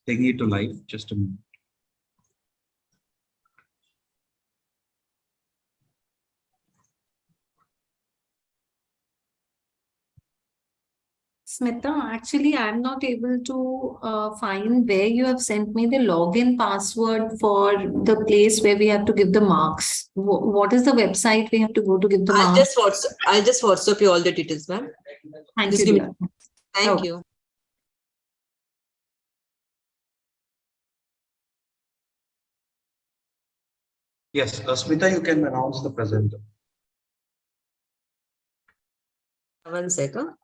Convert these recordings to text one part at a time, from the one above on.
Taking it to live, just a minute. Smita, actually, I'm not able to find where you have sent me the login password for the place where we have to give the marks. What is the website we have to go to give the marks? I'll just WhatsApp you all the details, ma'am. Thank you, dear. Thank you. Yes, Smita, you can announce the presenter. 1 second.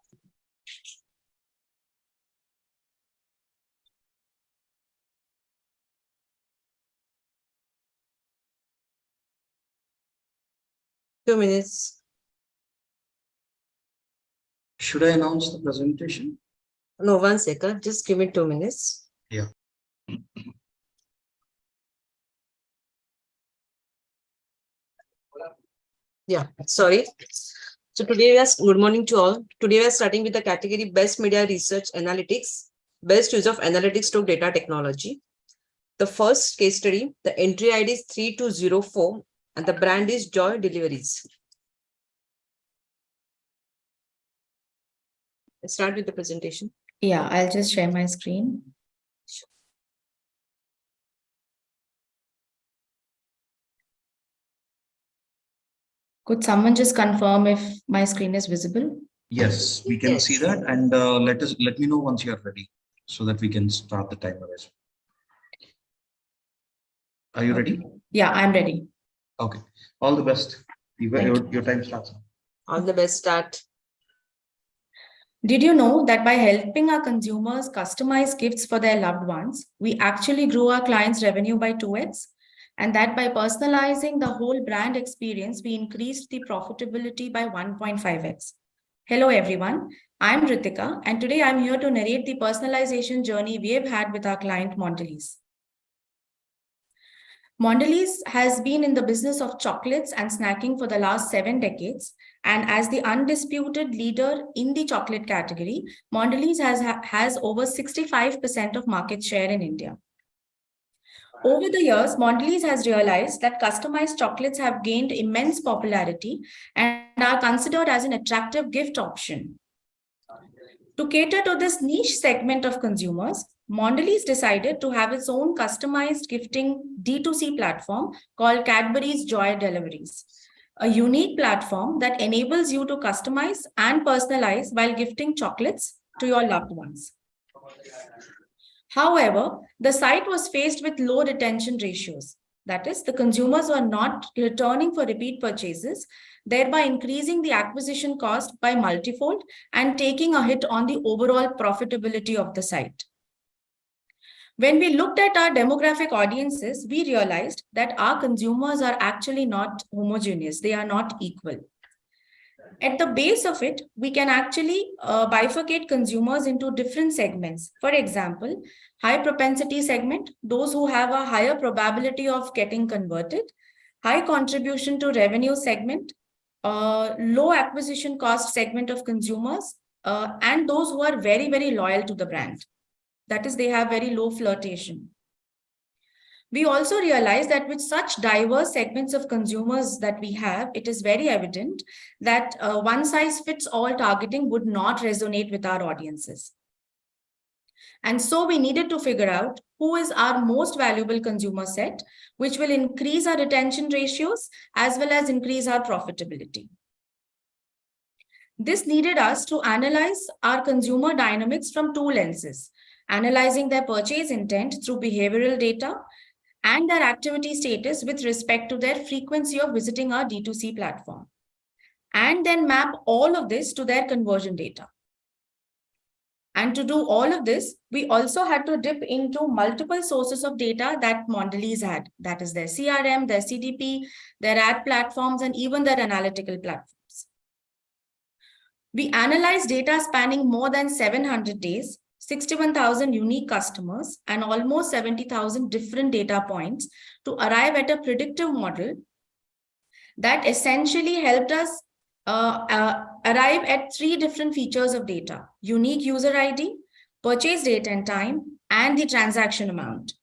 Two minutes. Should I announce the presentation? No, 1 second. Just give me 2 minutes. Yeah. Yeah, sorry. So today good morning to all. Today we are starting with the category Best Media Research Analytics, Best Use of Analytics to Data Technology. The first case study, the entry ID is 3204 and the brand is Joy Deliveries. Let's start with the presentation. Yeah, I'll just share my screen. Could someone just confirm if my screen is visible? Yes, we can see that, and let me know once you are ready so that we can start the timer as well. Are you ready? Yeah, I'm ready. Okay. All the best. Your time starts. All the best. Start. Did you know that by helping our consumers customize gifts for their loved ones, we actually grew our clients' revenue by 2x? And that by personalizing the whole brand experience, we increased the profitability by 1.5x. Hello, everyone. I'm Ritika, and today I'm here to narrate the personalization journey we have had with our client Mondelez. Mondelez has been in the business of chocolates and snacking for the last 7 decades. And as the undisputed leader in the chocolate category, Mondelez has over 65% of market share in India. Over the years, Mondelez has realized that customized chocolates have gained immense popularity and are considered as an attractive gift option. To cater to this niche segment of consumers, Mondelez decided to have its own customized gifting D2C platform called Cadbury Joy Deliveries, a unique platform that enables you to customize and personalize while gifting chocolates to your loved ones. However, the site was faced with low retention ratios. That is, the consumers were not returning for repeat purchases, thereby increasing the acquisition cost by multifold and taking a hit on the overall profitability of the site. When we looked at our demographic audiences, we realized that our consumers are actually not homogeneous. They are not equal. At the base of it, we can actually bifurcate consumers into different segments. For example, high propensity segment, those who have a higher probability of getting converted, high contribution to revenue segment, low acquisition cost segment of consumers, and those who are very, very loyal to the brand. That is, they have very low flirtation. We also realize that with such diverse segments of consumers that we have, it is very evident that one-size-fits-all targeting would not resonate with our audiences. And so we needed to figure out who is our most valuable consumer set, which will increase our retention ratios as well as increase our profitability. This needed us to analyze our consumer dynamics from 2 lenses, analyzing their purchase intent through behavioral data and their activity status with respect to their frequency of visiting our D2C platform, and then map all of this to their conversion data. And to do all of this, we also had to dip into multiple sources of data that Mondelez had. That is their CRM, their CDP, their ad platforms, and even their analytical platforms. We analyzed data spanning more than 700 days, 61,000 unique customers, and almost 70,000 different data points to arrive at a predictive model that essentially helped us arrive at 3 different features of data: unique user ID, purchase date and time, and the transaction amount.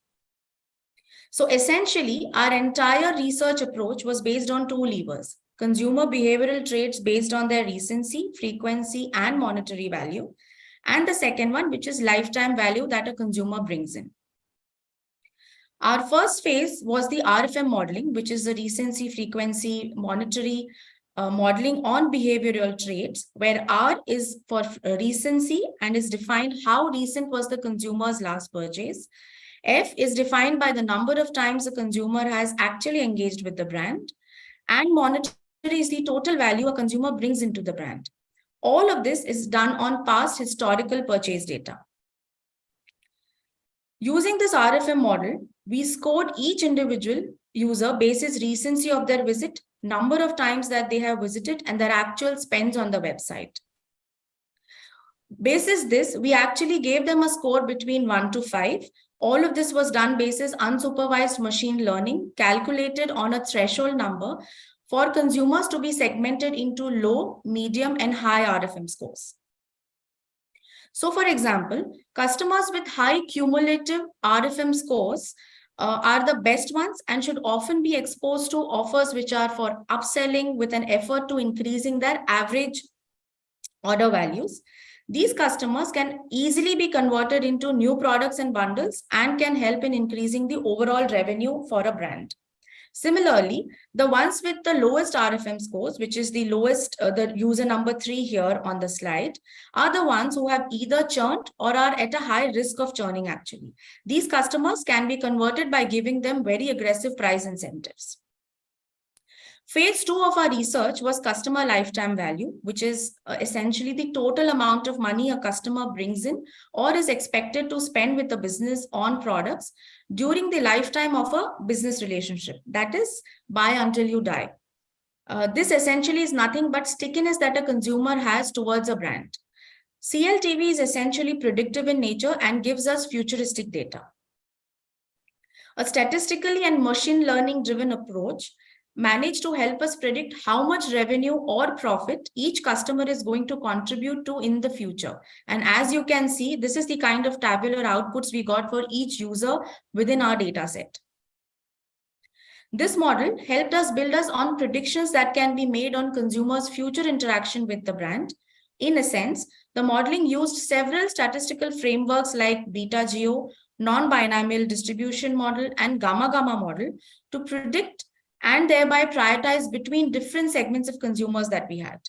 So essentially, our entire research approach was based on 2 levers: consumer behavioral traits based on their recency, frequency, and monetary value, and the second one, which is lifetime value that a consumer brings in. Our first phase was the RFM modeling, which is the recency, frequency, monetary modeling on behavioral traits, where R is for recency and is defined how recent was the consumer's last purchase. F is defined by the number of times the consumer has actually engaged with the brand. And monetary is the total value a consumer brings into the brand. All of this is done on past historical purchase data. Using this RFM model, we scored each individual user basis recency of their visit, number of times that they have visited, and their actual spends on the website. Basis this, we actually gave them a score between 1 to 5. All of this was done basis unsupervised machine learning, calculated on a threshold number for consumers to be segmented into low, medium, and high RFM scores. So, for example, customers with high cumulative RFM scores are the best ones and should often be exposed to offers which are for upselling with an effort to increasing their average order values. These customers can easily be converted into new products and bundles and can help in increasing the overall revenue for a brand. Similarly, the ones with the lowest RFM scores, which is the lowest, the user number 3 here on the slide, are the ones who have either churned or are at a high risk of churning actually. These customers can be converted by giving them very aggressive price incentives. Phase 2 of our research was customer lifetime value, which is essentially the total amount of money a customer brings in or is expected to spend with the business on products during the lifetime of a business relationship. That is, buy until you die. This essentially is nothing but stickiness that a consumer has towards a brand. CLTV is essentially predictive in nature and gives us futuristic data. A statistically and machine learning driven approach managed to help us predict how much revenue or profit each customer is going to contribute to in the future. And as you can see, this is the kind of tabular outputs we got for each user within our data set. This model helped us build us on predictions that can be made on consumers' future interaction with the brand. In a sense, the modeling used several statistical frameworks like beta geo, non-binomial distribution model, and gamma-gamma model to predict and thereby prioritize between different segments of consumers that we had.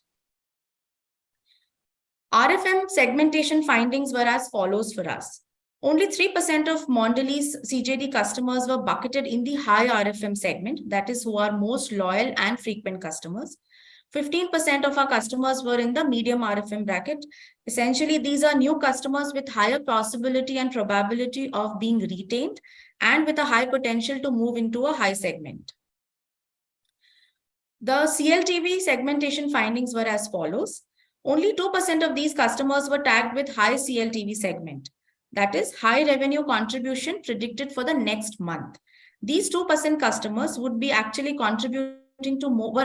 RFM segmentation findings were as follows for us. Only 3% of Mondelez CJD customers were bucketed in the high RFM segment, that is, who are most loyal and frequent customers. 15% of our customers were in the medium RFM bracket. Essentially, these are new customers with higher possibility and probability of being retained and with a high potential to move into a high segment. The CLTV segmentation findings were as follows. Only 2% of these customers were tagged with high CLTV segment. That is, high revenue contribution predicted for the next month. These 2% customers would be actually contributing to more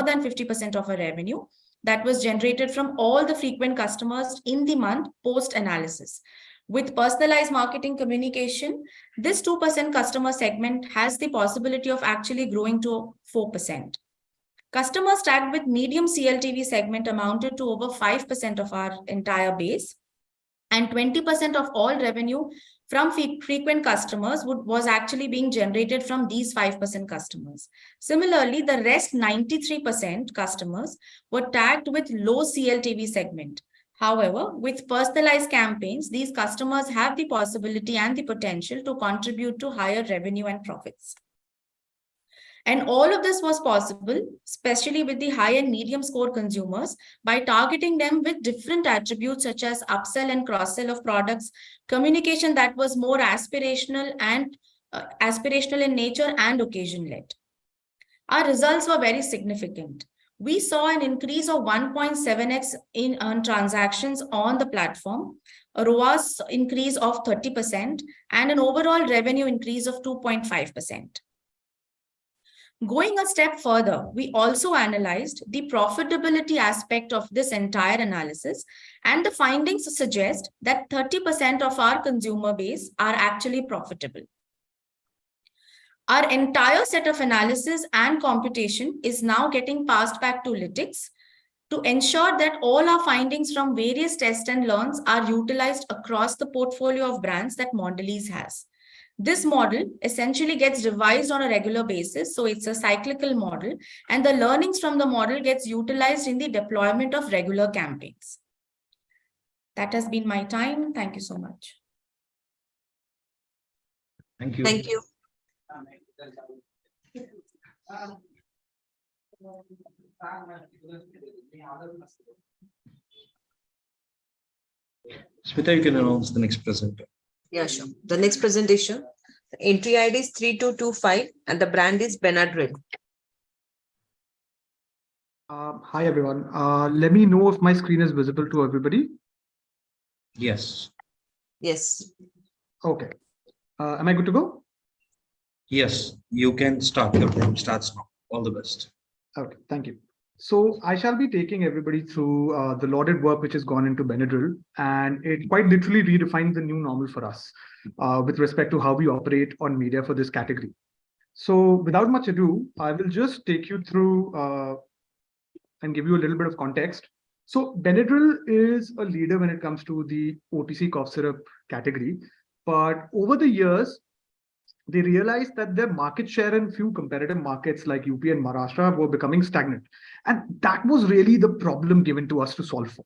than 50% of our revenue that was generated from all the frequent customers in the month post-analysis. With personalized marketing communication, this 2% customer segment has the possibility of actually growing to 4%. Customers tagged with medium CLTV segment amounted to over 5% of our entire base, and 20% of all revenue from frequent customers was actually being generated from these 5% customers. Similarly, the rest 93% customers were tagged with low CLTV segment. However, with personalized campaigns, these customers have the possibility and the potential to contribute to higher revenue and profits. And all of this was possible, especially with the high and medium score consumers, by targeting them with different attributes such as upsell and cross-sell of products, communication that was more aspirational in nature and occasion-led. Our results were very significant. We saw an increase of 1.7x in transactions on the platform, a ROAS increase of 30%, and an overall revenue increase of 2.5%. Going a step further, we also analyzed the profitability aspect of this entire analysis, and the findings suggest that 30% of our consumer base are actually profitable. Our entire set of analysis and computation is now getting passed back to Lytics to ensure that all our findings from various test and learns are utilized across the portfolio of brands that Mondelez has. This model essentially gets revised on a regular basis, so it's a cyclical model, and the learnings from the model gets utilized in the deployment of regular campaigns. That has been my time. Thank you so much. Thank you. Thank you. Smita, you can announce the next presenter. Yeah, sure. The next presentation, the entry ID is 3225 and the brand is Benadryl. Hi, everyone. Let me know if my screen is visible to everybody. Yes. Yes. Okay. Am I good to go? Yes, you can start. Your program starts now. All the best. Okay, thank you. So I shall be taking everybody through the lauded work which has gone into Benadryl, and it quite literally redefined the new normal for us with respect to how we operate on media for this category. So without much ado, I will just take you through and give you a little bit of context. So Benadryl is a leader when it comes to the OTC cough syrup category, but over the years, they realized that their market share in few competitive markets like UP and Maharashtra were becoming stagnant. And that was really the problem given to us to solve for.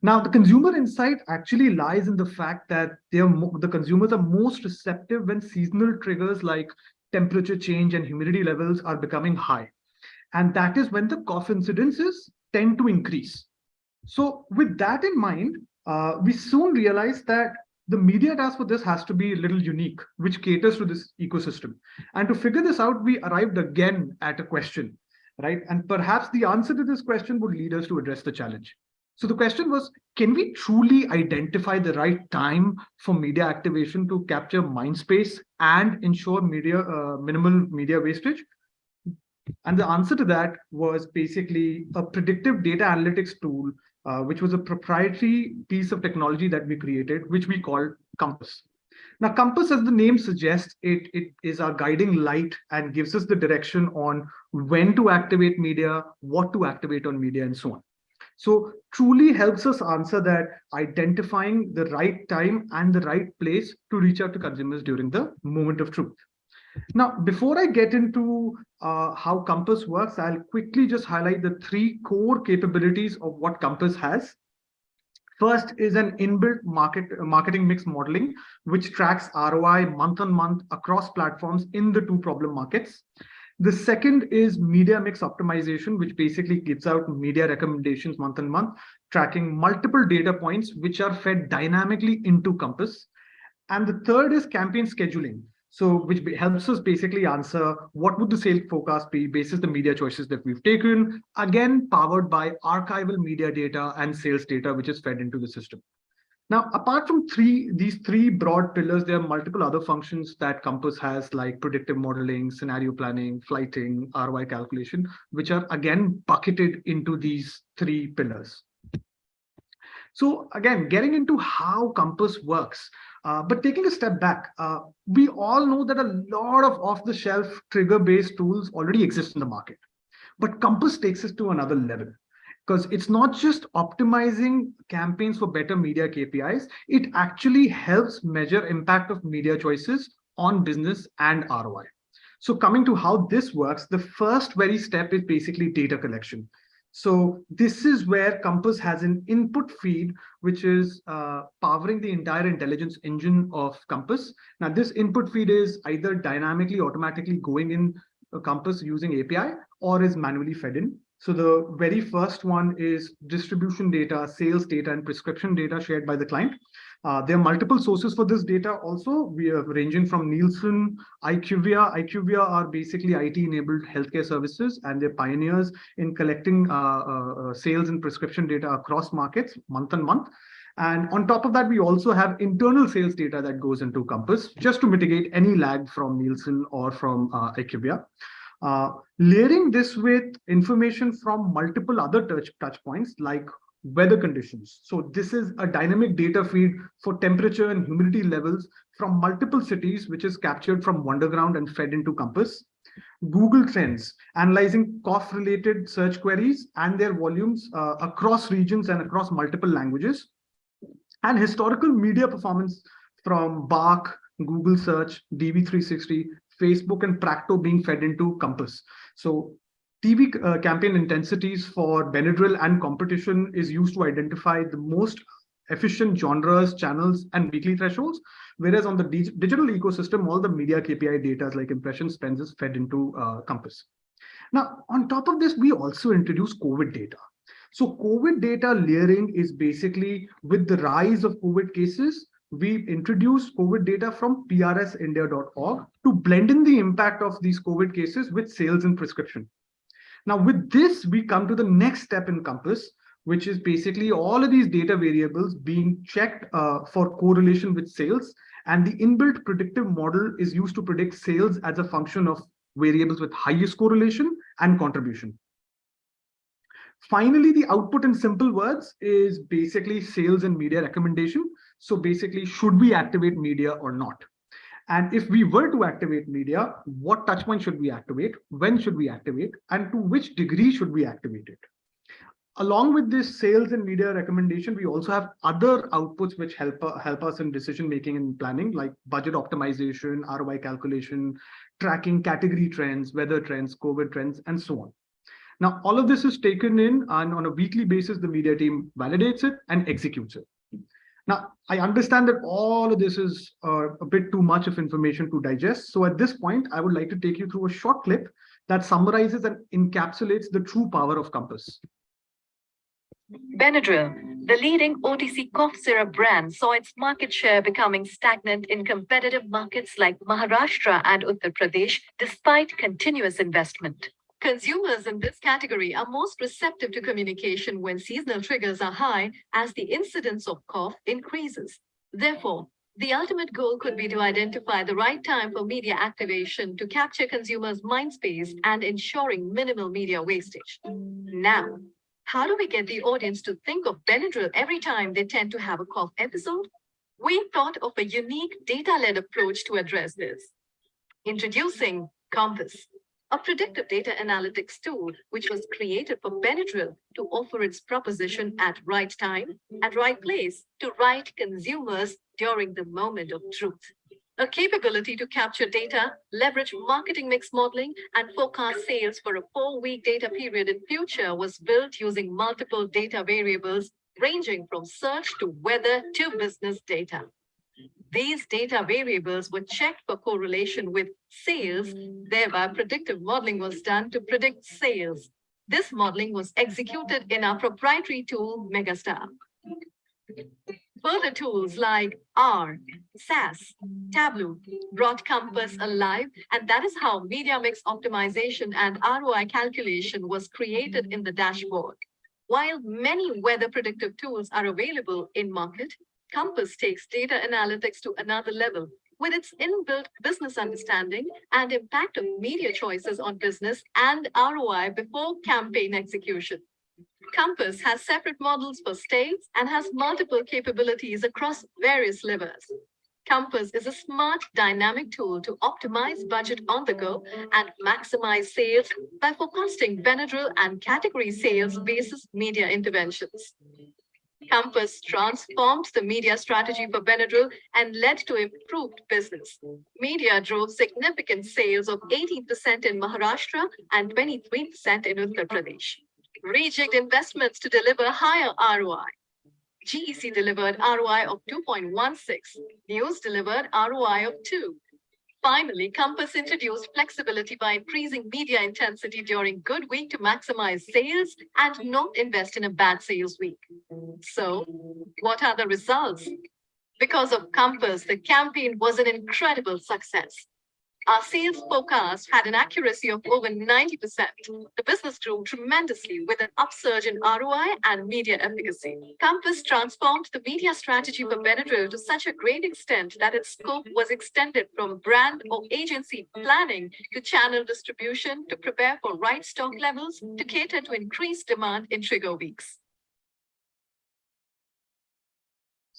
Now, the consumer insight actually lies in the fact that the consumers are most receptive when seasonal triggers like temperature change and humidity levels are becoming high. And that is when the cough incidences tend to increase. So with that in mind, we soon realized that the media task for this has to be a little unique, which caters to this ecosystem. And to figure this out, we arrived again at a question, right? And perhaps the answer to this question would lead us to address the challenge. So the question was, can we truly identify the right time for media activation to capture mind space and ensure minimal media wastage? And the answer to that was basically a predictive data analytics tool, which was a proprietary piece of technology that we created, which we called Compass. Now, Compass, as the name suggests, it is our guiding light and gives us the direction on when to activate media, what to activate on media, and so on. So truly helps us answer that identifying the right time and the right place to reach out to consumers during the moment of truth. Now, before I get into how Compass works, I'll quickly just highlight the three core capabilities of what Compass has. First is an inbuilt marketing mix modeling, which tracks ROI month on month across platforms in the two problem markets. The second is media mix optimization, which basically gives out media recommendations month on month, tracking multiple data points, which are fed dynamically into Compass. And the third is campaign scheduling. So which helps us basically answer what would the sales forecast be basis the media choices that we've taken, again, powered by archival media data and sales data, which is fed into the system. Now, apart from these three broad pillars, there are multiple other functions that Compass has, like predictive modeling, scenario planning, flighting, ROI calculation, which are again bucketed into these three pillars. So again, getting into how Compass works, but taking a step back, we all know that a lot of off-the-shelf trigger-based tools already exist in the market. But Compass takes us to another level, because it's not just optimizing campaigns for better media KPIs, it actually helps measure impact of media choices on business and ROI. So coming to how this works, the first very step is basically data collection. So this is where Compass has an input feed, which is powering the entire intelligence engine of Compass. Now, this input feed is either dynamically, automatically going in Compass using API or is manually fed in. So the very first one is distribution data, sales data, and prescription data shared by the client. There are multiple sources for this data also. We are ranging from Nielsen, IQVIA. IQVIA are basically IT-enabled healthcare services, and they're pioneers in collecting sales and prescription data across markets month on month. And on top of that, we also have internal sales data that goes into Compass just to mitigate any lag from Nielsen or from IQVIA. Layering this with information from multiple other touch points like weather conditions. So this is a dynamic data feed for temperature and humidity levels from multiple cities, which is captured from Wonderground and fed into Compass. Google Trends, analyzing cough-related search queries and their volumes across regions and across multiple languages. And historical media performance from Bark, Google Search, DV360, Facebook, and Practo being fed into Compass. So TV campaign intensities for Benadryl and competition is used to identify the most efficient genres, channels, and weekly thresholds. Whereas on the digital ecosystem, all the media KPI data like impression spends is fed into Compass. Now, on top of this, we also introduce COVID data. So COVID data layering is basically with the rise of COVID cases, we introduced COVID data from prsindia.org to blend in the impact of these COVID cases with sales and prescription. Now, with this, we come to the next step in Compass, which is basically all of these data variables being checked for correlation with sales. And the inbuilt predictive model is used to predict sales as a function of variables with highest correlation and contribution. Finally, the output in simple words is basically sales and media recommendation. So basically, should we activate media or not? And if we were to activate media, what touchpoint should we activate? When should we activate? And to which degree should we activate it? Along with this sales and media recommendation, we also have other outputs which help us in decision making and planning, like budget optimization, ROI calculation, tracking category trends, weather trends, COVID trends, and so on. Now, all of this is taken in, and on a weekly basis, the media team validates it and executes it. Now, I understand that all of this is a bit too much of information to digest. So at this point, I would like to take you through a short clip that summarizes and encapsulates the true power of Compass. Benadryl, the leading OTC cough syrup brand, saw its market share becoming stagnant in competitive markets like Maharashtra and Uttar Pradesh, despite continuous investment. Consumers in this category are most receptive to communication when seasonal triggers are high, as the incidence of cough increases. Therefore, the ultimate goal could be to identify the right time for media activation to capture consumers' mind space and ensuring minimal media wastage. Now, how do we get the audience to think of Benadryl every time they tend to have a cough episode? We thought of a unique data-led approach to address this. Introducing Compass, a predictive data analytics tool which was created for Benadryl to offer its proposition at right time, at right place, to right consumers during the moment of truth. A capability to capture data, leverage marketing mix modeling, and forecast sales for a 4-week data period in future was built using multiple data variables ranging from search to weather to business data. These data variables were checked for correlation with sales, thereby predictive modeling was done to predict sales. This modeling was executed in our proprietary tool, Megastar. Further tools like R, SAS, Tableau brought Compass alive, and that is how media mix optimization and ROI calculation was created in the dashboard. While many weather predictive tools are available in market, Compass takes data analytics to another level with its inbuilt business understanding and impact of media choices on business and ROI before campaign execution. Compass has separate models for states and has multiple capabilities across various levers. Compass is a smart, dynamic tool to optimize budget on the go and maximize sales by forecasting Benadryl and category sales basis media interventions. Compass transformed the media strategy for Benadryl and led to improved business. Media drove significant sales of 18% in Maharashtra and 23% in Uttar Pradesh. Rejigged investments to deliver higher ROI. GEC delivered ROI of 2.16. News delivered ROI of 2. Finally, Compass introduced flexibility by increasing media intensity during good week to maximize sales and not invest in a bad sales week. So, what are the results? Because of Compass, the campaign was an incredible success. Our sales forecast had an accuracy of over 90%. The business grew tremendously with an upsurge in ROI and media efficacy. Compass transformed the media strategy for Benadryl to such a great extent that its scope was extended from brand or agency planning to channel distribution to prepare for right stock levels to cater to increased demand in trigger weeks.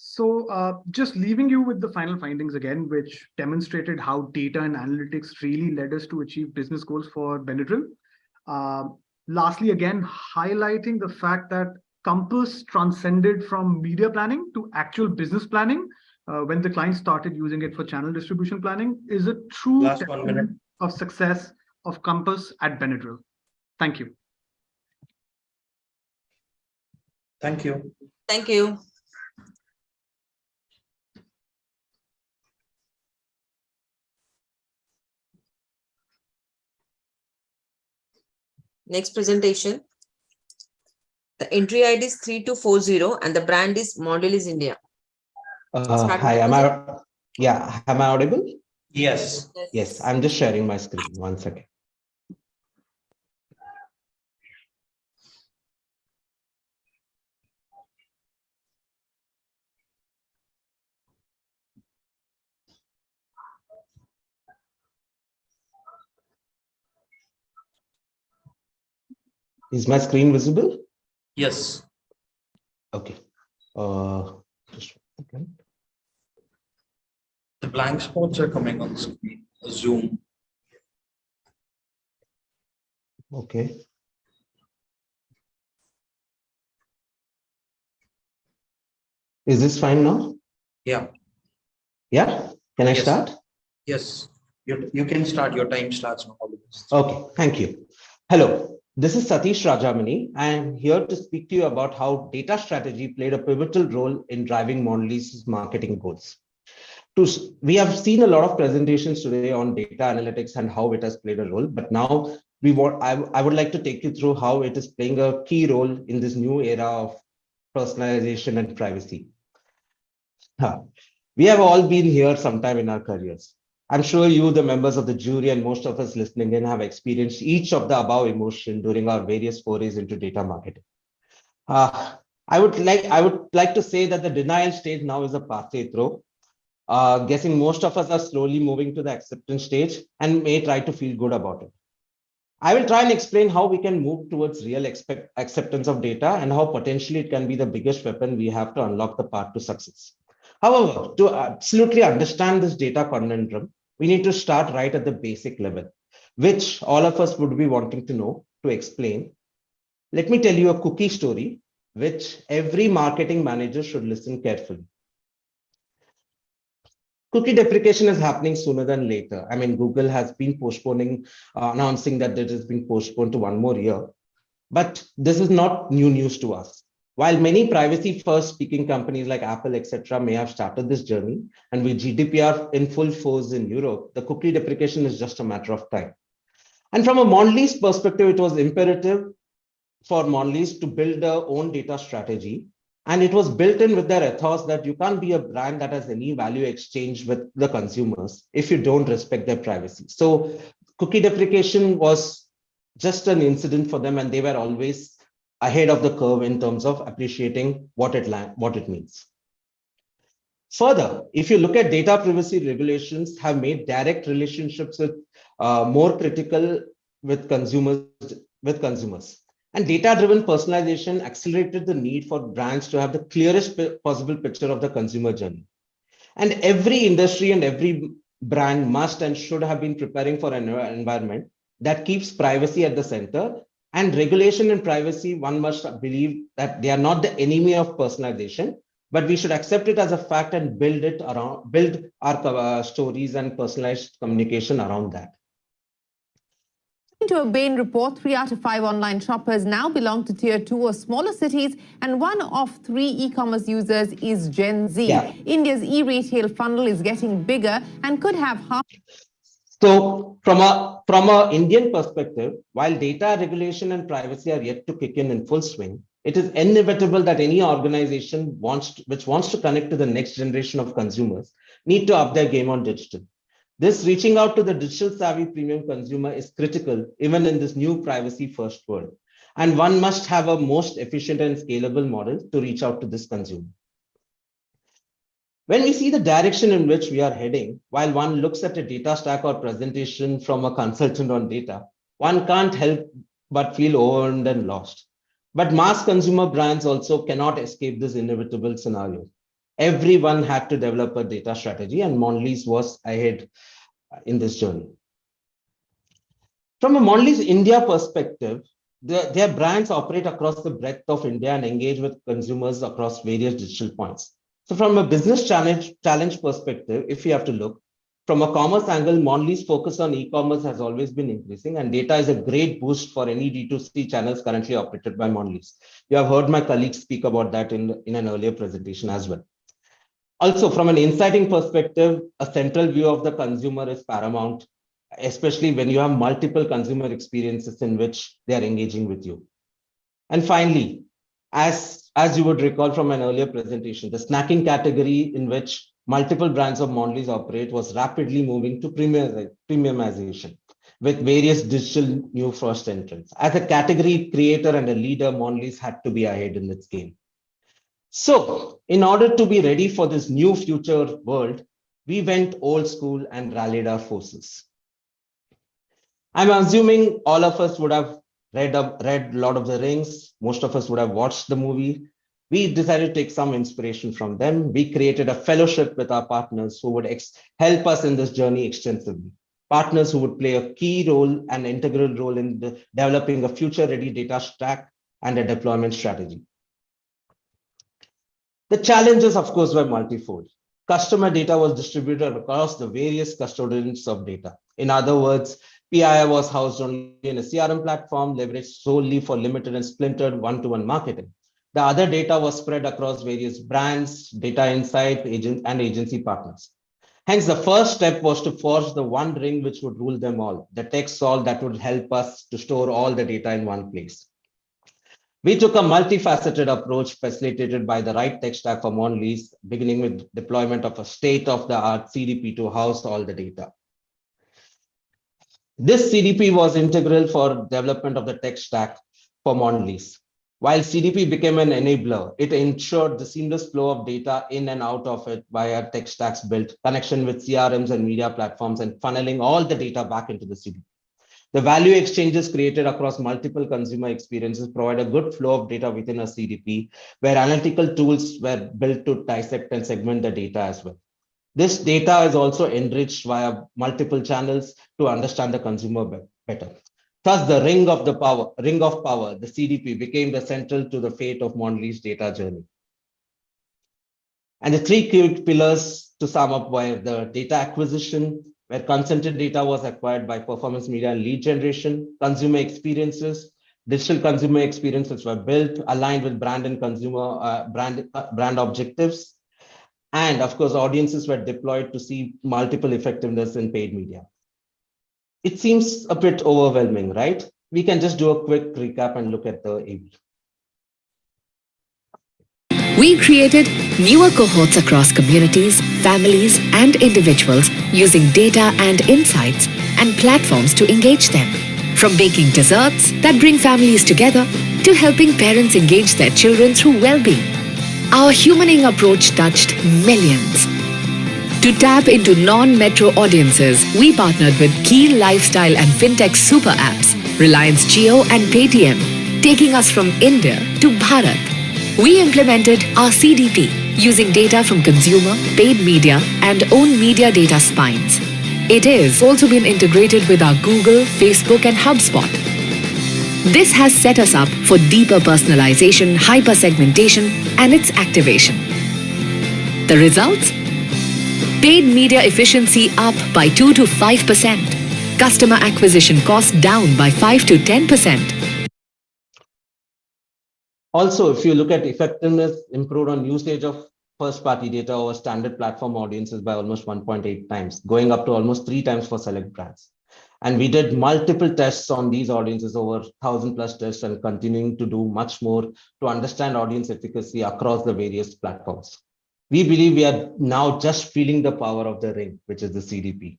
So just leaving you with the final findings again, which demonstrated how data and analytics really led us to achieve business goals for Benadryl. Lastly, again, highlighting the fact that Compass transcended from media planning to actual business planning when the client started using it for channel distribution planning is a true Last 1 minute of success of Compass at Benadryl. Thank you. Thank you. Thank you. Next presentation. The entry ID is 3240 and the brand is Mondelez India. Hi, am I audible? Yes. Yes, I'm just sharing my screen. 1 second. Is my screen visible? Yes. Okay. Just 1 second. The blank spots are coming on screen. Zoom. Okay. Is this fine now? Yeah. Yeah. Can I Yes. start? Yes. You can start. Your time starts now. Okay. Thank you. Hello. This is Satish Rajamani. I am here to speak to you about how data strategy played a pivotal role in driving Mondelez's marketing goals. We have seen a lot of presentations today on data analytics and how it has played a role, but now I would like to take you through how it is playing a key role in this new era of personalization and privacy. We have all been here sometime in our careers. I'm sure you, the members of the jury, and most of us listening in have experienced each of the above emotion during our various forays into data marketing. I would like to say that the denial stage now is a passé through. Guessing most of us are slowly moving to the acceptance stage and may try to feel good about it. I will try and explain how we can move towards real acceptance of data and how potentially it can be the biggest weapon we have to unlock the path to success. However, to absolutely understand this data conundrum, we need to start right at the basic level, which all of us would be wanting to know to explain. Let me tell you a cookie story, which every marketing manager should listen carefully. Cookie deprecation is happening sooner than later. I mean, Google has been postponing, announcing that it has been postponed to 1 more year. But this is not new news to us. While many privacy-first speaking companies like Apple, etc., may have started this journey, and with GDPR in full force in Europe, the cookie deprecation is just a matter of time. And from a Mondelez perspective, it was imperative for Mondelez to build their own data strategy. And it was built in with their ethos that you can't be a brand that has any value exchange with the consumers if you don't respect their privacy. So cookie deprecation was just an incident for them, and they were always ahead of the curve in terms of appreciating what it means. Further, if you look at data privacy regulations have made direct relationships with more critical with consumers. And data-driven personalization accelerated the need for brands to have the clearest possible picture of the consumer journey. And every industry and every brand must and should have been preparing for an environment that keeps privacy at the center. And regulation and privacy, one must believe that they are not the enemy of personalization, but we should accept it as a fact and build our stories and personalized communication around that. To a Bain report, 3 out of 5 online shoppers now belong to tier 2 or smaller cities, and 1 of 3 e-commerce users is Gen Z. Yeah. India's e-retail funnel is getting bigger and could have half. So from a Indian perspective, while data regulation and privacy are yet to kick in full swing, it is inevitable that any organization which wants to connect to the next generation of consumers need to up their game on digital. This reaching out to the digital savvy premium consumer is critical, even in this new privacy first world. And one must have a most efficient and scalable model to reach out to this consumer. When we see the direction in which we are heading, while one looks at a data stack or presentation from a consultant on data, one can't help but feel overwhelmed and lost. But mass consumer brands also cannot escape this inevitable scenario. Everyone had to develop a data strategy, and Mondelez was ahead in this journey. From a Mondelez India perspective, their brands operate across the breadth of India and engage with consumers across various digital points. So from a business challenge perspective, if you have to look, from a commerce angle, Mondelez focus on e-commerce has always been increasing, and data is a great boost for any D2C channels currently operated by Mondelez. You have heard my colleagues speak about that in an earlier presentation as well. Also, from an insighting perspective, a central view of the consumer is paramount, especially when you have multiple consumer experiences in which they are engaging with you. And finally, as you would recall from an earlier presentation, the snacking category in which multiple brands of Mondelez operate was rapidly moving to premiumization with various digital new first entrants. As a category creator and a leader, Mondelez had to be ahead in its game. So in order to be ready for this new future world, we went old school and rallied our forces. I'm assuming all of us would have read Lord of the Rings. Most of us would have watched the movie. We decided to take some inspiration from them. We created a fellowship with our partners who would help us in this journey extensively. Partners who would play a key role and integral role in developing a future-ready data stack and a deployment strategy. The challenges, of course, were multifold. Customer data was distributed across the various custodians of data. In other words, PII was housed only in a CRM platform, leveraged solely for limited and splintered one-to-one marketing. The other data was spread across various brands, data insight, agents, and agency partners. Hence, the first step was to forge the one ring which would rule them all, the tech solve that would help us to store all the data in one place. We took a multifaceted approach facilitated by the right tech stack for Mondelez, beginning with deployment of a state-of-the-art CDP to house all the data. This CDP was integral for development of the tech stack for Mondelez. While CDP became an enabler, it ensured the seamless flow of data in and out of it via tech stacks built, connection with CRMs and media platforms, and funneling all the data back into the CDP. The value exchanges created across multiple consumer experiences provide a good flow of data within a CDP, where analytical tools were built to dissect and segment the data as well. This data is also enriched via multiple channels to understand the consumer better. Thus, the ring of power, the CDP, became the central to the fate of Mondelez data journey. And the three key pillars to sum up were the data acquisition, where consented data was acquired by performance media and lead generation, consumer experiences, digital consumer experiences were built, aligned with brand and consumer brand objectives. And of course, audiences were deployed to see multiple effectiveness in paid media. It seems a bit overwhelming, right? We can just do a quick recap and look at the AB. We created newer cohorts across communities, families, and individuals using data and insights and platforms to engage them. From baking desserts that bring families together to helping parents engage their children through well-being. Our humaning approach touched millions. To tap into non-metro audiences, we partnered with key lifestyle and fintech super apps, Reliance Jio and Paytm, taking us from India to Bharat. We implemented our CDP using data from consumer, paid media, and own media data spines. It is also been integrated with our Google, Facebook, and HubSpot. This has set us up for deeper personalization, hyper-segmentation, and its activation. The results? Paid media efficiency up by 2 to 5%. Customer acquisition cost down by 5 to 10%. Also, if you look at effectiveness, improved on usage of first-party data over standard platform audiences by almost 1.8 times, going up to almost 3 times for select brands. And we did multiple tests on these audiences, over 1,000 plus tests, and continuing to do much more to understand audience efficacy across the various platforms. We believe we are now just feeling the power of the ring, which is the CDP.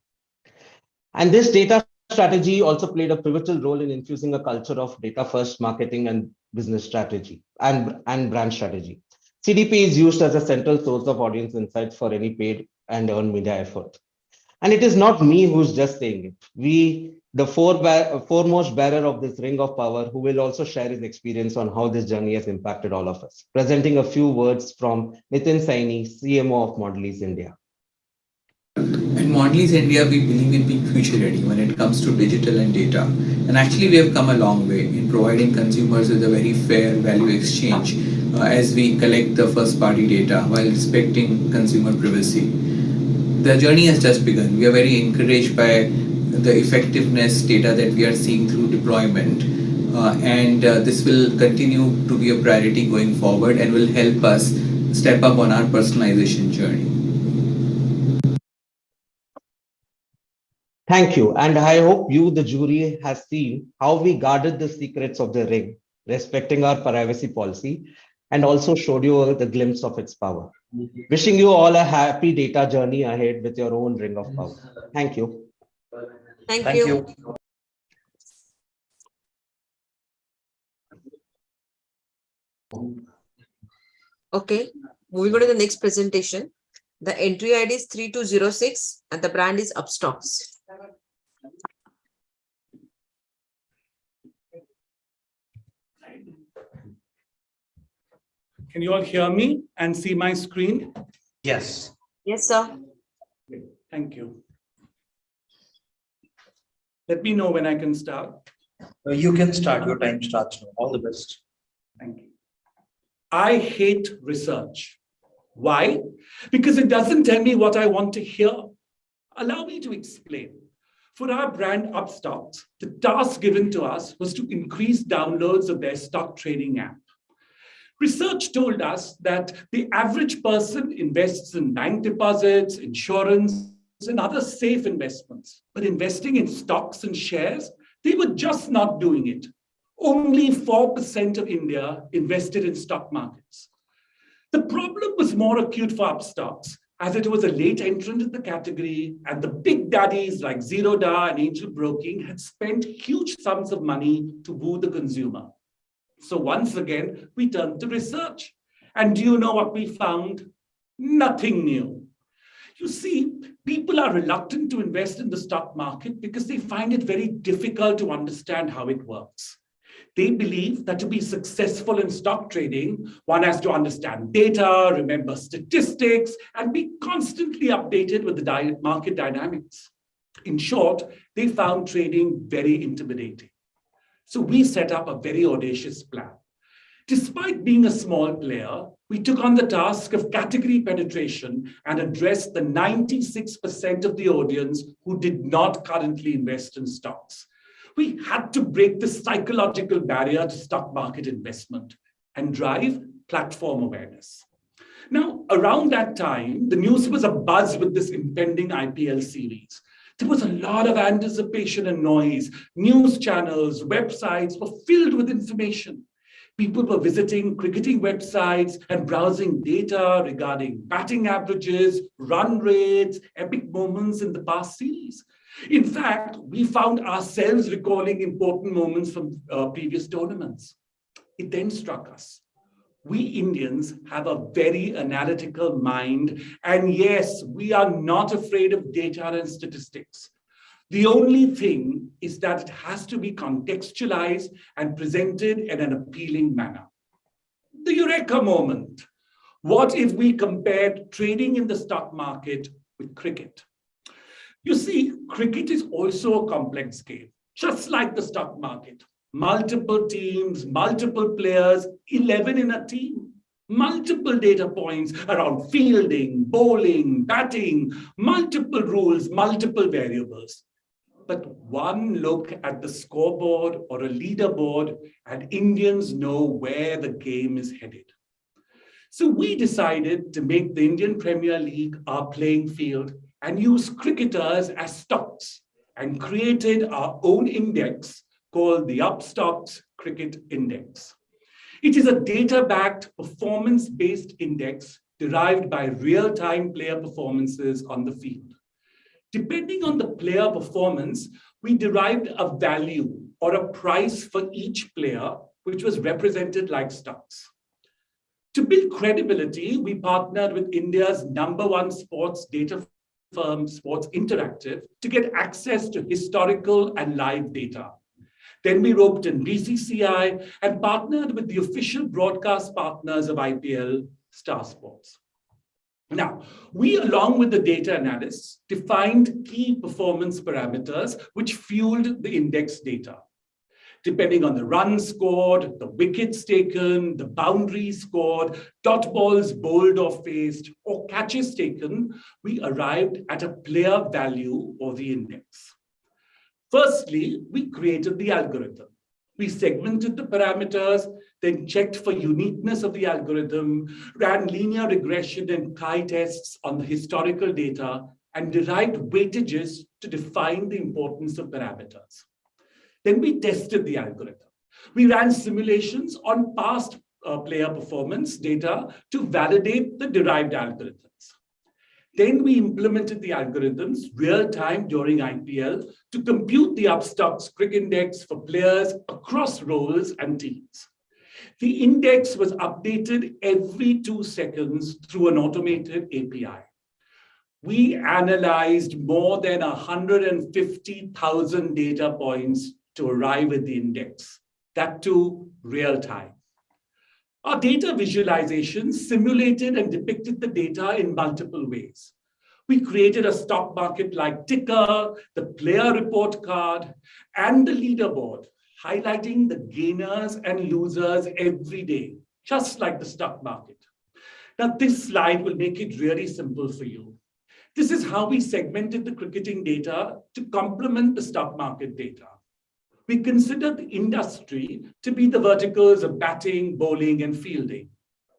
And this data strategy also played a pivotal role in infusing a culture of data-first marketing and business strategy and brand strategy. CDP is used as a central source of audience insights for any paid and earned media effort. And it is not me who's just saying it. The foremost bearer of this ring of power, who will also share his experience on how this journey has impacted all of us. Presenting a few words from Nitin Saini, CMO of Mondelez India. At Mondelez India, we believe in being future ready when it comes to digital and data. And actually, we have come a long way in providing consumers with a very fair value exchange as we collect the first party data while respecting consumer privacy. The journey has just begun. We are very encouraged by the effectiveness data that we are seeing through deployment. And this will continue to be a priority going forward and will help us step up on our personalization journey. Thank you. And I hope you, the jury, has seen how we guarded the secrets of the ring, respecting our privacy policy, and also showed you the glimpse of its power. Wishing you all a happy data journey ahead with your own ring of power. Thank you. Thank you. Okay, moving on to the next presentation. The entry ID is 3206 and the brand is Upstox. Can you all hear me and see my screen? Yes. Yes, sir. Thank you. Let me know when I can start. You can start. Your time starts now. All the best. Thank you. I hate research. Why? Because it doesn't tell me what I want to hear. Allow me to explain. For our brand Upstox, the task given to us was to increase downloads of their stock trading app. Research told us that the average person invests in bank deposits, insurance, and other safe investments. But investing in stocks and shares, they were just not doing it. Only 4% of India invested in stock markets. The problem was more acute for Upstox, as it was a late entrant in the category, and the big daddies like Zerodha and Angel Broking had spent huge sums of money to woo the consumer. So once again, we turned to research. And do you know what we found? Nothing new. You see, people are reluctant to invest in the stock market because they find it very difficult to understand how it works. They believe that to be successful in stock trading, one has to understand data, remember statistics, and be constantly updated with the market dynamics. In short, they found trading very intimidating. So we set up a very audacious plan. Despite being a small player, we took on the task of category penetration and addressed the 96% of the audience who did not currently invest in stocks. We had to break the psychological barrier to stock market investment and drive platform awareness. Now, around that time, the news was abuzz with this impending IPL series. There was a lot of anticipation and noise. News channels, websites were filled with information. People were visiting cricketing websites and browsing data regarding batting averages, run rates, epic moments in the past series. In fact, we found ourselves recalling important moments from previous tournaments. It then struck us. We Indians have a very analytical mind, and yes, we are not afraid of data and statistics. The only thing is that it has to be contextualized and presented in an appealing manner. The Eureka moment. What if we compared trading in the stock market with cricket? You see, cricket is also a complex game, just like the stock market. Multiple teams, multiple players, 11 in a team. Multiple data points around fielding, bowling, batting, multiple rules, multiple variables. But one look at the scoreboard or a leaderboard and Indians know where the game is headed. So we decided to make the Indian Premier League our playing field and use cricketers as stocks and created our own index called the Upstox Cricket Index. It is a data-backed, performance-based index derived by real-time player performances on the field. Depending on the player performance, we derived a value or a price for each player, which was represented like stocks. To build credibility, we partnered with India's #1 sports data firm, Sports Interactive, to get access to historical and live data. Then we roped in BCCI and partnered with the official broadcast partners of IPL, Star Sports. Now, we, along with the data analysts, defined key performance parameters which fueled the index data. Depending on the runs scored, the wickets taken, the boundaries scored, dot balls bowled or faced, or catches taken, we arrived at a player value or the index. Firstly, we created the algorithm. We segmented the parameters, then checked for uniqueness of the algorithm, ran linear regression and chi-tests on the historical data, and derived weightages to define the importance of parameters. Then we tested the algorithm. We ran simulations on past player performance data to validate the derived algorithms. Then we implemented the algorithms real-time during IPL to compute the Upstox Cricket Index for players across roles and teams. The index was updated every 2 seconds through an automated API. We analyzed more than 150,000 data points to arrive at the index, that too real-time. Our data visualizations simulated and depicted the data in multiple ways. We created a stock market-like ticker, the player report card, and the leaderboard, highlighting the gainers and losers every day, just like the stock market. Now, this slide will make it really simple for you. This is how we segmented the cricketing data to complement the stock market data. We consider the industry to be the verticals of batting, bowling, and fielding.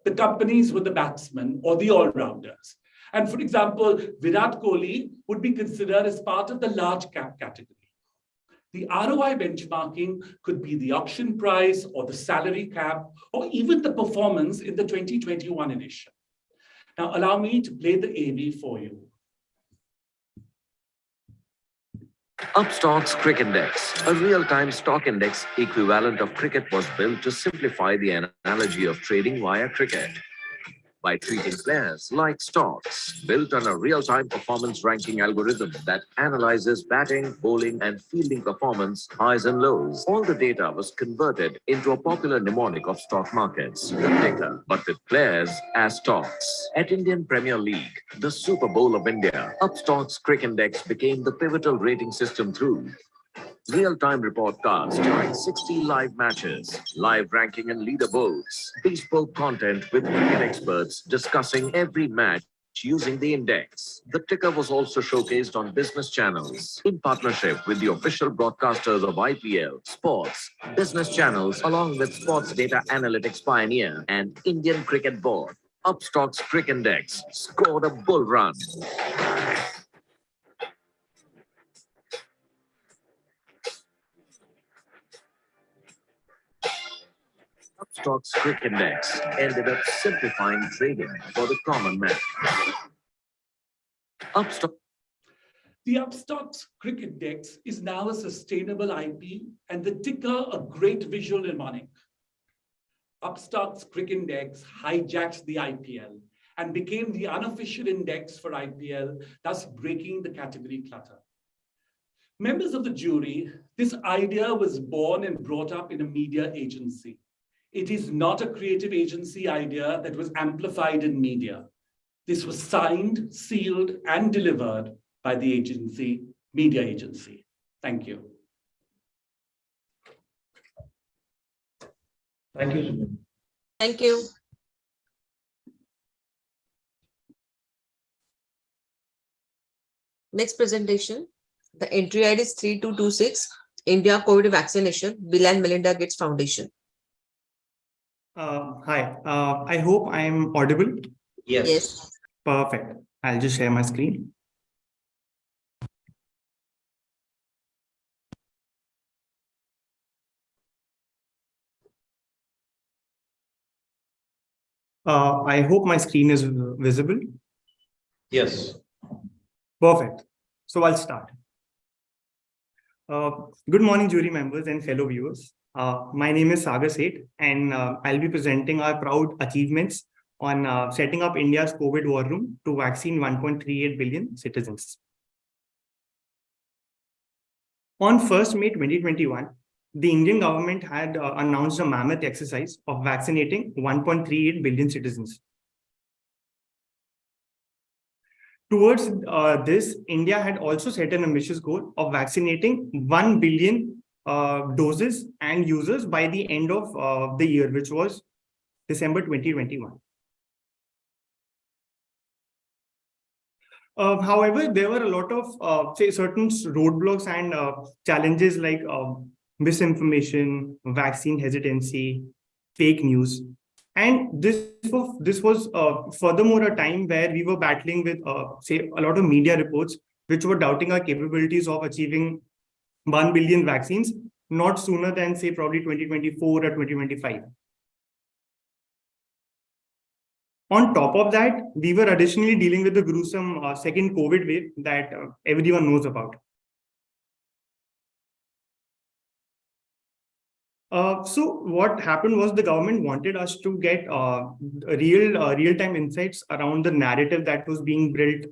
The companies were the batsmen or the all-rounders. And for example, Virat Kohli would be considered as part of the large cap category. The ROI benchmarking could be the auction price or the salary cap, or even the performance in the 2021 edition. Now, allow me to play the AV for you. Upstox Cricket Index, a real-time stock index equivalent of cricket, was built to simplify the analogy of trading via cricket. By treating players like stocks, built on a real-time performance ranking algorithm that analyzes batting, bowling, and fielding performance, highs and lows. All the data was converted into a popular mnemonic of stock markets, the ticker, but with players as stocks. At Indian Premier League, the Super Bowl of India, Upstox Cricket Index became the pivotal rating system through real-time report cards during 60 live matches, live ranking and leaderboards, bespoke content with cricket experts discussing every match using the index. The ticker was also showcased on business channels in partnership with the official broadcasters of IPL, sports, business channels, along with sports data analytics pioneer and Indian Cricket Board. Upstox Cricket Index scored a bull run. Upstox Cricket Index ended up simplifying trading for the common man. The Upstox Cricket Index is now a sustainable IP and the ticker a great visual mnemonic. Upstox Cricket Index hijacked the IPL and became the unofficial index for IPL, thus breaking the category clutter. Members of the jury, this idea was born and brought up in a media agency. It is not a creative agency idea that was amplified in media. This was signed, sealed, and delivered by the agency, media agency. Thank you. Thank you, Sumit. Thank you. Next presentation. The entry ID is 3226, India COVID Vaccination, Bill and Melinda Gates Foundation. Hi, I hope I am audible. Yes. Perfect. I'll just share my screen. I hope my screen is visible. Yes. Perfect. So I'll start. Good morning, jury members and fellow viewers. My name is Sagar Seth, and I'll be presenting our proud achievements on setting up India's COVID war room to vaccine 1.38 billion citizens. On 1st May 2021, the Indian government had announced a mammoth exercise of vaccinating 1.38 billion citizens. Towards this, India had also set an ambitious goal of vaccinating 1 billion doses and users by the end of the year, which was December 2021. However, there were a lot of certain roadblocks and challenges like misinformation, vaccine hesitancy, fake news. And this was furthermore a time where we were battling with a lot of media reports which were doubting our capabilities of achieving 1 billion vaccines not sooner than probably 2024 or 2025. On top of that, we were additionally dealing with the gruesome second COVID wave that everyone knows about. So what happened was the government wanted us to get real-time insights around the narrative that was being built,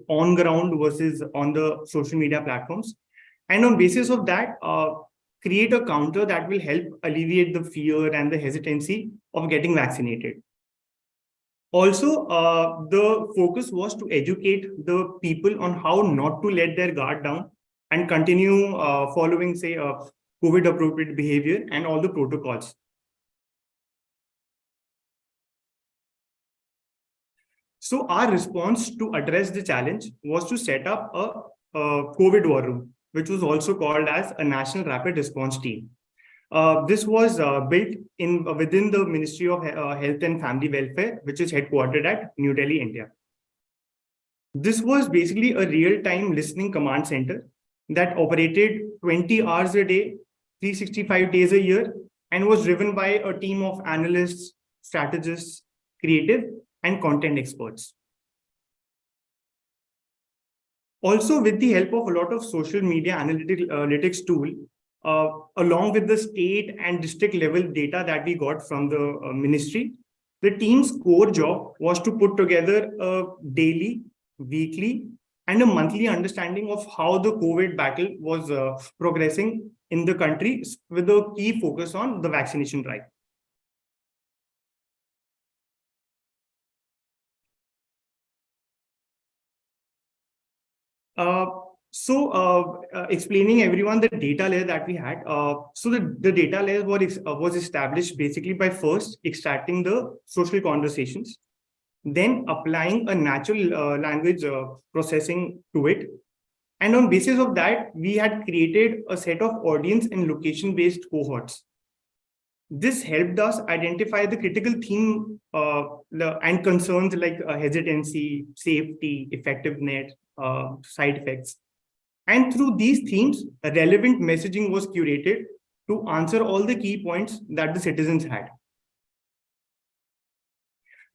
on ground versus on the social media platforms. And on basis of that, create a counter that will help alleviate the fear and the hesitancy of getting vaccinated. Also, the focus was to educate the people on how not to let their guard down and continue following, COVID-appropriate behavior and all the protocols. So our response to address the challenge was to set up a COVID war room, which was also called as a National Rapid Response Team. This was built within the Ministry of Health and Family Welfare, which is headquartered at New Delhi, India. This was basically a real-time listening command center that operated 20 hours a day, 365 days a year, and was driven by a team of analysts, strategists, creative, and content experts. Also, with the help of a lot of social media analytics tool, along with the state and district level data that we got from the ministry, the team's core job was to put together a daily, weekly, and a monthly understanding of how the COVID battle was progressing in the country, with a key focus on the vaccination drive. Explaining everyone the data layer that we had. So the data layer was established basically by first extracting the social conversations, then applying a natural language processing to it. And on basis of that, we had created a set of audience and location-based cohorts. This helped us identify the critical theme and concerns like hesitancy, safety, effectiveness, side effects. And through these themes, a relevant messaging was curated to answer all the key points that the citizens had.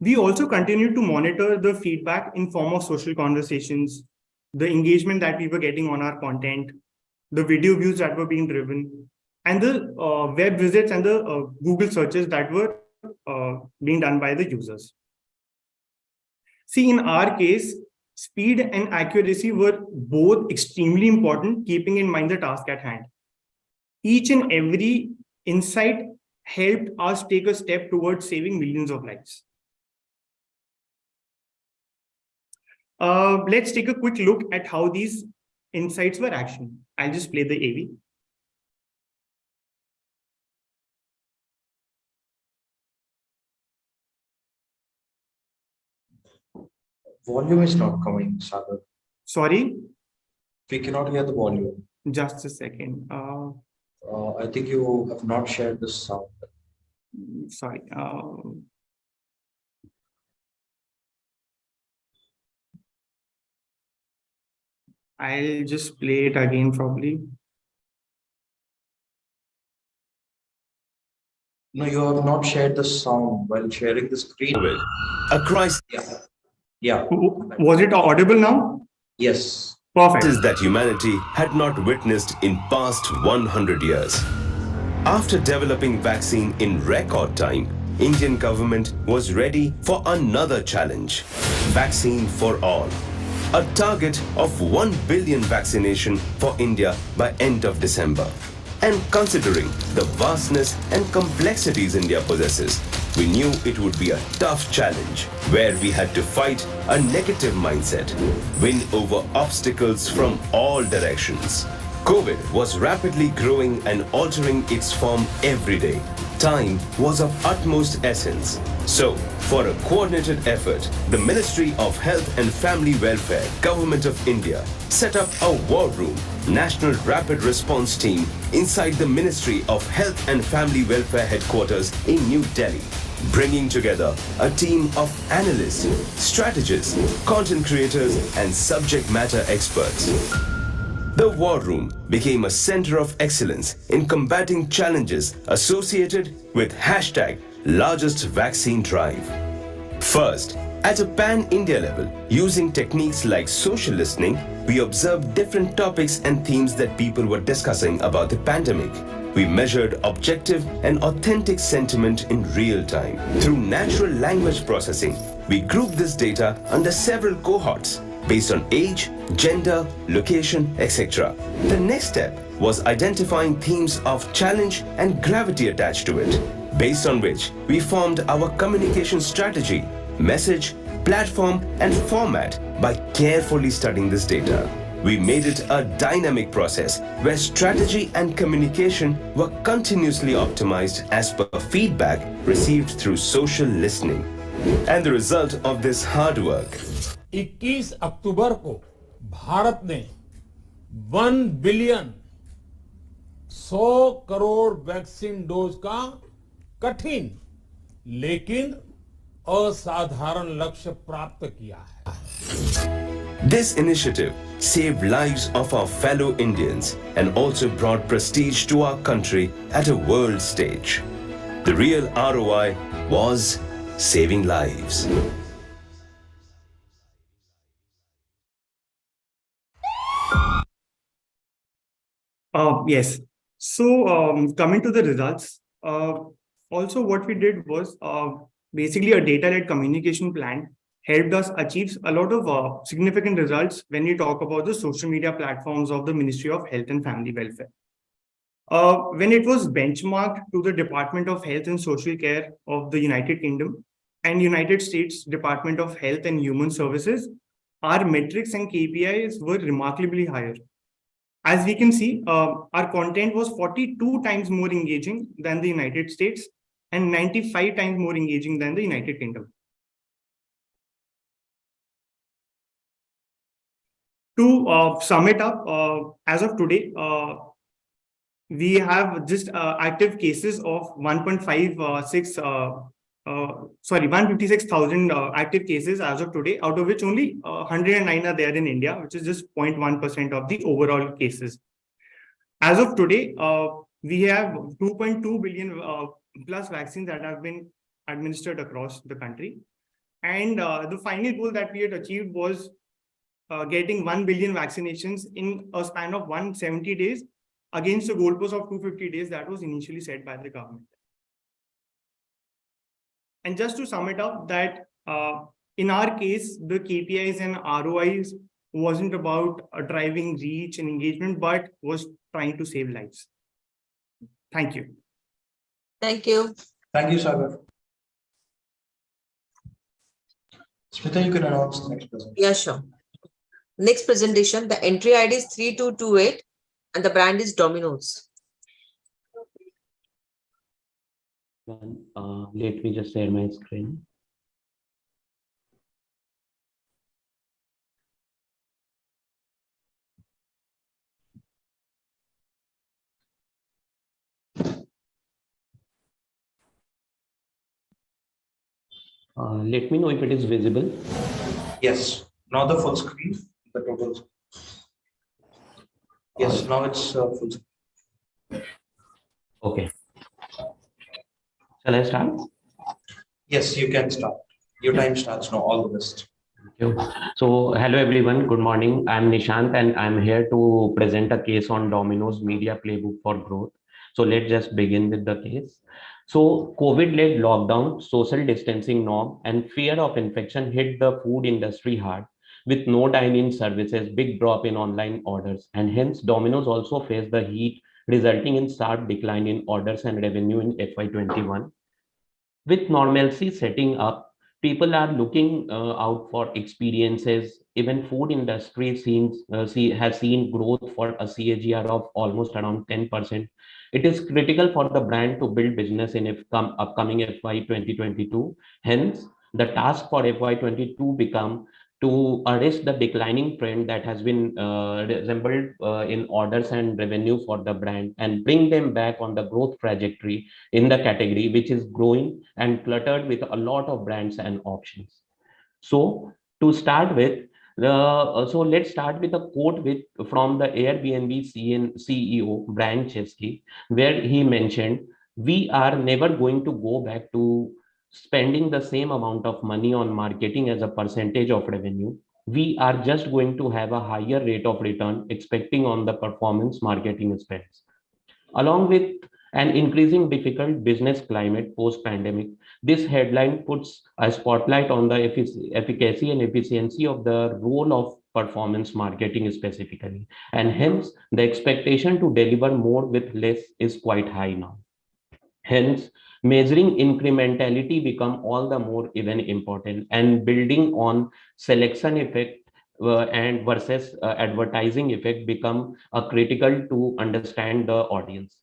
We also continued to monitor the feedback in form of social conversations, the engagement that we were getting on our content, the video views that were being driven, and the web visits and the Google searches that were being done by the users. See, in our case, speed and accuracy were both extremely important, keeping in mind the task at hand. Each and every insight helped us take a step towards saving millions of lives. Let's take a quick look at how these insights were actioned. I'll just play the AV. Volume is not coming, Sagar. Sorry? We cannot hear the volume. Just a second. I think you have not shared the sound. Sorry. I'll just play it again probably. No, you have not shared the sound while sharing the screen. A crisis. Yeah. Was it audible now? Yes. Perfect. That humanity had not witnessed in past 100 years. After developing vaccine in record time, Indian government was ready for another challenge. Vaccine for all. A target of 1 billion vaccination for India by end of December. And considering the vastness and complexities India possesses, we knew it would be a tough challenge where we had to fight a negative mindset, win over obstacles from all directions. COVID was rapidly growing and altering its form every day. Time was of utmost essence. So, for a coordinated effort, the Ministry of Health and Family Welfare, Government of India, set up a war room, National Rapid Response Team inside the Ministry of Health and Family Welfare Headquarters in New Delhi, bringing together a team of analysts, strategists, content creators, and subject matter experts. The War Room became a center of excellence in combating challenges associated with #largest vaccine drive. First, at a pan-India level, using techniques like social listening, we observed different topics and themes that people were discussing about the pandemic. We measured objective and authentic sentiment in real time. Through natural language processing, we grouped this data under several cohorts based on age, gender, location, etc. The next step was identifying themes of challenge and gravity attached to it, based on which we formed our communication strategy, message, platform, and format by carefully studying this data. We made it a dynamic process where strategy and communication were continuously optimized as per feedback received through social listening. And the result of this hard work. 21 अक्टूबर को भारत ने 1 billion 100 crore vaccine dose का कठिन लेकिन असाधारण लक्ष्य प्राप्त किया है। This initiative saved lives of our fellow Indians and also brought prestige to our country at a world stage. The real ROI was saving lives. Yes. So coming to the results, also what we did was basically a data-led communication plan helped us achieve a lot of significant results when we talk about the social media platforms of the Ministry of Health and Family Welfare. When it was benchmarked to the Department of Health and Social Care of the United Kingdom and United States Department of Health and Human Services, our metrics and KPIs were remarkably higher. As we can see, our content was 42 times more engaging than the United States and 95 times more engaging than the United Kingdom. To sum it up, as of today, we have just active cases of 156,000 active cases as of today, out of which only 109 are there in India, which is just 0.1% of the overall cases. As of today, we have 2.2 billion plus vaccines that have been administered across the country. And the final goal that we had achieved was getting 1 billion vaccinations in a span of 170 days against a goalpost of 250 days that was initially set by the government. And just to sum it up, that in our case, the KPIs and ROIs wasn't about driving reach and engagement, but was trying to save lives. Thank you. Thank you. Thank you, Sagar. Smita, you can announce the next presentation. Yeah, sure. Next presentation, the entry ID is 3228 and the brand is Dominos. Let me just share my screen. Let me know if it is visible. Yes. Now the full screen, the total screen. Yes, now it's full screen. Okay. Shall I start? Yes, you can start. Your time starts now. All the best. you. So, hello everyone. Good morning. I'm Nishant, and I'm here to present a case on Domino's Media Playbook for Growth. So, let's just begin with the case. So, COVID-led lockdown, social distancing norm, and fear of infection hit the food industry hard. With no dine-in services, big drop in online orders, and hence Domino's also faced the heat, resulting in sharp decline in orders and revenue in FY21. With normalcy setting up, people are looking out for experiences. Even food industry has seen growth for a CAGR of almost around 10%. It is critical for the brand to build business in upcoming FY 2022. Hence, the task for FY 22 become to arrest the declining trend that has been resembled in orders and revenue for the brand and bring them back on the growth trajectory in the category, which is growing and cluttered with a lot of brands and options. So to start with, so let's start with a quote from the Airbnb CEO Brian Chesky, where he mentioned, "We are never going to go back to spending the same amount of money on marketing as a percentage of revenue. We are just going to have a higher rate of return expecting on the performance marketing spends." Along with an increasing difficult business climate post-pandemic, this headline puts a spotlight on the efficacy and efficiency of the role of performance marketing specifically. And hence, the expectation to deliver more with less is quite high now. Hence, measuring incrementality become all the more even important, and building on selection effect and versus advertising effect become a critical to understand the audience.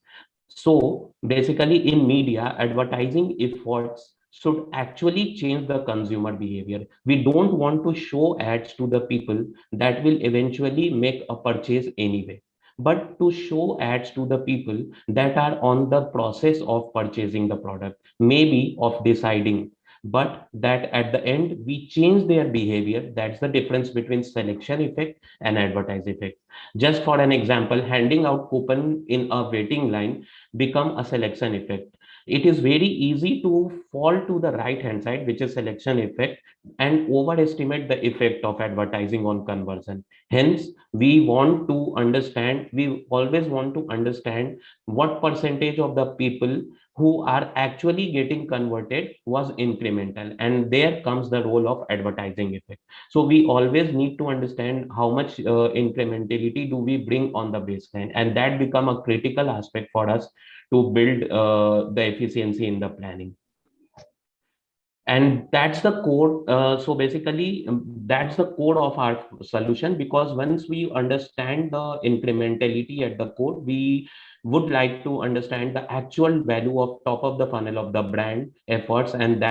So basically in media, advertising efforts should actually change the consumer behavior. We don't want to show ads to the people that will eventually make a purchase anyway, but to show ads to the people that are on the process of purchasing the product, maybe of deciding, but that at the end we change their behavior. That's the difference between selection effect and advertise effect. Just for an example, handing out coupon in a waiting line become a selection effect. It is very easy to fall to the right hand side, which is selection effect, and overestimate the effect of advertising on conversion. Hence, we always want to understand what percentage of the people who are actually getting converted was incremental, and there comes the role of advertising effect. So we always need to understand how much incrementality do we bring on the baseline, and that become a critical aspect for us to build the efficiency in the planning. And that's the core. So basically, that's the core of our solution, because once we understand the incrementality at the core, we would like to understand the actual value of top of the funnel of the brand efforts, and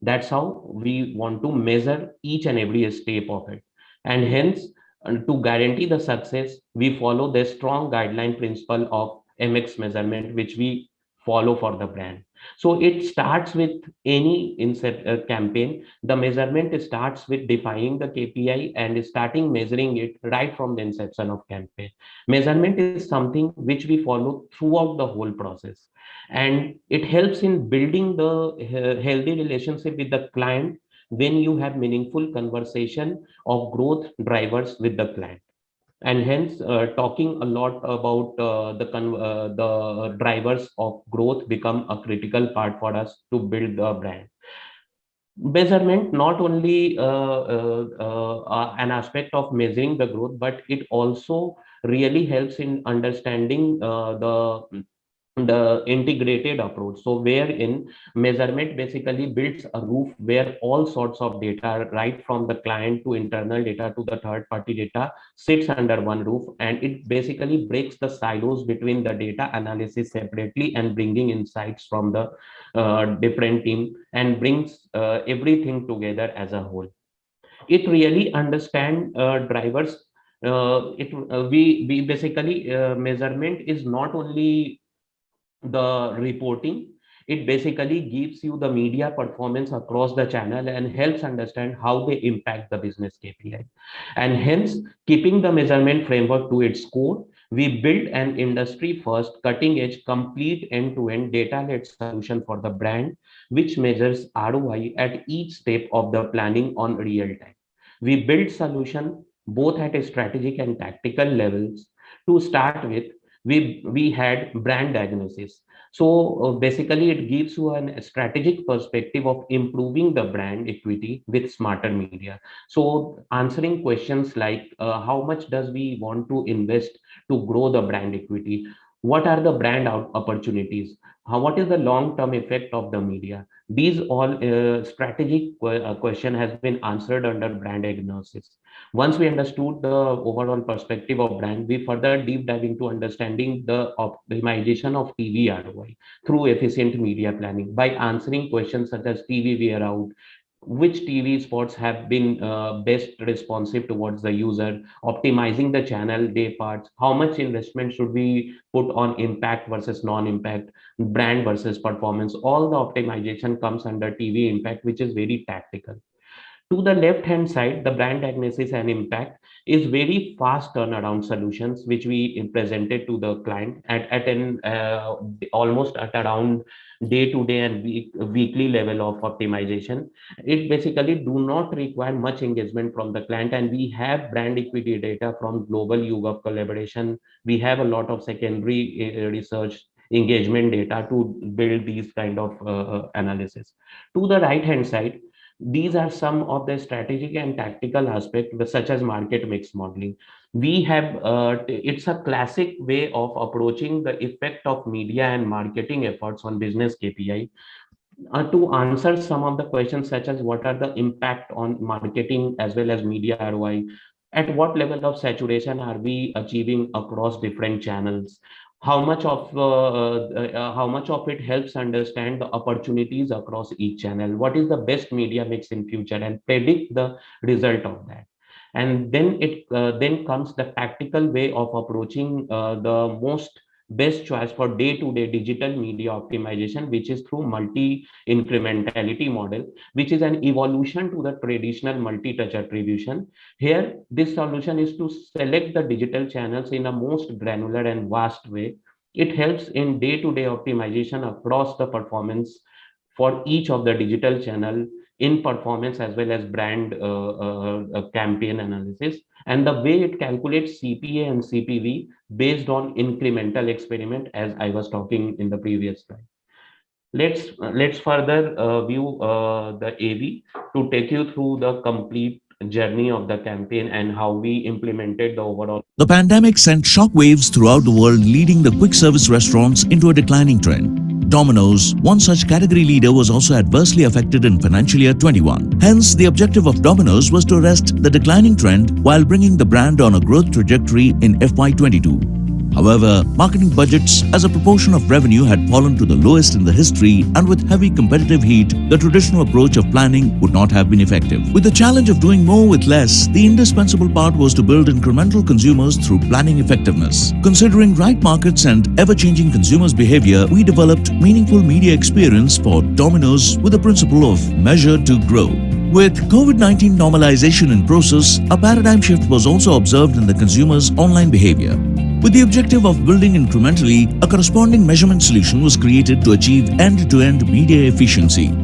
that's how we want to measure each and every step of it. And hence, to guarantee the success, we follow the strong guideline principle of MX measurement, which we follow for the brand. So it starts with any campaign. The measurement starts with defining the KPI and starting measuring it right from the inception of campaign. Measurement is something which we follow throughout the whole process, and it helps in building the healthy relationship with the client when you have meaningful conversation of growth drivers with the client. And hence, talking a lot about the drivers of growth become a critical part for us to build the brand. Measurement not only an aspect of measuring the growth, but it also really helps in understanding the integrated approach. So wherein measurement basically builds a roof where all sorts of data, right from the client to internal data to the third party data, sits under one roof, and it basically breaks the silos between the data analysis separately and bringing insights from the different team, and brings everything together as a whole. It really understand drivers. We basically measurement is not only the reporting, it basically gives you the media performance across the channel and helps understand how they impact the business KPI. And hence, keeping the measurement framework to its core, we build an industry first, cutting edge, complete end-to-end data-led solution for the brand, which measures ROI at each step of the planning on real time. We built solution both at a strategic and tactical levels. To start with, we had brand diagnosis. So basically, it gives you a strategic perspective of improving the brand equity with smarter media. So answering questions like how much does we want to invest to grow the brand equity? What are the brand opportunities? What is the long-term effect of the media? These all strategic question has been answered under brand diagnosis. Once we understood the overall perspective of brand, we further deep dive into understanding the optimization of TV ROI through efficient media planning by answering questions such as TV wear out, which TV spots have been best responsive towards the user, optimizing the channel day parts, how much investment should we put on impact versus non-impact, brand versus performance. All the optimization comes under TV impact, which is very tactical. To the left hand side, the brand diagnosis and impact is very fast turnaround solutions, which we presented to the client at an almost at around day to day and weekly level of optimization. It basically do not require much engagement from the client, and we have brand equity data from global YouGov collaboration. We have a lot of secondary research engagement data to build these kind of analysis. To the right hand side, these are some of the strategic and tactical aspects, such as market mix modeling. We have it's a classic way of approaching the effect of media and marketing efforts on business KPI. To answer some of the questions such as what are the impact on marketing as well as media ROI, at what level of saturation are we achieving across different channels, how much of it helps understand the opportunities across each channel, what is the best media mix in future, and predict the result of that. And then it then comes the tactical way of approaching the most best choice for day-to-day digital media optimization, which is through multi-incrementality model, which is an evolution to the traditional multi-touch attribution. Here, this solution is to select the digital channels in a most granular and vast way. It helps in day-to-day optimization across the performance for each of the digital channel in performance as well as brand campaign analysis. And the way it calculates CPA and CPV based on incremental experiment, as I was talking in the previous slide. Let's further view the AV to take you through the complete journey of the campaign and how we implemented the overall. The pandemic sent shockwaves throughout the world, leading the quick service restaurants into a declining trend. Domino's, one such category leader, was also adversely affected in financial year 21. Hence, the objective of Domino's was to arrest the declining trend while bringing the brand on a growth trajectory in FY22. However, marketing budgets as a proportion of revenue had fallen to the lowest in the history, and with heavy competitive heat, the traditional approach of planning would not have been effective. With the challenge of doing more with less, the indispensable part was to build incremental consumers through planning effectiveness. Considering right markets and ever-changing consumers' behavior, we developed meaningful media experience for Domino's with the principle of measure to grow. With COVID-19 normalization in process, a paradigm shift was also observed in the consumer's online behavior. With the objective of building incrementally, a corresponding measurement solution was created to achieve end-to-end media efficiency.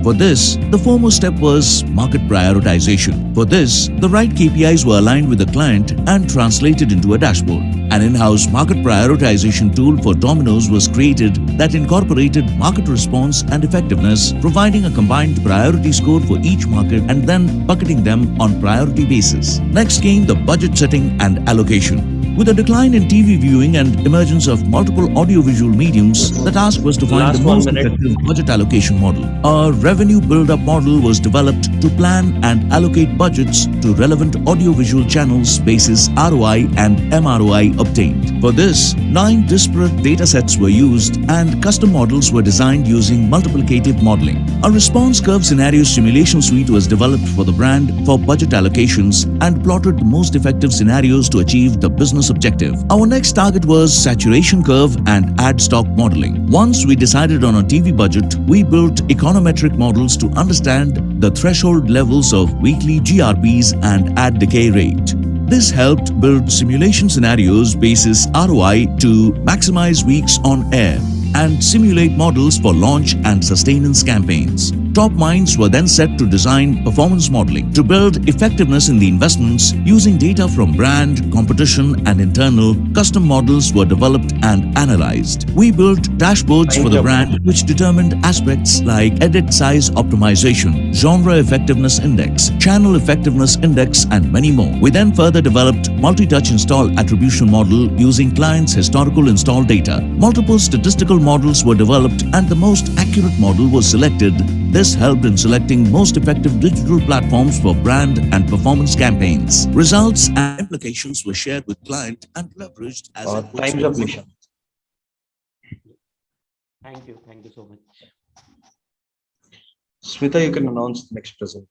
For this, the foremost step was market prioritization. For this, the right KPIs were aligned with the client and translated into a dashboard. An in-house market prioritization tool for Domino's was created that incorporated market response and effectiveness, providing a combined priority score for each market and then bucketing them on priority basis. Next came the budget setting and allocation. With a decline in TV viewing and emergence of multiple audiovisual mediums, the task was to find the most effective budget allocation model. A revenue build-up model was developed to plan and allocate budgets to relevant audiovisual channels basis ROI and MROI obtained. For this, 9 disparate datasets were used and custom models were designed using multiplicative modeling. A response curve scenario simulation suite was developed for the brand for budget allocations and plotted the most effective scenarios to achieve the business objective. Our next target was saturation curve and ad stock modeling. Once we decided on a TV budget, we built econometric models to understand the threshold levels of weekly GRPs and ad decay rate. This helped build simulation scenarios basis ROI to maximize weeks on air. and simulate models for launch and sustenance campaigns. Top minds were then set to design performance modeling to build effectiveness in the investments using data from brand, competition, and internal. Custom models were developed and analyzed. We built dashboards for the brand which determined aspects like edit size optimization, genre effectiveness index, channel effectiveness index, and many more. We then further developed multi-touch install attribution model using clients' historical install data. Multiple statistical models were developed and the most accurate model was selected. This helped in selecting most effective digital platforms for brand and performance campaigns. Results and implications were shared with client and leveraged as time's up, Nisha. Thank you so much. Sweta, you can announce the next presenter.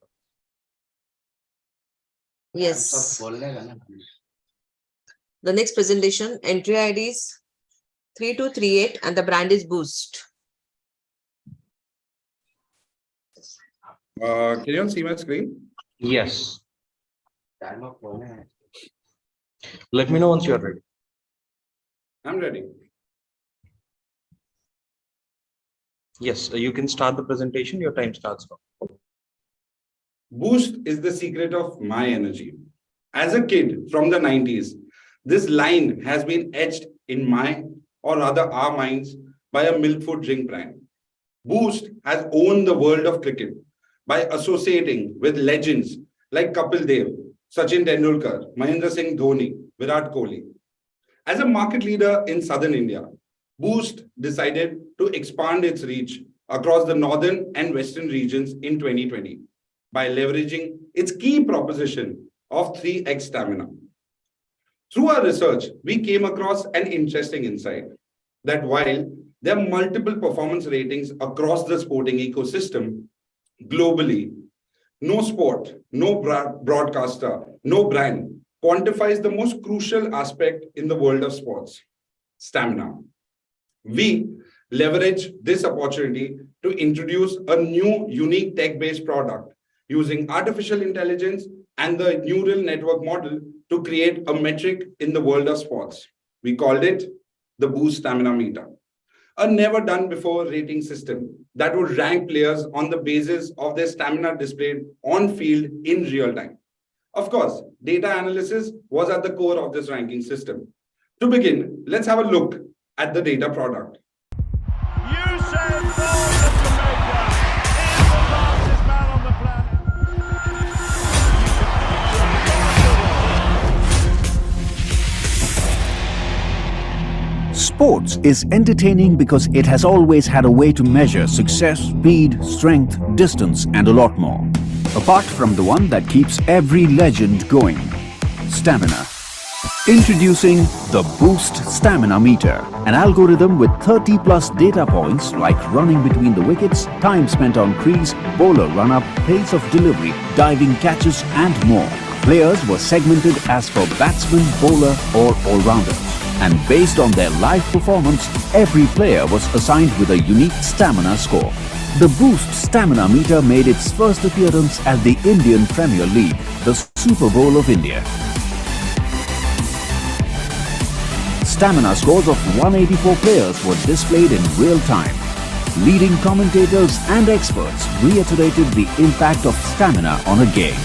Yes. The next presentation, entry ID is 3238 and the brand is Boost. Can you all see my screen? Yes. Let me know once you're ready. I'm ready. Yes, you can start the presentation. Your time starts now. Boost is the secret of my energy. As a kid from the 90s, this line has been etched in my, or rather our minds, by a milk food drink brand. Boost has owned the world of cricket by associating with legends like Kapil Dev, Sachin Tendulkar, Mahendra Singh Dhoni, Virat Kohli. As a market leader in southern India, Boost decided to expand its reach across the northern and western regions in 2020 by leveraging its key proposition of 3x stamina. Through our research, we came across an interesting insight that while there are multiple performance ratings across the sporting ecosystem, globally, no sport, no broadcaster, no brand quantifies the most crucial aspect in the world of sports: stamina. We leverage this opportunity to introduce a new unique tech-based product using artificial intelligence and the neural network model to create a metric in the world of sports. We called it the Boost Stamina Meter, a never done before rating system that would rank players on the basis of their stamina displayed on field in real time. Of course, data analysis was at the core of this ranking system. To begin, let's have a look at the data product. Sports is entertaining because it has always had a way to measure success, speed, strength, distance, and a lot more. Apart from the one that keeps every legend going: stamina. Introducing the Boost Stamina Meter, an algorithm with 30+ data points like running between the wickets, time spent on crease, bowler run-up, pace of delivery, diving catches, and more. Players were segmented as per batsman, bowler, or all-rounders. And based on their live performance, every player was assigned with a unique stamina score. The Boost Stamina Meter made its first appearance at the Indian Premier League, the Super Bowl of India. Stamina scores of 184 players were displayed in real time. Leading commentators and experts reiterated the impact of stamina on a game.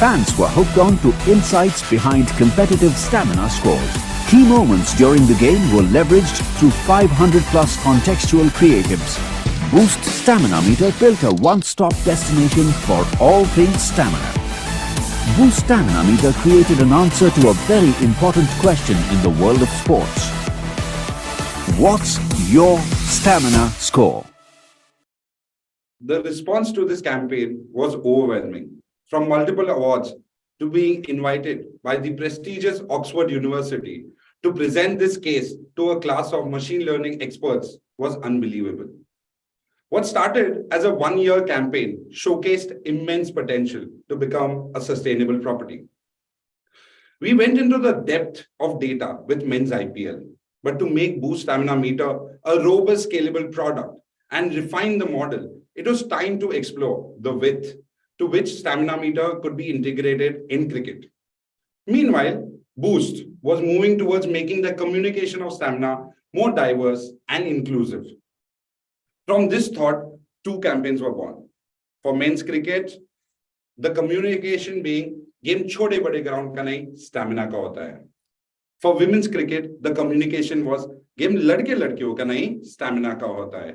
Fans were hooked on to insights behind competitive stamina scores. Key moments during the game were leveraged through 500+ contextual creatives. Boost Stamina Meter built a one-stop destination for all things stamina. Boost Stamina Meter created an answer to a very important question in the world of sports. What's your stamina score? The response to this campaign was overwhelming. From multiple awards to being invited by the prestigious Oxford University to present this case to a class of machine learning experts was unbelievable. What started as a one-year campaign showcased immense potential to become a sustainable property. We went into the depth of data with men's IPL, but to make Boost Stamina Meter a robust, scalable product and refine the model, it was time to explore the width to which Stamina Meter could be integrated in cricket. Meanwhile, Boost was moving towards making the communication of stamina more diverse and inclusive. From this thought, two campaigns were born. For men's cricket, the communication being game chhode bade ground ka nahi, stamina ka hota hai. For women's cricket, the communication was game ladke ladkiyon ka nahi, stamina ka hota hai.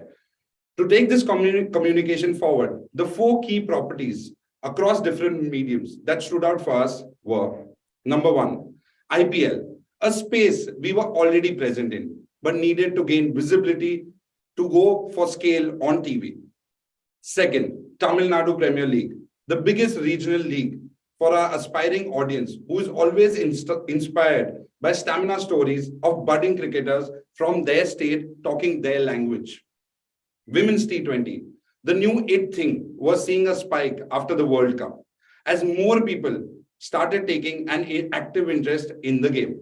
To take this communication forward, the 4 key properties across different mediums that stood out for us were: number 1, IPL, a space we were already present in, but needed to gain visibility to go for scale on TV. Second, Tamil Nadu Premier League, the biggest regional league for our aspiring audience who is always inspired by stamina stories of budding cricketers from their state talking their language. Women's T20, the new it thing was seeing a spike after the World Cup as more people started taking an active interest in the game.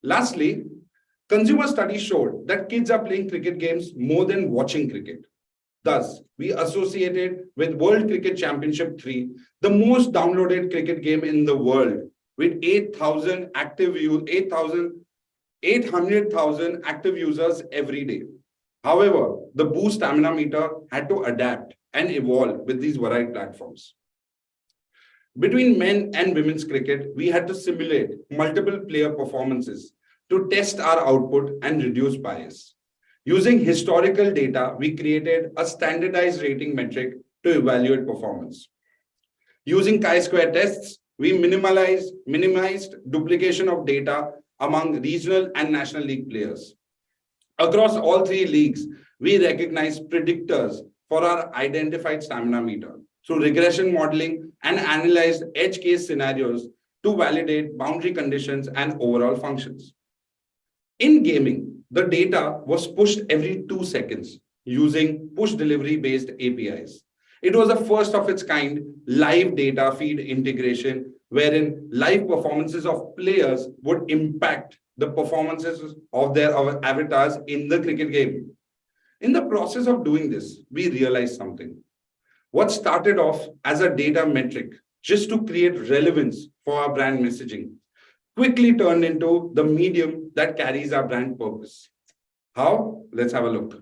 Lastly, consumer studies showed that kids are playing cricket games more than watching cricket. Thus, we associated with World Cricket Championship 3, the most downloaded cricket game in the world, with 800,000 active users every day. However, the Boost Stamina Meter had to adapt and evolve with these varied platforms. Between men and women's cricket, we had to simulate multiple player performances to test our output and reduce bias. Using historical data, we created a standardized rating metric to evaluate performance. Using chi-square tests, we minimized duplication of data among regional and national league players. Across all 3 leagues, we recognize predictors for our identified stamina meter through regression modeling and analyzed edge case scenarios to validate boundary conditions and overall functions. In gaming, the data was pushed every 2 seconds using push delivery based APIs. It was a first of its kind live data feed integration wherein live performances of players would impact the performances of their avatars in the cricket game. In the process of doing this, we realized something. What started off as a data metric just to create relevance for our brand messaging quickly turned into the medium that carries our brand purpose. How? Let's have a look.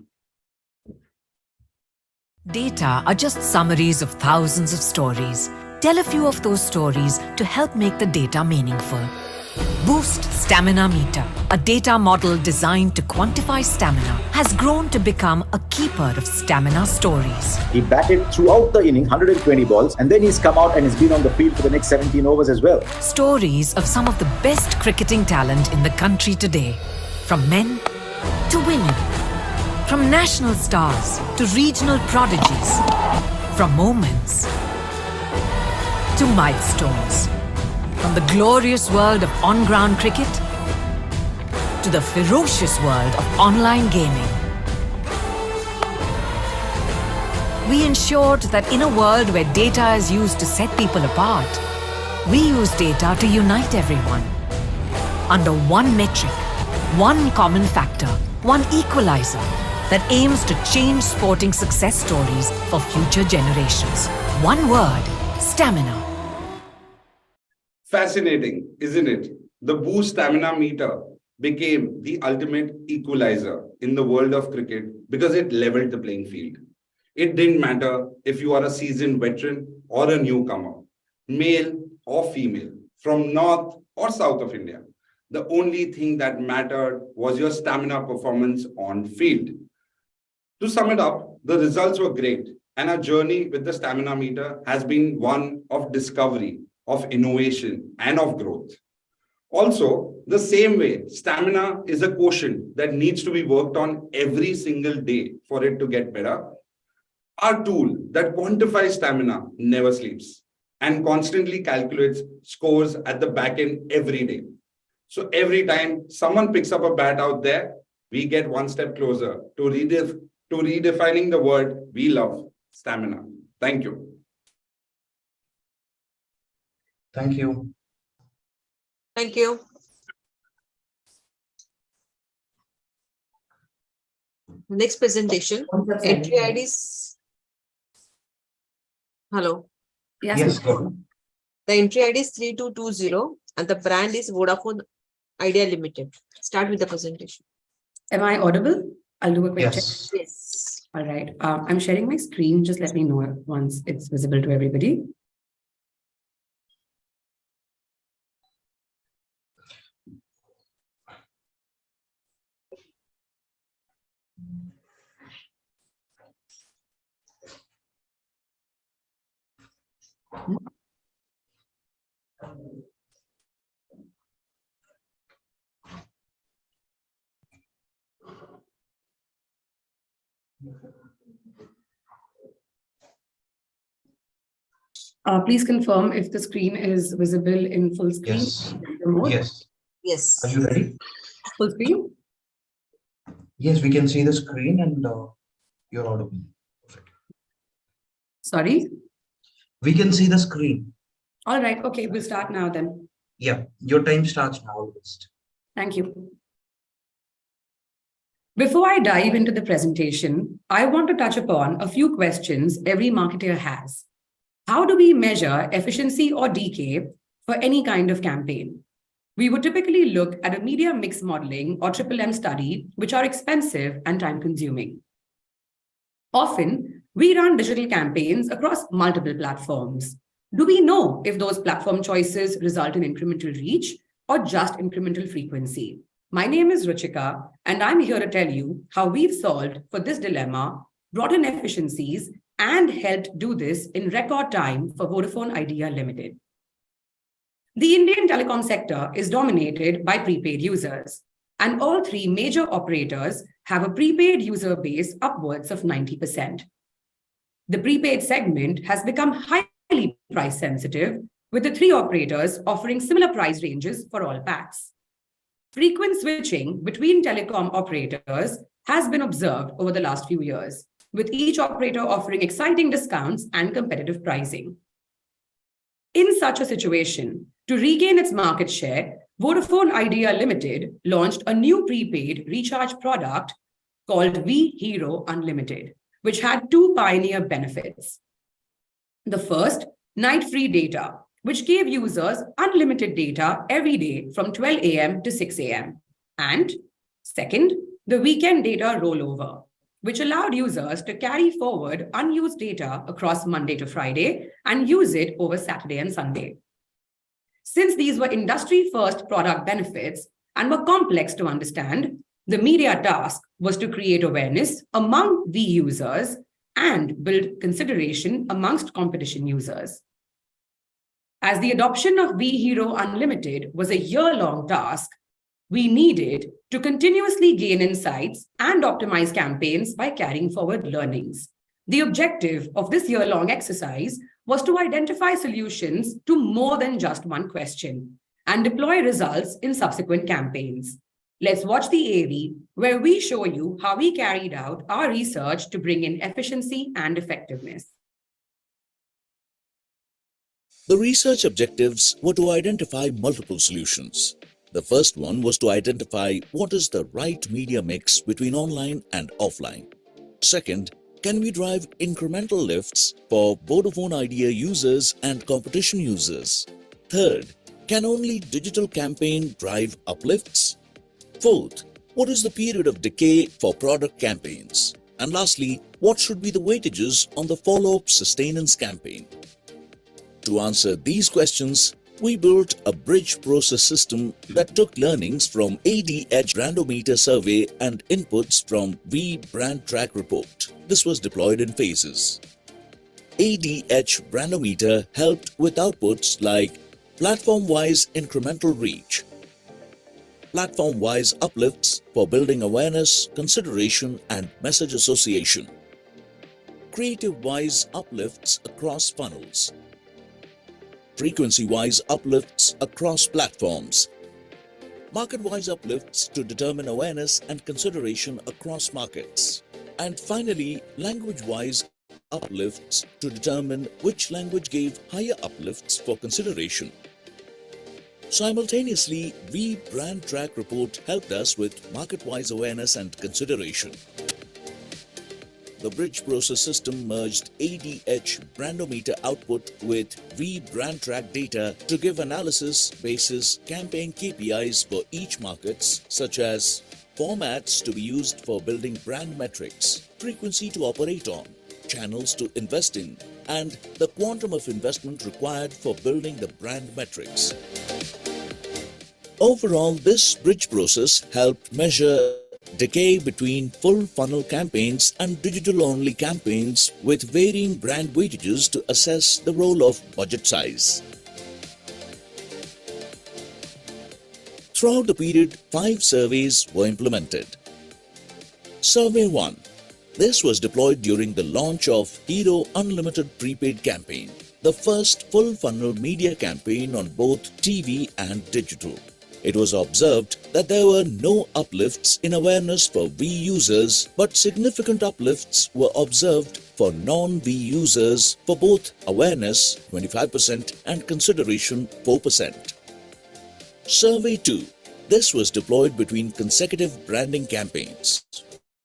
Data are just summaries of thousands of stories. Tell a few of those stories to help make the data meaningful. Boost Stamina Meter, a data model designed to quantify stamina, has grown to become a keeper of stamina stories. He batted throughout the inning, 120 balls, and then he's come out and he's been on the field for the next 17 overs as well. Stories of some of the best cricketing talent in the country today. From men to women. From national stars to regional prodigies. From moments to milestones. From the glorious world of on-ground cricket to the ferocious world of online gaming. We ensured that in a world where data is used to set people apart, we use data to unite everyone. Under one metric, one common factor, one equalizer that aims to change sporting success stories for future generations. One word, stamina. Fascinating, isn't it? The Boost Stamina Meter became the ultimate equalizer in the world of cricket because it leveled the playing field. It didn't matter if you are a seasoned veteran or a newcomer, male or female, from north or south of India. The only thing that mattered was your stamina performance on field. To sum it up, the results were great, and our journey with the Stamina Meter has been one of discovery, of innovation, and of growth. Also, the same way, stamina is a quotient that needs to be worked on every single day for it to get better. Our tool that quantifies stamina never sleeps and constantly calculates scores at the back end every day. So every time someone picks up a bat out there, we get one step closer to redefining the word we love, stamina. Thank you. Thank you. Thank you. Next presentation, entry IDs. Hello. Yes, go. The entry ID is 3220 and the brand is Vodafone Idea Limited. Start with the presentation. Am I audible? I'll do a quick check. Yes. Yes. All right. I'm sharing my screen. Just let me know once it's visible to everybody. Please confirm if the screen is visible in full screen. Yes. Mode. Yes. Yes. Are you ready? Full screen? Yes, we can see the screen and you're audible. Perfect. Sorry? We can see the screen. All right. Okay, we'll start now then. Yeah, your time starts now. August. Thank you. Before I dive into the presentation, I want to touch upon a few questions every marketer has. How do we measure efficiency or decay for any kind of campaign? We would typically look at a media mix modeling or M study, which are expensive and time-consuming. Often, we run digital campaigns across multiple platforms. Do we know if those platform choices result in incremental reach or just incremental frequency? My name is Ruchika, and I'm here to tell you how we've solved for this dilemma, brought in efficiencies, and helped do this in record time for Vodafone Idea Limited. The Indian telecom sector is dominated by prepaid users, and all three major operators have a prepaid user base upwards of 90%. The prepaid segment has become highly price sensitive, with the three operators offering similar price ranges for all packs. Frequent switching between telecom operators has been observed over the last few years, with each operator offering exciting discounts and competitive pricing. In such a situation, to regain its market share, Vodafone Idea Limited launched a new prepaid recharge product called V Hero Unlimited, which had two pioneer benefits. The first, night-free data, which gave users unlimited data every day from 12 a.m. to 6 a.m. And second, the weekend data rollover, which allowed users to carry forward unused data across Monday to Friday and use it over Saturday and Sunday. Since these were industry-first product benefits and were complex to understand, the media task was to create awareness among V users and build consideration amongst competition users. As the adoption of V Hero Unlimited was a year-long task, we needed to continuously gain insights and optimize campaigns by carrying forward learnings. The objective of this year-long exercise was to identify solutions to more than just one question and deploy results in subsequent campaigns. Let's watch the AV, where we show you how we carried out our research to bring in efficiency and effectiveness. The research objectives were to identify multiple solutions. The first one was to identify what is the right media mix between online and offline. Second, can we drive incremental lifts for Vodafone Idea users and competition users? Third, can only digital campaign drive uplifts? Fourth, what is the period of decay for product campaigns? And lastly, what should be the weightages on the follow-up sustenance campaign? To answer these questions, we built a bridge process system that took learnings from ADH Brandometer survey and inputs from V Brand Track report. This was deployed in phases. ADH Brandometer helped with outputs like platform-wise incremental reach, platform-wise uplifts for building awareness, consideration, and message association, creative-wise uplifts across funnels, frequency-wise uplifts across platforms, market-wise uplifts to determine awareness and consideration across markets, and finally, language-wise uplifts to determine which language gave higher uplifts for consideration. Simultaneously, V Brand Track report helped us with market-wise awareness and consideration. the bridge process system merged ADH brandometer output with V brand track data to give analysis basis campaign KPIs for each markets, such as formats to be used for building brand metrics, frequency to operate on, channels to invest in, and the quantum of investment required for building the brand metrics. Overall, this bridge process helped measure decay between full funnel campaigns and digital-only campaigns with varying brand weightages to assess the role of budget size. Throughout the period, 5 surveys were implemented. Survey 1. This was deployed during the launch of Hero Unlimited Prepaid campaign, the first full funnel media campaign on both TV and digital. It was observed that there were no uplifts in awareness for V users, but significant uplifts were observed for non-V users for both awareness 25% and consideration 4%. Survey 2. This was deployed between consecutive branding campaigns.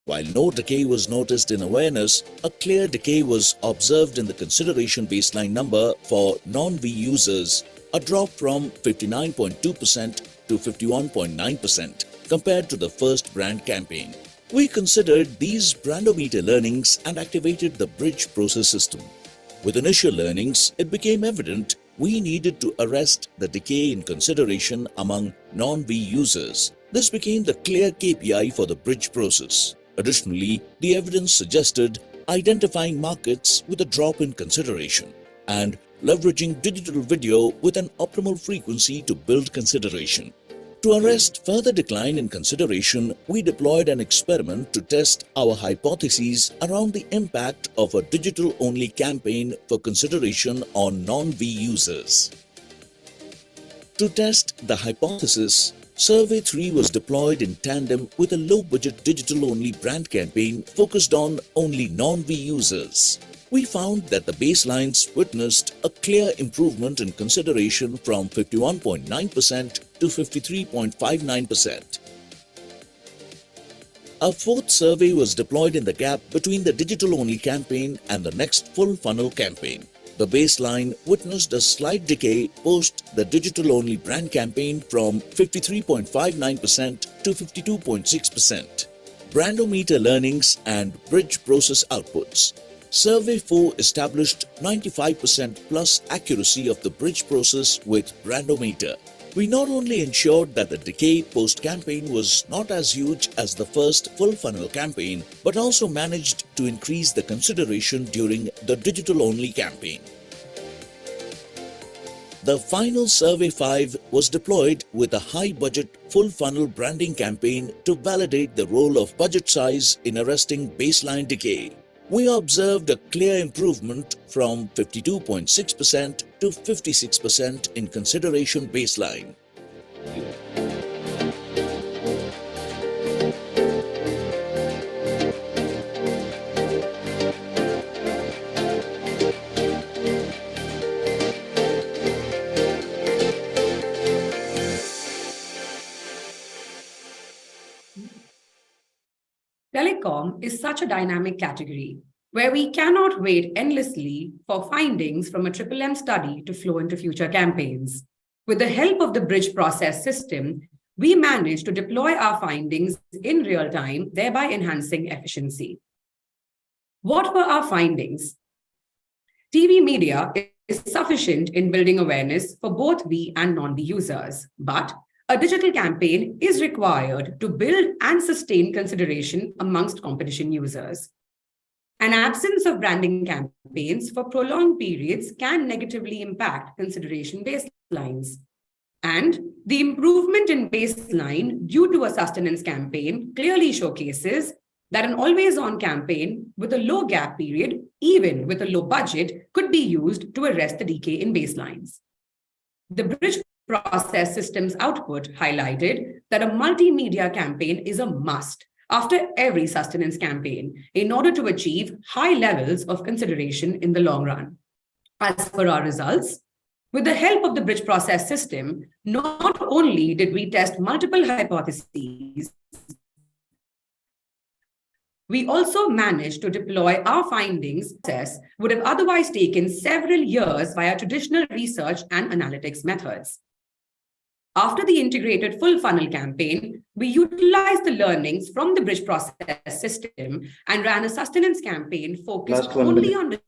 While no decay was noticed in awareness, a clear decay was observed in the consideration baseline number for non-V users, a drop from 59.2% to 51.9% compared to the first brand campaign. We considered these brandometer learnings and activated the bridge process system. With initial learnings, it became evident we needed to arrest the decay in consideration among non-V users. This became the clear KPI for the bridge process. Additionally, the evidence suggested identifying markets with a drop in consideration and leveraging digital video with an optimal frequency to build consideration. To arrest further decline in consideration, we deployed an experiment to test our hypotheses around the impact of a digital-only campaign for consideration on non-V users. To test the hypothesis, Survey 3 was deployed in tandem with a low-budget digital-only brand campaign focused on only non-V users. We found that the baselines witnessed a clear improvement in consideration from 51.9% to 53.59%. A fourth survey was deployed in the gap between the digital-only campaign and the next full funnel campaign. The baseline witnessed a slight decay post the digital-only brand campaign from 53.59% to 52.6%. Brandometer learnings and bridge process outputs. Survey 4 established 95% plus accuracy of the bridge process with brandometer. We not only ensured that the decay post-campaign was not as huge as the first full funnel campaign, but also managed to increase the consideration during the digital-only campaign. The final Survey 5 was deployed with a high-budget full funnel branding campaign to validate the role of budget size in arresting baseline decay. We observed a clear improvement from 52.6% to 56% in consideration baseline. Telecom is such a dynamic category where we cannot wait endlessly for findings from a M study to flow into future campaigns. With the help of the bridge process system, we managed to deploy our findings in real time, thereby enhancing efficiency. What were our findings? TV media is sufficient in building awareness for both V and non-V users, but a digital campaign is required to build and sustain consideration amongst competition users. An absence of branding campaigns for prolonged periods can negatively impact consideration baselines. And the improvement in baseline due to a sustenance campaign clearly showcases that an always-on campaign with a low gap period, even with a low budget, could be used to arrest the decay in baselines. The bridge process systems output highlighted that a multimedia campaign is a must after every sustenance campaign in order to achieve high levels of consideration in the long run. As for our results, with the help of the bridge process system, not only did we test multiple hypotheses We also managed to deploy our findings process would have otherwise taken several years via traditional research and analytics methods. After the integrated full funnel campaign, we utilized the learnings from the bridge process system and ran a sustenance campaign focused only on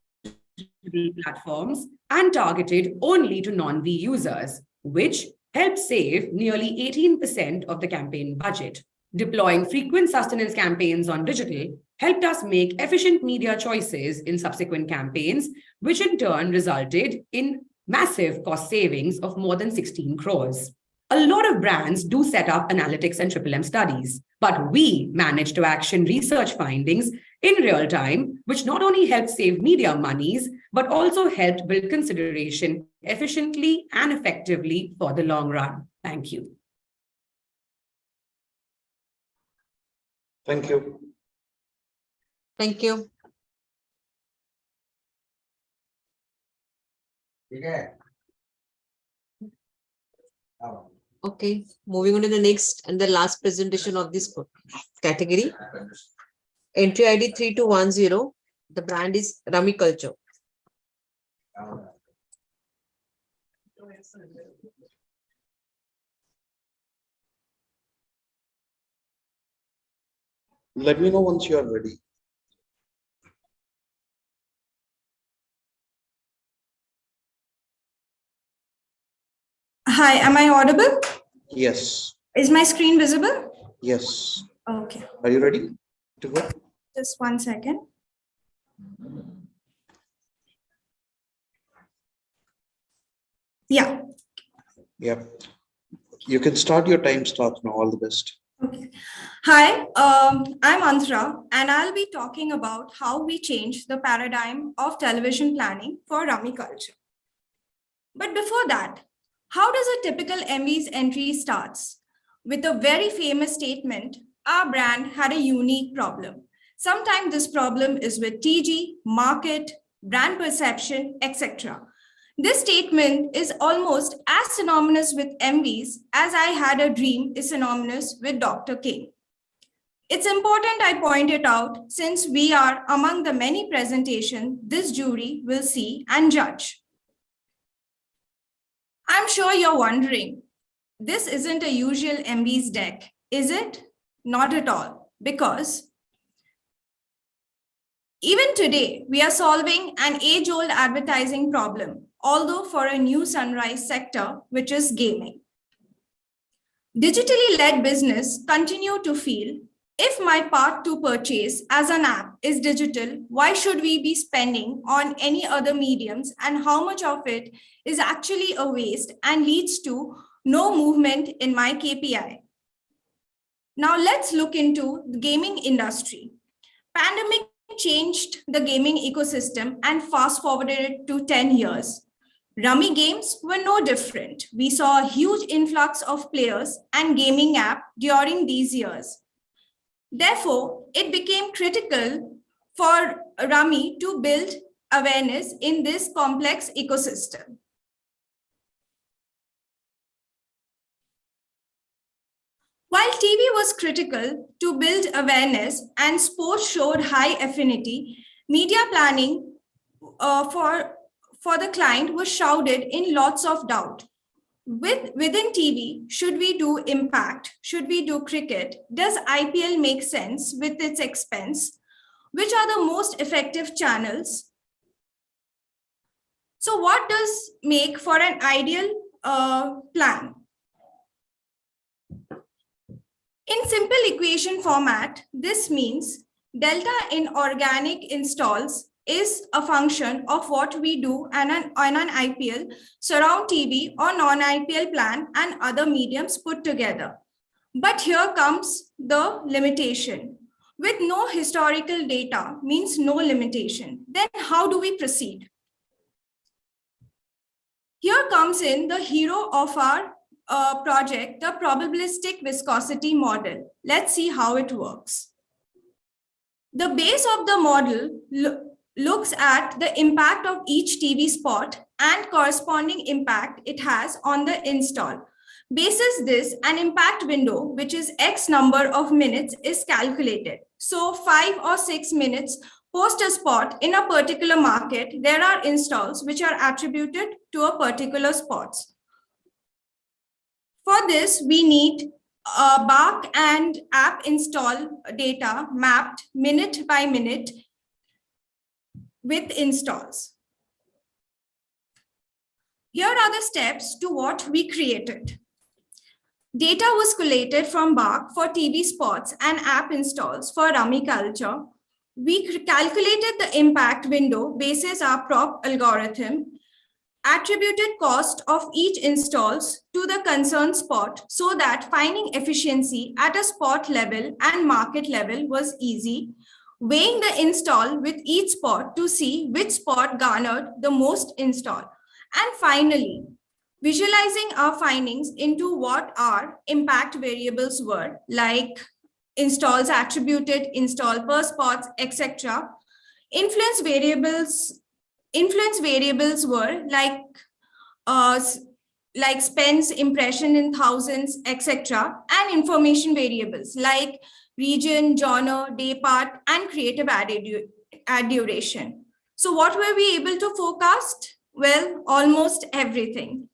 digital platforms and targeted only to non-V users, which helped save nearly 18% of the campaign budget. Deploying frequent sustenance campaigns on digital helped us make efficient media choices in subsequent campaigns, which in turn resulted in massive cost savings of more than 16 crores. A lot of brands do set up analytics and MMM studies, but we managed to action research findings in real time, which not only helped save media monies, but also helped build consideration efficiently and effectively for the long run. Thank you. Thank you. Thank you. Okay, moving on to the next and the last presentation of this category. Entry ID 3210. The brand is Rummy Culture. Let me know once you are ready. Hi, am I audible? Yes. Is my screen visible? Yes. Okay. Are you ready to go? Just 1 second. Yeah. Yep. You can start. Your time starts now. All the best. Okay. Hi, I'm Antra, and I'll be talking about how we change the paradigm of television planning for Rummy Culture. But before that, how does a typical Emvies entry starts? With a very famous statement, our brand had a unique problem. Sometimes this problem is with TG, market, brand perception, etc. This statement is almost as synonymous with Emvies as I had a dream is synonymous with Dr. King. It's important I point it out since we are among the many presentations this jury will see and judge. I'm sure you're wondering, this isn't a usual Emvies deck, is it? Not at all, because even today, we are solving an age-old advertising problem, although for a new sunrise sector, which is gaming. Digitally led business continue to feel, if my path to purchase as an app is digital, why should we be spending on any other mediums, and how much of it is actually a waste and leads to no movement in my KPI? Now let's look into the gaming industry. Pandemic changed the gaming ecosystem and fast forwarded it to 10 years. Rummy games were no different. We saw a huge influx of players and gaming app during these years. Therefore, it became critical for Rummy to build awareness in this complex ecosystem. While TV was critical to build awareness and sports showed high affinity, media planning for the client was shrouded in lots of doubt. Within TV, should we do impact? Should we do cricket? Does IPL make sense with its expense? Which are the most effective channels? So what does make for an ideal plan? In simple equation format, this means delta in organic installs is a function of what we do on an IPL, surround TV or non-IPL plan and other mediums put together. But here comes the limitation. With no historical data means no limitation. Then how do we proceed? Here comes in the hero of our project, the probabilistic viscosity model. Let's see how it works. The base of the model looks at the impact of each TV spot and corresponding impact it has on the install. Basis this, an impact window, which is X number of minutes, is calculated. So 5 or 6 minutes post a spot in a particular market, there are installs which are attributed to a particular spot. For this, we need BARC and app install data mapped minute by minute with installs. Here are the steps to what we created. Data was collated from BARC for TV spots and app installs for Rummy Culture. We calculated the impact window basis our prop algorithm, attributed cost of each installs to the concerned spot so that finding efficiency at a spot level and market level was easy, weighing the install with each spot to see which spot garnered the most install, and finally, visualizing our findings into what our impact variables were, like installs attributed, install per spots, etc. Influence variables were like spends, impression in thousands, etc. And information variables like region, genre, day part, and creative ad duration. So what were we able to forecast? Well, almost everything.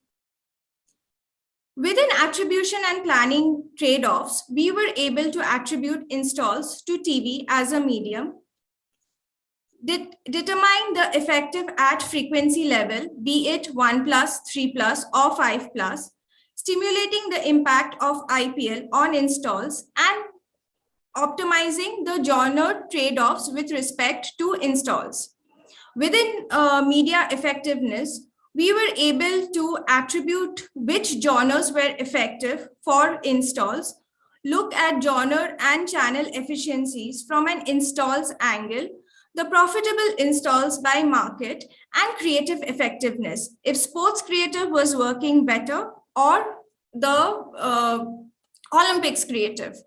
Within attribution and planning trade-offs, we were able to attribute installs to TV as a medium, determine the effective ad frequency level, be it 1+, 3+, or 5+, stimulating the impact of IPL on installs, and optimizing the genre trade-offs with respect to installs. Within media effectiveness, we were able to attribute which genres were effective for installs, look at genre and channel efficiencies from an installs angle, the profitable installs by market, and creative effectiveness, if sports creative was working better or the Olympics creative.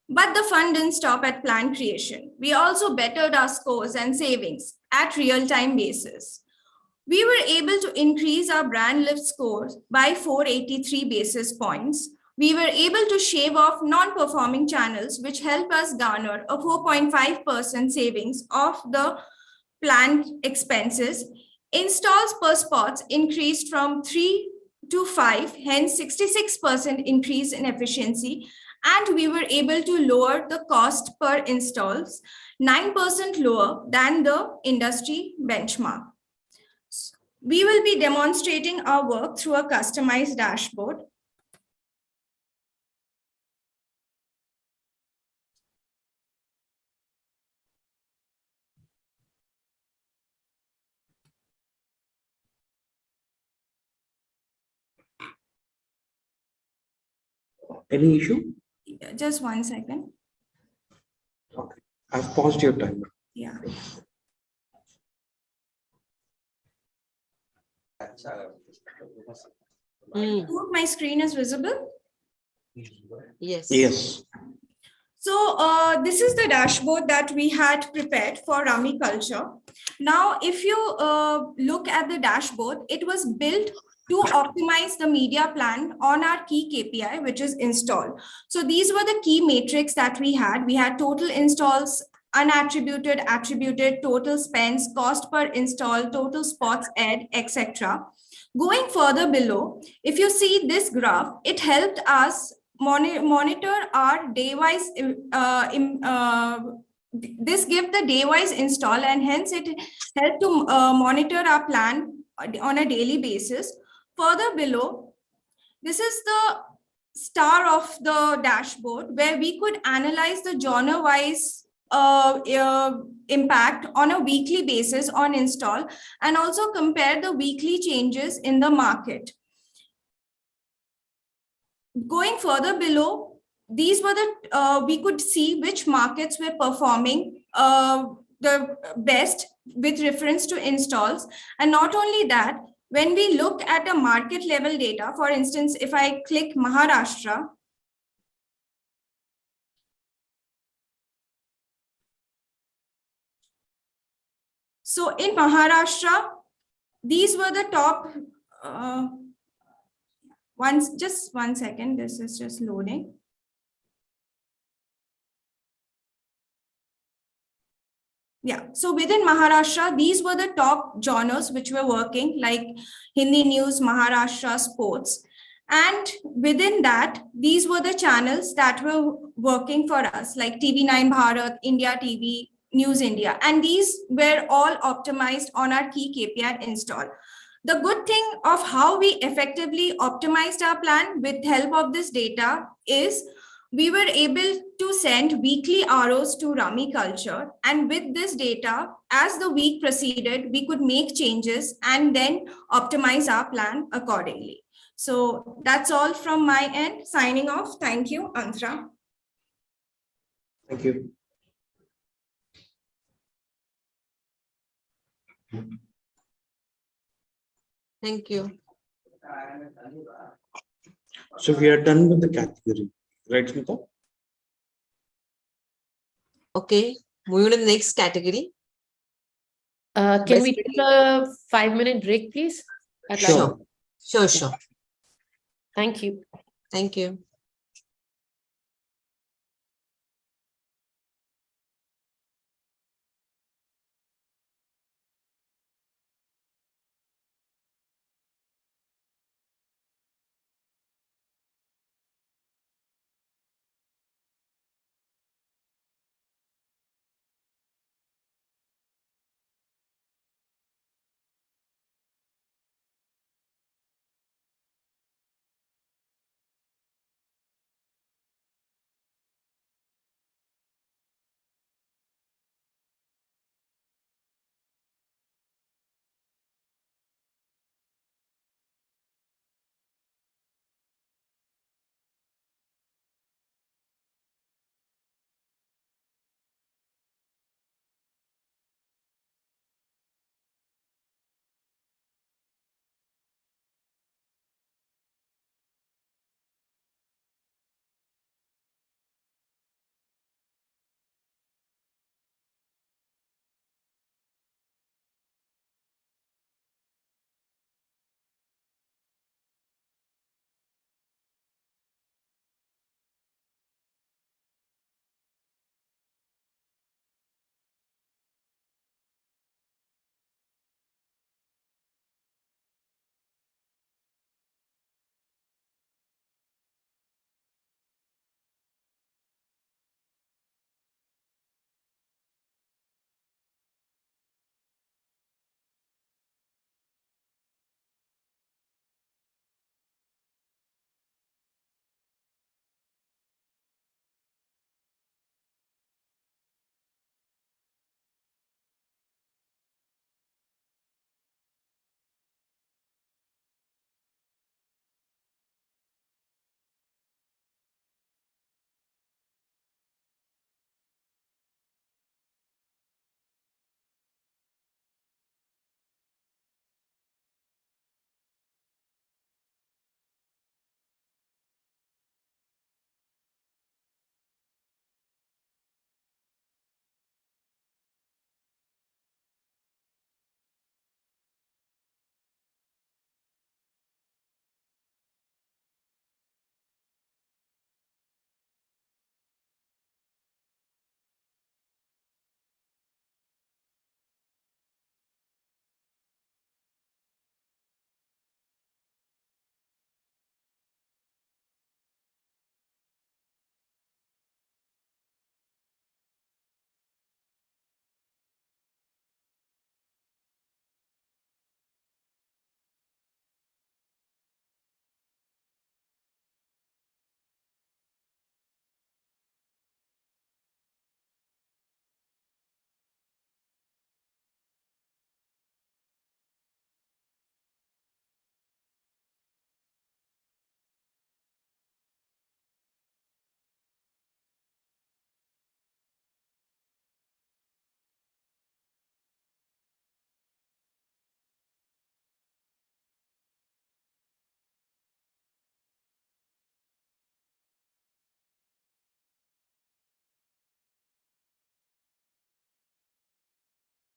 But the fun didn't stop at plan creation. We also bettered our scores and savings at real-time basis. We were able to increase our brand lift scores by 483 basis points. We were able to shave off non-performing channels, which helped us garner a 4.5% savings of the planned expenses. Installs per spots increased from 3 to 5, hence 66% increase in efficiency. And we were able to lower the cost per installs, 9% lower than the industry benchmark. We will be demonstrating our work through a customized dashboard. Any issue? Just 1 second. Okay. I've paused your timer. Yeah. My screen is visible? Yes. Yes. So this is the dashboard that we had prepared for Rummy Culture. Now, if you look at the dashboard, it was built to optimize the media plan on our key KPI, which is install. So these were the key metrics that we had. We had total installs, unattributed, attributed, total spends, cost per install, total spots aired, etc. Going further below, if you see this graph, it helped us monitor our day-wise, this gives the day-wise install, and hence it helped to monitor our plan on a daily basis. Further below, this is the star of the dashboard where we could analyze the genre-wise impact on a weekly basis on install and also compare the weekly changes in the market. Going further below, these were the, we could see which markets were performing the best with reference to installs. And not only that, when we look at a market level data, for instance, if I click Maharashtra, so in Maharashtra, these were the top, Just 1 second. This is just loading. Yeah, so within Maharashtra, these were the top genres which were working, like Hindi news, Maharashtra sports. And within that, these were the channels that were working for us, like TV9 Bharat, India TV, News India. And these were all optimized on our key KPI install. The good thing of how we effectively optimized our plan with help of this data is we were able to send weekly ROs to Rummy Culture. And with this data, as the week proceeded, we could make changes and then optimize our plan accordingly. So that's all from my end. Signing off. Thank you, Antra. Thank you. Thank you. So we are done with the category, right, Smita? Okay, moving on to the next category. Can we take a 5-minute break, please? Sure. Sure. Thank you. Thank you.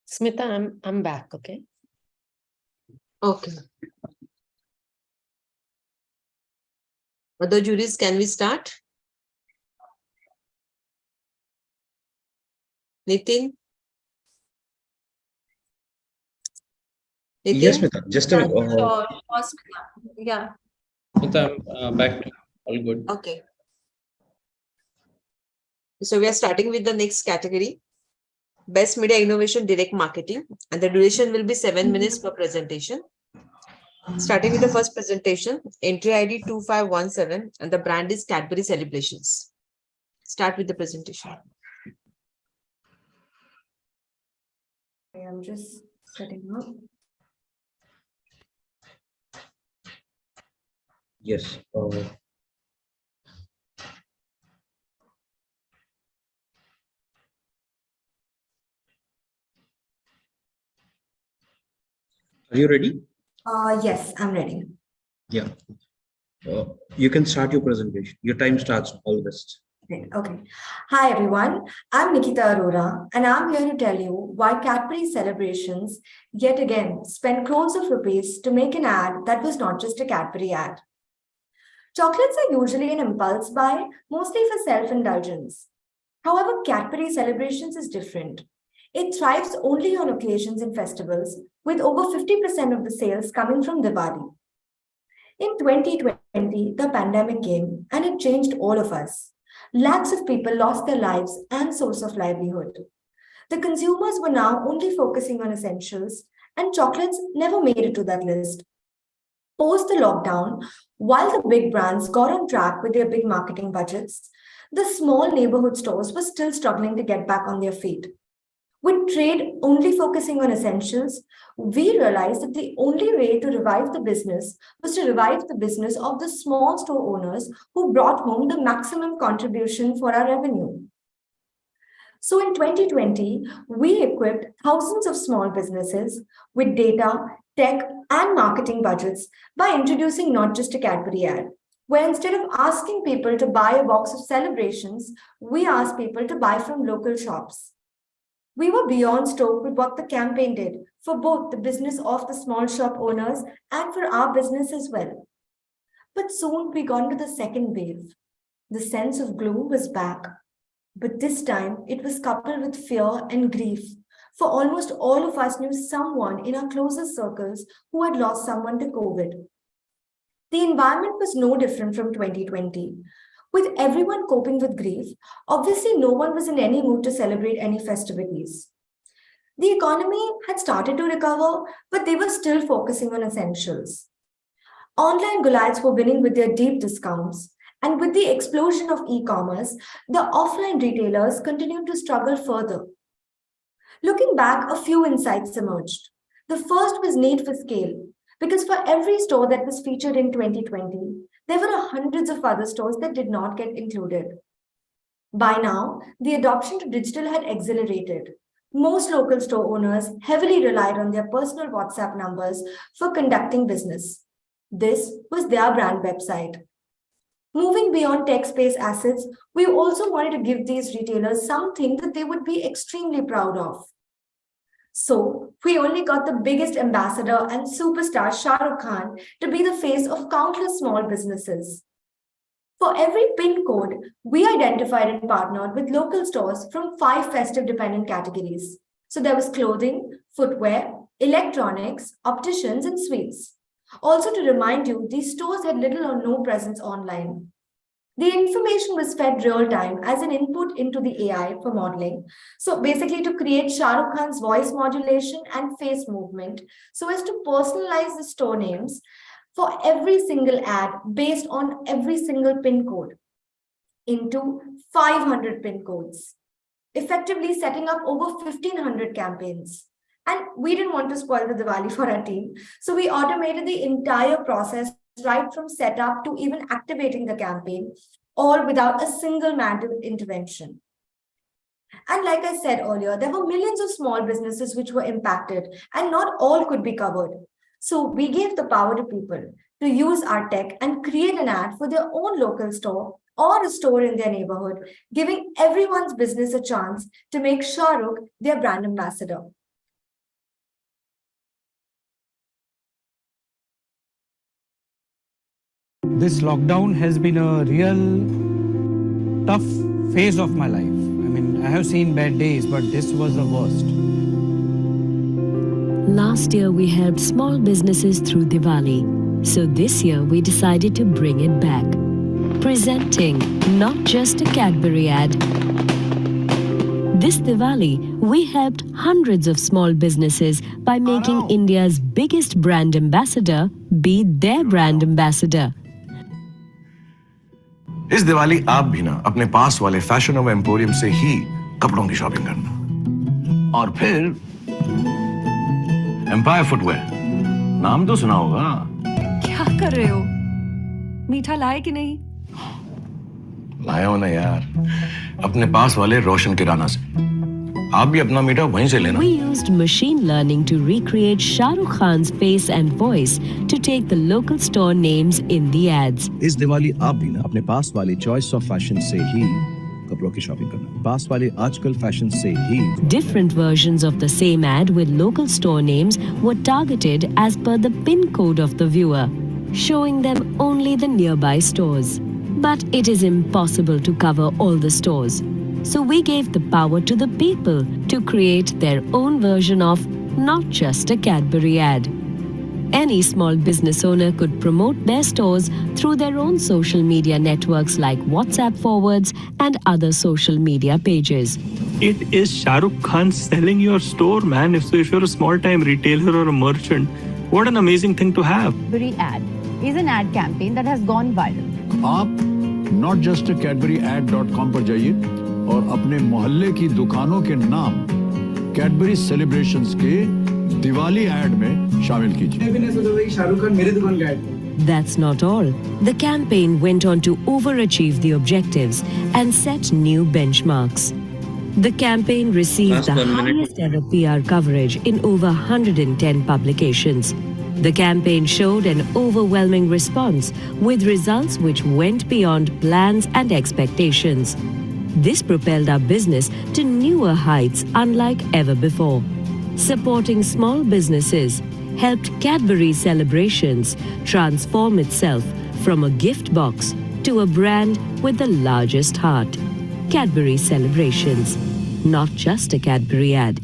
Smita, I'm back, okay? Okay. Other juries, can we start? Nitin? Yes, Smita. Just a Sure. Yeah. I'm back to all good. Okay. So we are starting with the next category. Best Media Innovation Direct Marketing. And the duration will be 7 minutes per presentation. Starting with the first presentation, entry ID 2517, and the brand is Cadbury Celebrations. Start with the presentation. I'm just setting up. yes. Are you ready? Yes, I'm ready. Yeah. You can start your presentation. Your time starts. All the best. Great. Okay. Hi, everyone. I'm Nikita Arora, and I'm here to tell you why Cadbury Celebrations yet again spent crores of rupees to make an ad that was not just a Cadbury ad. Chocolates are usually an impulse buy, mostly for self-indulgence. However, Cadbury Celebrations is different. It thrives only on occasions and festivals, with over 50% of the sales coming from Diwali. In 2020, the pandemic came and it changed all of us. Lakhs of people lost their lives and source of livelihood. The consumers were now only focusing on essentials, and chocolates never made it to that list. Post the lockdown, while the big brands got on track with their big marketing budgets, the small neighborhood stores were still struggling to get back on their feet. With trade only focusing on essentials, we realized that the only way to revive the business was to revive the business of the small store owners who brought home the maximum contribution for our revenue. So in 2020, we equipped thousands of small businesses with data, tech, and marketing budgets by introducing not just a Cadbury ad, where instead of asking people to buy a box of celebrations, we asked people to buy from local shops. We were beyond stoked with what the campaign did for both the business of the small shop owners and for our business as well. But soon we got into the second wave. The sense of gloom was back, but this time it was coupled with fear and grief, for almost all of us knew someone in our closest circles who had lost someone to COVID. The environment was no different from 2020. With everyone coping with grief, obviously no one was in any mood to celebrate any festivities. The economy had started to recover, but they were still focusing on essentials. Online Goliaths were winning with their deep discounts, and with the explosion of e-commerce, the offline retailers continued to struggle further. Looking back, a few insights emerged. The first was need for scale, because for every store that was featured in 2020, there were hundreds of other stores that did not get included. By now, the adoption to digital had accelerated. Most local store owners heavily relied on their personal WhatsApp numbers for conducting business. This was their brand website. Moving beyond tech-based assets, we also wanted to give these retailers something that they would be extremely proud of. So, we only got the biggest ambassador and superstar Shah Rukh Khan to be the face of countless small businesses. For every PIN code, we identified and partnered with local stores from 5 festive dependent categories. So there was clothing, footwear, electronics, opticians, and sweets. Also to remind you, these stores had little or no presence online. The information was fed real time as an input into the AI for modeling. So basically to create Shah Rukh Khan's voice modulation and face movement so as to personalize the store names for every single ad based on every single PIN code into 500 PIN codes, effectively setting up over 1,500 campaigns. And we didn't want to spoil the Diwali for our team, so we automated the entire process right from setup to even activating the campaign, all without a single manual intervention. And like I said earlier, there were millions of small businesses which were impacted, and not all could be covered. So we gave the power to people to use our tech and create an ad for their own local store or a store in their neighborhood, giving everyone's business a chance to make Shah Rukh their brand ambassador. This lockdown has been a real tough phase of my life. I mean, I have seen bad days, but this was the worst. Last year, we helped small businesses through Diwali. So this year, we decided to bring it back. Presenting not just a Cadbury ad. This Diwali, we helped hundreds of small businesses by making India's biggest brand ambassador be their brand ambassador. इस दिवाली आप भी ना अपने पास वाले fashion और emporium से ही कपड़ों की शॉपिंग करना और फिर एम्पायर फुटवेयर नाम तो सुना होगा। क्या कर रहे हो? मीठा लाए कि नहीं? लाया हो ना यार अपने पास वाले रोशन किराना से। आप भी अपना मीठा वहीं से लेना। We used machine learning to recreate Shah Rukh Khan's face and voice to take the local store names in the ads. इस दिवाली आप भी ना अपने पास वाली चॉइस ऑफ फैशन से ही कपड़ों की शॉपिंग करना। पास वाले आजकल फैशन से ही। Different versions of the same ad with local store names were targeted as per the pin code of the viewer, showing them only the nearby stores. But it is impossible to cover all the stores. So we gave the power to the people to create their own version of not just a Cadbury ad. Any small business owner could promote their stores through their own social media networks like WhatsApp forwards and other social media pages. It is Shah Rukh Khan selling your store, man. If you're a small-time retailer or a merchant, what an amazing thing to have. Cadbury ad is an ad campaign that has gone viral. आप notjustacadburyad.com पर जाइए और अपने मोहल्ले की दुकानों के नाम कैडबरी सेलिब्रेशंस के दिवाली ऐड में शामिल कीजिए। शाहरुख खान मेरे दुकान का add. That's not all. The campaign went on to overachieve the objectives and set new benchmarks. The campaign received the highest ever PR coverage in over 110 publications. The campaign showed an overwhelming response with results which went beyond plans and expectations. This propelled our business to newer heights unlike ever before. Supporting small businesses helped Cadbury Celebrations transform itself from a gift box to a brand with the largest heart. Cadbury Celebrations, not just a Cadbury ad.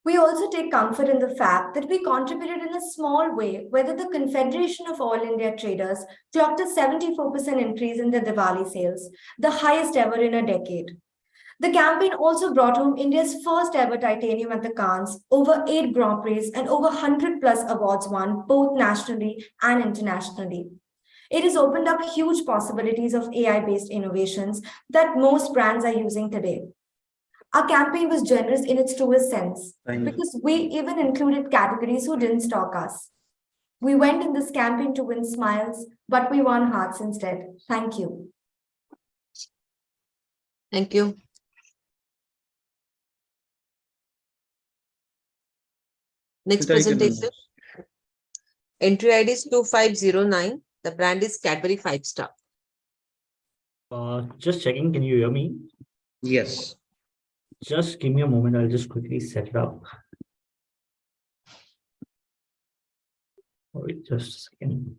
We also take comfort in the fact that we contributed in a small way, whether the Confederation of All India Traders clocked a 74% increase in their Diwali sales, the highest ever in a decade. The campaign also brought home India's first ever titanium at the Cannes, over 8 Grand Prix and over 100 plus awards won both nationally and internationally. It has opened up huge possibilities of AI-based innovations that most brands are using today. Our campaign was generous in its truest sense because we even included categories who didn't stalk us. We went in this campaign to win smiles, but we won hearts instead. Thank you. Thank you. Next presentation. Entry ID is 2509. The brand is Cadbury 5-star. Just checking, can you hear me? Yes. Just give me a moment, I'll just quickly set it up. Wait, just a second.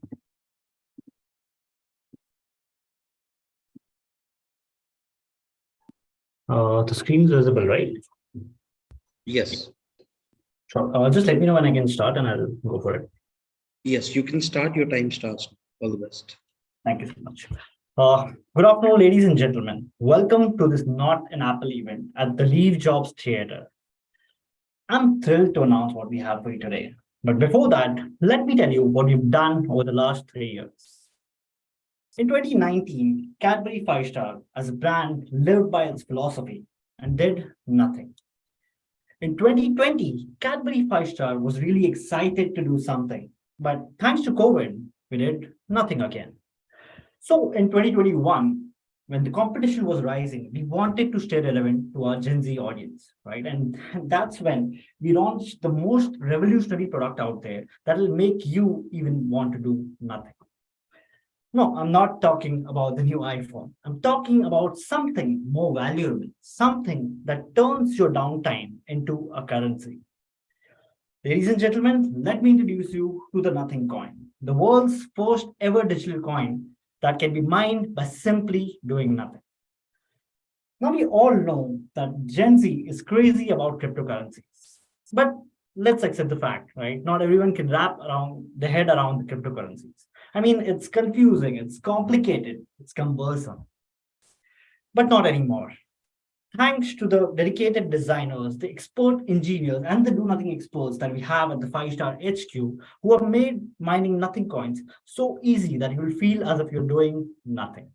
The screen is visible, right? Yes. Sure. Just let me know when I can start and I'll go for it. Yes, you can start. Your time starts. All the best. Thank you so much. Good afternoon, ladies and gentlemen. Welcome to this Not an Apple event at the Leave Jobs Theatre. I'm thrilled to announce what we have for you today. But before that, let me tell you what we've done over the last 3 years. In 2019, Cadbury 5-star as a brand lived by its philosophy and did nothing. In 2020, Cadbury 5-star was really excited to do something. But thanks to COVID, we did nothing again. So in 2021, when the competition was rising, we wanted to stay relevant to our Gen Z audience, right? And that's when we launched the most revolutionary product out there that will make you even want to do nothing. No, I'm not talking about the new iPhone. I'm talking about something more valuable, something that turns your downtime into a currency. Ladies and gentlemen, let me introduce you to the Nothing Coin. the world's first ever digital coin that can be mined by simply doing nothing. Now, we all know that Gen Z is crazy about cryptocurrencies, but let's accept the fact, right? Not everyone can wrap around their head around the cryptocurrencies. I mean, it's confusing, it's complicated, it's cumbersome, but not anymore. Thanks to the dedicated designers, the expert engineers, and the do-nothing experts that we have at the 5-star HQ, who have made mining nothing coins so easy that you will feel as if you're doing nothing.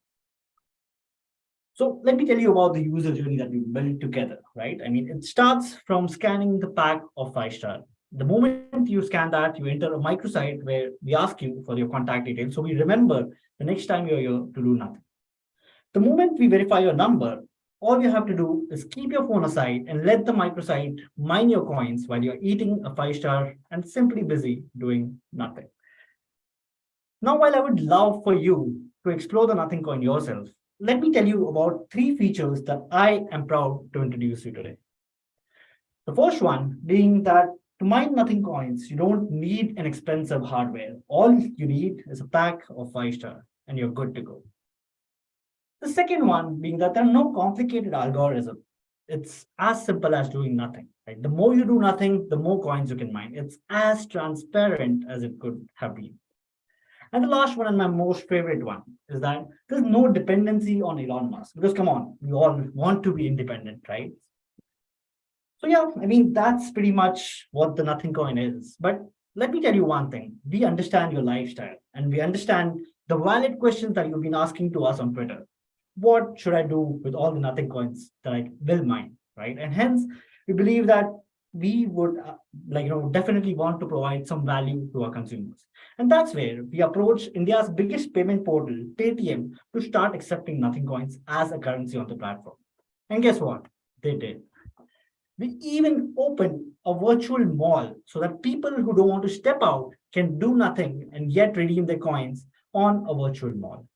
So let me tell you about the user journey that we built together, right? I mean, it starts from scanning the pack of 5-star. The moment you scan that, you enter a microsite where we ask you for your contact details. So we remember the next time you're here to do nothing. The moment we verify your number, all you have to do is keep your phone aside and let the microsite mine your coins while you're eating a 5-star and simply busy doing nothing. Now, while I would love for you to explore the nothing coin yourself, let me tell you about 3 features that I am proud to introduce you today. The first one being that to mine nothing coins, you don't need an expensive hardware. All you need is a pack of 5-star and you're good to go. The second one being that there are no complicated algorithms. It's as simple as doing nothing. Right? The more you do nothing, the more coins you can mine. It's as transparent as it could have been. And the last one, and my most favorite one, is that there's no dependency on Elon Musk. Because come on, we all want to be independent, right? So yeah, I mean, that's pretty much what the nothing coin is. But let me tell you one thing. We understand your lifestyle and we understand the valid questions that you've been asking to us on Twitter. What should I do with all the nothing coins that I will mine, right? And hence, we believe that we would definitely want to provide some value to our consumers. And that's where we approach India's biggest payment portal, Paytm, to start accepting nothing coins as a currency on the platform. And guess what? They did. We even opened a virtual mall so that people who don't want to step out can do nothing and yet redeem their coins on a virtual mall.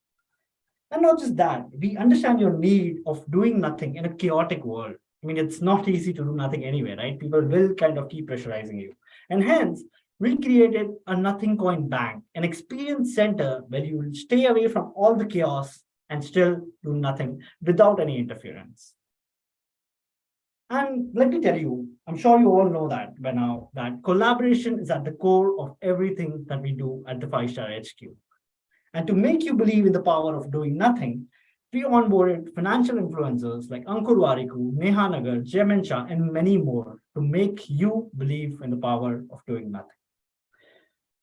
And not just that, we understand your need of doing nothing in a chaotic world. I mean, it's not easy to do nothing anyway, right? People will kind of keep pressurizing you. And hence, we created a nothing coin bank, an experience center where you will stay away from all the chaos and still do nothing without any interference. And let me tell you, I'm sure you all know that by now, that collaboration is at the core of everything that we do at the 5-star HQ. And to make you believe in the power of doing nothing, we onboarded financial influencers like Ankur Wariku, Neha Nagar, Jemin Shah, and many more to make you believe in the power of doing nothing.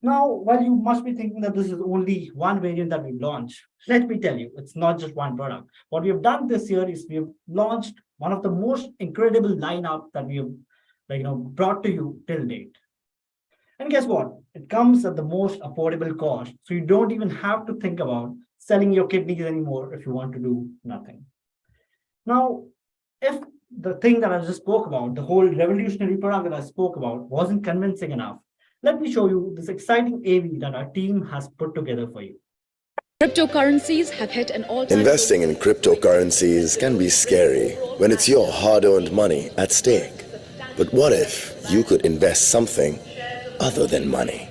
Now, while you must be thinking that this is only one variant that we've launched, let me tell you, it's not just one product. What we have done this year is we have launched one of the most incredible lineup that we have brought to you till date. And guess what? It comes at the most affordable cost. So you don't even have to think about selling your kidneys anymore if you want to do nothing. Now, if the thing that I just spoke about, the whole revolutionary product that I spoke about wasn't convincing enough, let me show you this exciting AV that our team has put together for you. Cryptocurrencies have hit an all-time. Investing in cryptocurrencies can be scary when it's your hard-earned money at stake. But what if you could invest something other than money?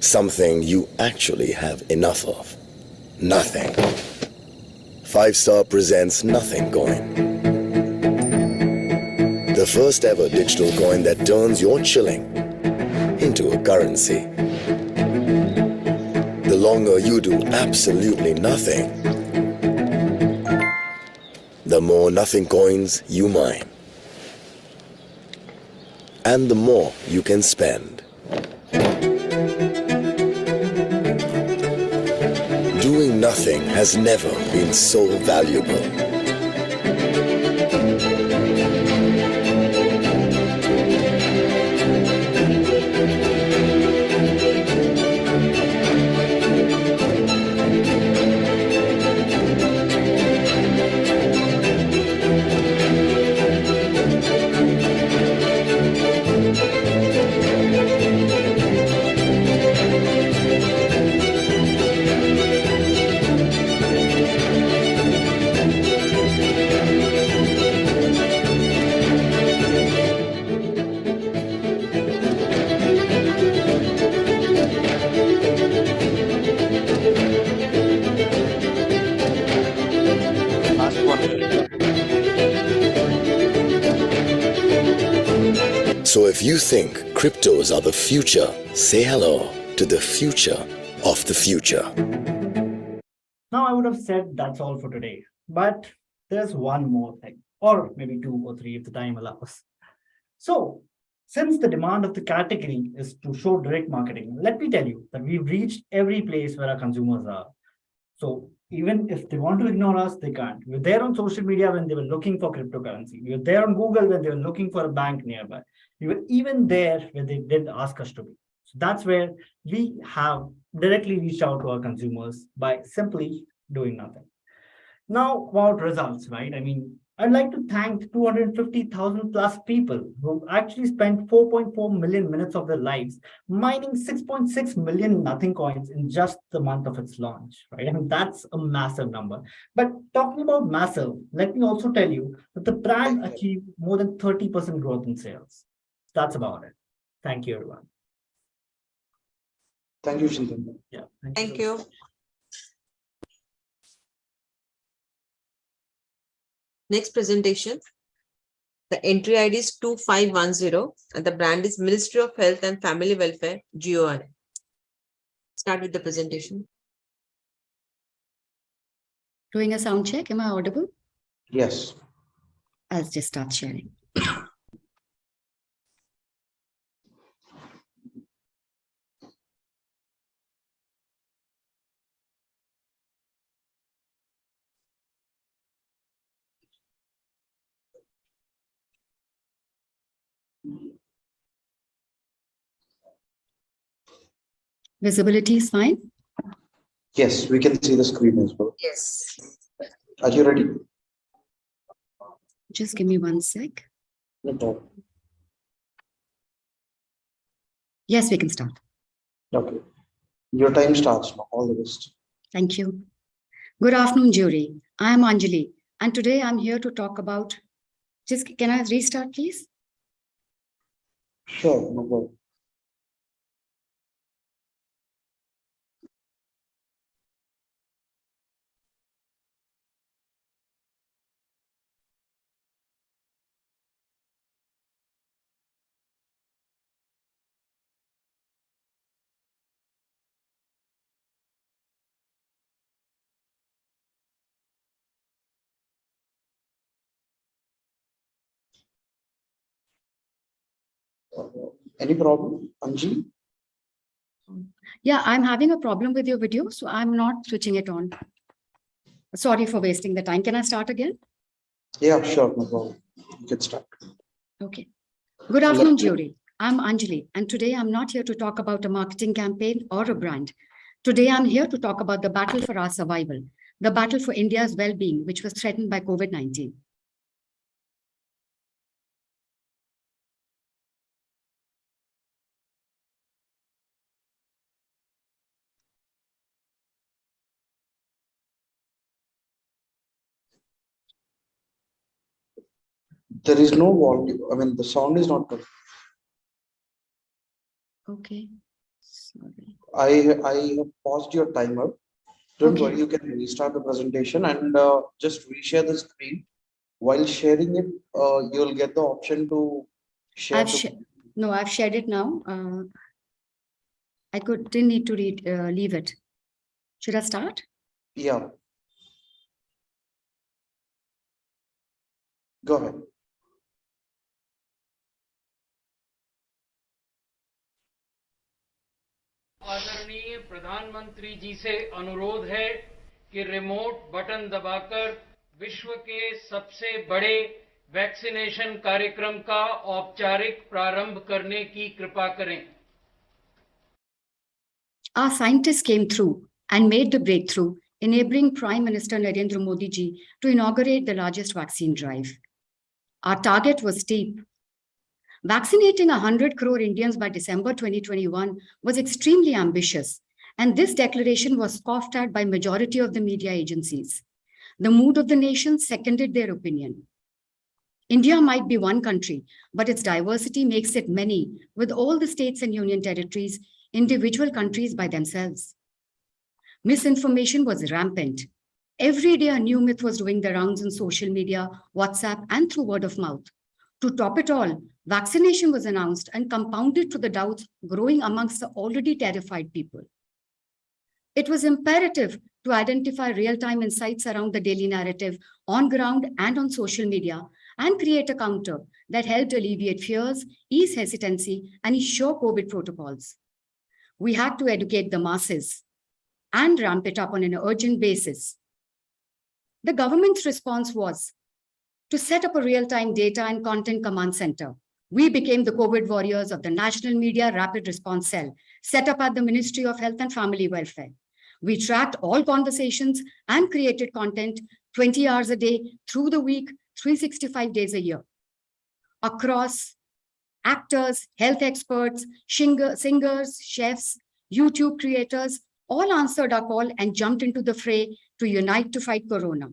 Something you actually have enough of. Nothing. 5-Star presents Nothing Coin. The first ever digital coin that turns your chilling into a currency. The longer you do absolutely nothing, the more nothing coins you mine. And the more you can spend. Doing nothing has never been so valuable. So if you think cryptos are the future, say hello to the future of the future. Now, I would have said that's all for today, but there's one more thing, or maybe 2 or 3 if the time allows. So, since the demand of the category is to show direct marketing, let me tell you that we've reached every place where our consumers are. So, even if they want to ignore us, they can't. We were there on social media when they were looking for cryptocurrency. We were there on Google when they were looking for a bank nearby. We were even there when they did ask us to be. So that's where we have directly reached out to our consumers by simply doing nothing. Now, about results, right? I mean, I'd like to thank 250,000 plus people who actually spent 4.4 million minutes of their lives mining 6.6 million nothing coins in just the month of its launch, right? I mean, that's a massive number. But talking about massive, let me also tell you that the brand achieved more than 30% growth in sales. That's about it. Thank you, everyone. Thank you, Chintan. Yeah. Thank you. Next presentation. The entry ID is 2510 and the brand is Ministry of Health and Family Welfare, GOI. Start with the presentation. Doing a sound check. Am I audible? Yes. I'll just start sharing. Visibility is fine? Yes, we can see the screen as well. Yes. Are you ready? Just give me 1 sec. No problem. Yes, we can start. Okay. Your time starts now. All the best. Thank you. Good afternoon, jury. I am Anjali, and today I'm here to talk about... Can I restart, please? Sure, no problem. Any problem, Anji? Yeah, I'm having a problem with your video, so I'm not switching it on. Sorry for wasting the time. Can I start again? Yeah, sure, no problem. You can start. Okay. Good afternoon, jury. I'm Anjali, and today I'm not here to talk about a marketing campaign or a brand. Today I'm here to talk about the battle for our survival, the battle for India's well-being, which was threatened by COVID-19. There is no volume. I mean, the sound is not good. Okay. Sorry. I have paused your timer. Don't worry, you can restart the presentation and just reshare the screen. While sharing it, you'll get the option to share. No, I've shared it now. Didn't need to leave it. Should I start? Yeah. Go ahead. आदरणीय प्रधानमंत्री जी से अनुरोध है कि remote button दबाकर विश्व के सबसे बड़े वैक्सीनेशन कार्यक्रम का औपचारिक प्रारंभ करने की कृपा करें. Our scientists came through and made the breakthrough, enabling Prime Minister Narendra Modi ji to inaugurate the largest vaccine drive. Our target was steep. Vaccinating 100 crore Indians by December 2021 was extremely ambitious, and this declaration was scoffed at by majority of the media agencies. The mood of the nation seconded their opinion. India might be one country, but its diversity makes it many, with all the states and union territories, individual countries by themselves. Misinformation was rampant. Every day a new myth was doing the rounds on social media, WhatsApp, and through word of mouth. To top it all, vaccination was announced and compounded to the doubts growing amongst the already terrified people. It was imperative to identify real-time insights around the daily narrative on ground and on social media and create a counter that helped alleviate fears, ease hesitancy, and ensure COVID protocols. We had to educate the masses and ramp it up on an urgent basis. The government's response was to set up a real-time data and content command center. We became the COVID warriors of the National Media Rapid Response Cell, set up at the Ministry of Health and Family Welfare. We tracked all conversations and created content 20 hours a day, through the week, 365 days a year. Across actors, health experts, singers, chefs, YouTube creators, all answered our call and jumped into the fray to unite to fight Corona.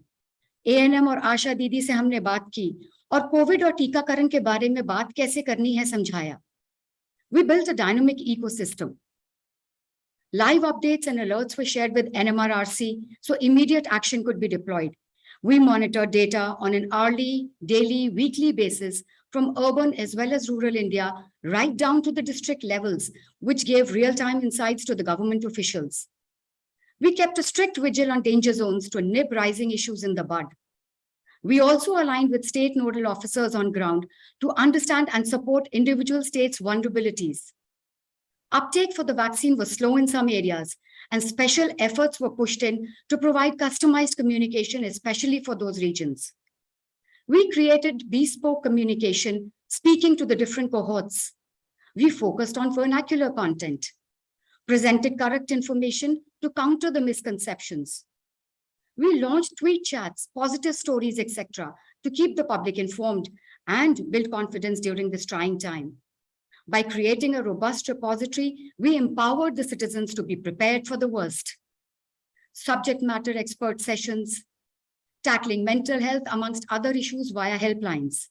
ANM और आशा दीदी से हमने बात की और Covid और टीकाकरण के बारे में बात कैसे करनी है समझाया. We built a dynamic ecosystem. Live updates and alerts were shared with NMRRC so immediate action could be deployed. We monitored data on an hourly, daily, weekly basis from urban as well as rural India, right down to the district levels, which gave real-time insights to the government officials. We kept a strict vigil on danger zones to nip rising issues in the bud. We also aligned with state nodal officers on ground to understand and support individual states' vulnerabilities. Uptake for the vaccine was slow in some areas, and special efforts were pushed in to provide customized communication, especially for those regions. We created bespoke communication, speaking to the different cohorts. We focused on vernacular content, presented correct information to counter the misconceptions. We launched tweet chats, positive stories, etc., to keep the public informed and build confidence during this trying time. By creating a robust repository, we empowered the citizens to be prepared for the worst. Subject matter expert sessions, tackling mental health amongst other issues via helplines.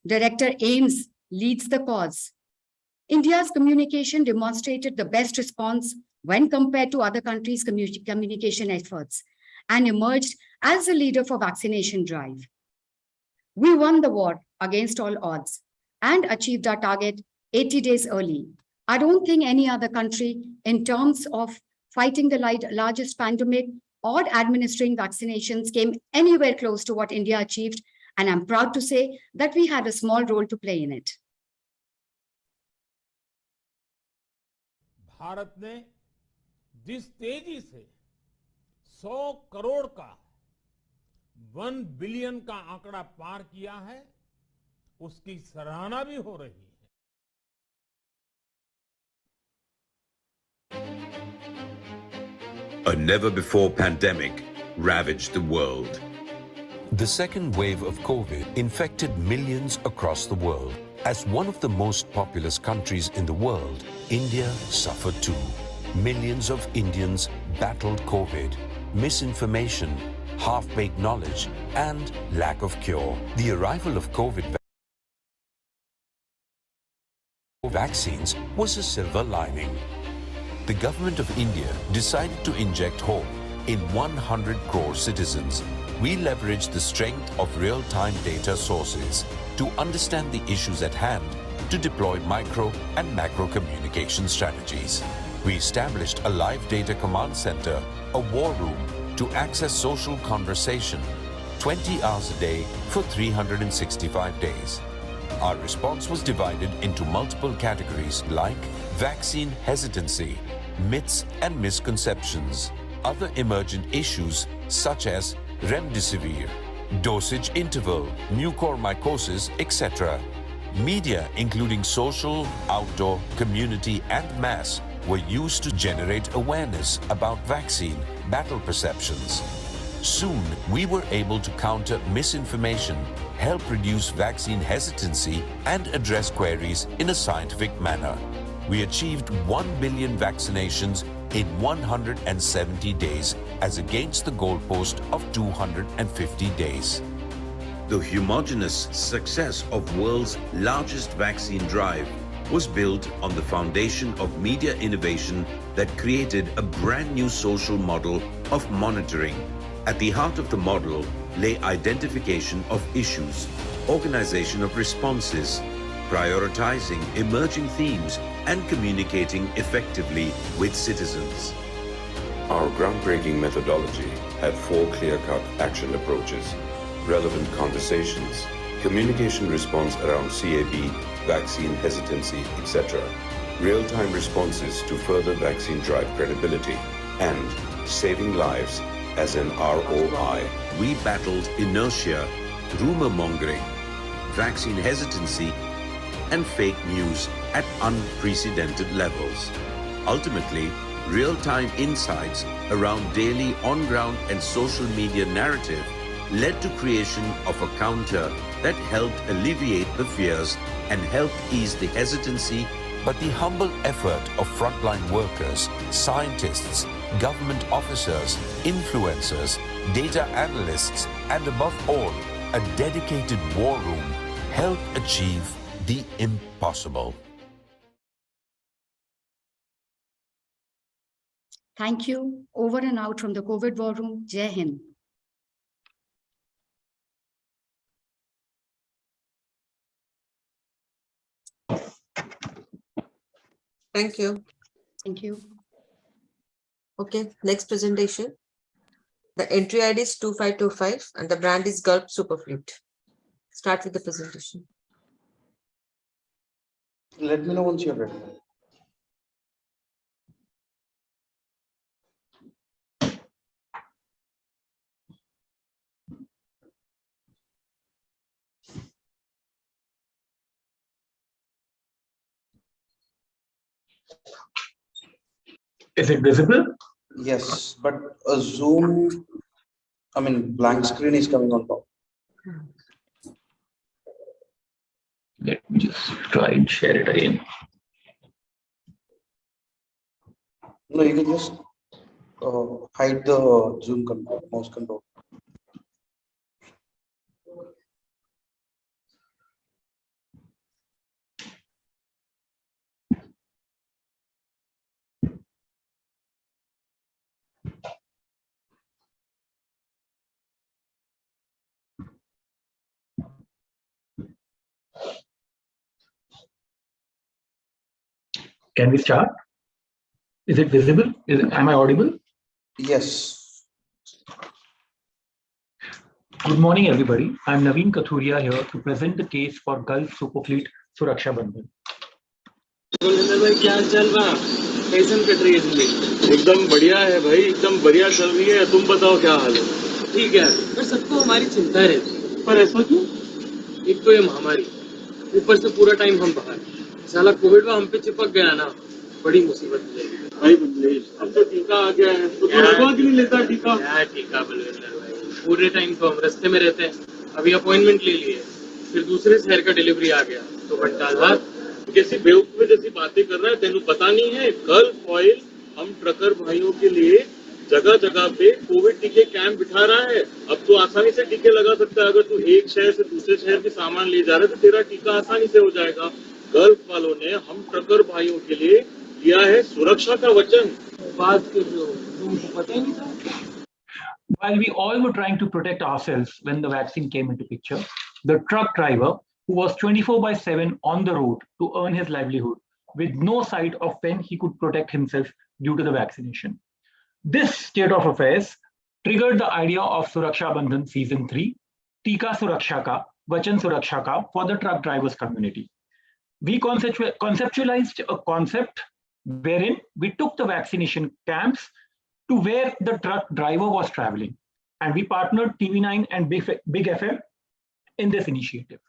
Director Ames leads the cause. India's communication demonstrated the best response when compared to other countries' communication efforts and emerged as a leader for vaccination drive. We won the war against all odds and achieved our target 80 days early. I don't think any other country, in terms of fighting the largest pandemic or administering vaccinations, came anywhere close to what India achieved, and I'm proud to say that we had a small role to play in it. Bharat ने जिस तेजी से 100 करोड़ का 1 billion का आंकड़ा पार किया है, उसकी सराहना भी हो रही है. A never-before pandemic ravaged the world. The second wave of COVID infected millions across the world. As one of the most populous countries in the world, India suffered too. Millions of Indians battled COVID, misinformation, half-baked knowledge, and lack of cure. The arrival of COVID vaccines was a silver lining. The government of India decided to inject hope in 100 crore citizens. We leveraged the strength of real-time data sources to understand the issues at hand to deploy micro and macro communication strategies. We established a live data command center, a war room, to access social conversation 20 hours a day for 365 days. Our response was divided into multiple categories like vaccine hesitancy, myths and misconceptions, other emergent issues such as remdesivir, dosage interval, mucormycosis, etc. Media, including social, outdoor, community, and mass, were used to generate awareness about vaccine battle perceptions. Soon, we were able to counter misinformation, help reduce vaccine hesitancy, and address queries in a scientific manner. We achieved 1 billion vaccinations in 170 days as against the goalpost of 250 days. The homogeneous success of world's largest vaccine drive was built on the foundation of media innovation that created a brand new social model of monitoring. At the heart of the model lay identification of issues, organization of responses, prioritizing emerging themes, and communicating effectively with citizens. Our groundbreaking methodology had 4 clear-cut action approaches: relevant conversations, communication response around CAB, vaccine hesitancy, etc., real-time responses to further vaccine drive credibility, and saving lives as an ROI. We battled inertia, rumor mongering, vaccine hesitancy, and fake news at unprecedented levels. Ultimately, real-time insights around daily on-ground and social media narrative led to creation of a counter that helped alleviate the fears and helped ease the hesitancy. But the humble effort of frontline workers, scientists, government officers, influencers, data analysts, and above all, a dedicated war room helped achieve the impossible. Thank you. Over and out from the COVID war room. Jai Hind. Thank you. Thank you. Okay, next presentation. The entry ID is 2525 and the brand is Gulp SuperFleet. Start with the presentation. Let me know once you're ready. Is it visible? Yes, but a Zoom, blank screen is coming on top. Let me just try and share it again. No, you can just hide the Zoom control, mouse control. Can we start? Is it visible? Am I audible? Yes. Good morning, everybody. I'm Naveen Kathuria here to present the case for Gulf SuperFleet Suraksha Bandhan. क्या चल रहा कैसन cut रही है जिंदगी? एकदम बढ़िया है भाई, एकदम बढ़िया चल रही है। तुम बताओ क्या हाल है? ठीक है, पर सबको हमारी चिंता रहती। पर ऐसा क्यों? एक तो ये महामारी, ऊपर से पूरा टाइम हम बाहर। साला कोविड में हम पे चिपक गया ना, बड़ी मुसीबत है भाई। बदलेश, अब तो टीका आ गया है, तो लगवा क्यों नहीं लेता टीका? क्या टीका बलविंदर भाई, पूरे टाइम तो हम रास्ते में रहते हैं। अभी अपॉइंटमेंट ले लिए, फिर दूसरे शहर का डिलीवरी आ गया, तो बंटाधार कैसी बेवकूफी जैसी बातें कर रहा है। तेनू पता नहीं है, गल्फ ऑयल हम ट्रकर भाइयों के लिए जगह जगह पे कोविड टीके कैंप बिठा रहा है। अब तो आसानी से टीके लगा सकता है। अगर तू एक शहर से दूसरे शहर भी सामान ले जा रहा है तो तेरा टीका आसानी से हो जाएगा। गल्फ वालों ने हम ट्रकर भाइयों के लिए लिया है सुरक्षा का वचन। बात कर रहे हो, तुमको पता ही नहीं था? While we all were trying to protect ourselves when the vaccine came into picture, the truck driver, who was 24/7 on the road to earn his livelihood, with no sight of when he could protect himself due to the vaccination. This state of affairs triggered the idea of Suraksha Bandhan Season 3, Tika Suraksha Ka, Vachan Suraksha Ka for the truck drivers community. We conceptualized a concept wherein we took the vaccination camps to where the truck driver was traveling, and we partnered TV9 and Big FM in this initiative.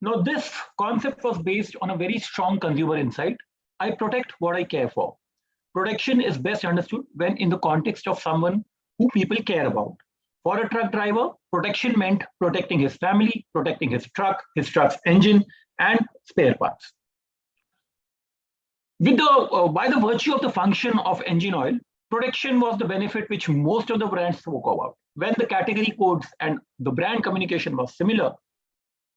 Now, this concept was based on a very strong consumer insight. I protect what I care for. Protection is best understood when in the context of someone who people care about. For a truck driver, protection meant protecting his family, protecting his truck's engine, and spare parts. By the virtue of the function of engine oil, protection was the benefit which most of the brands spoke about. When the category codes and the brand communication was similar,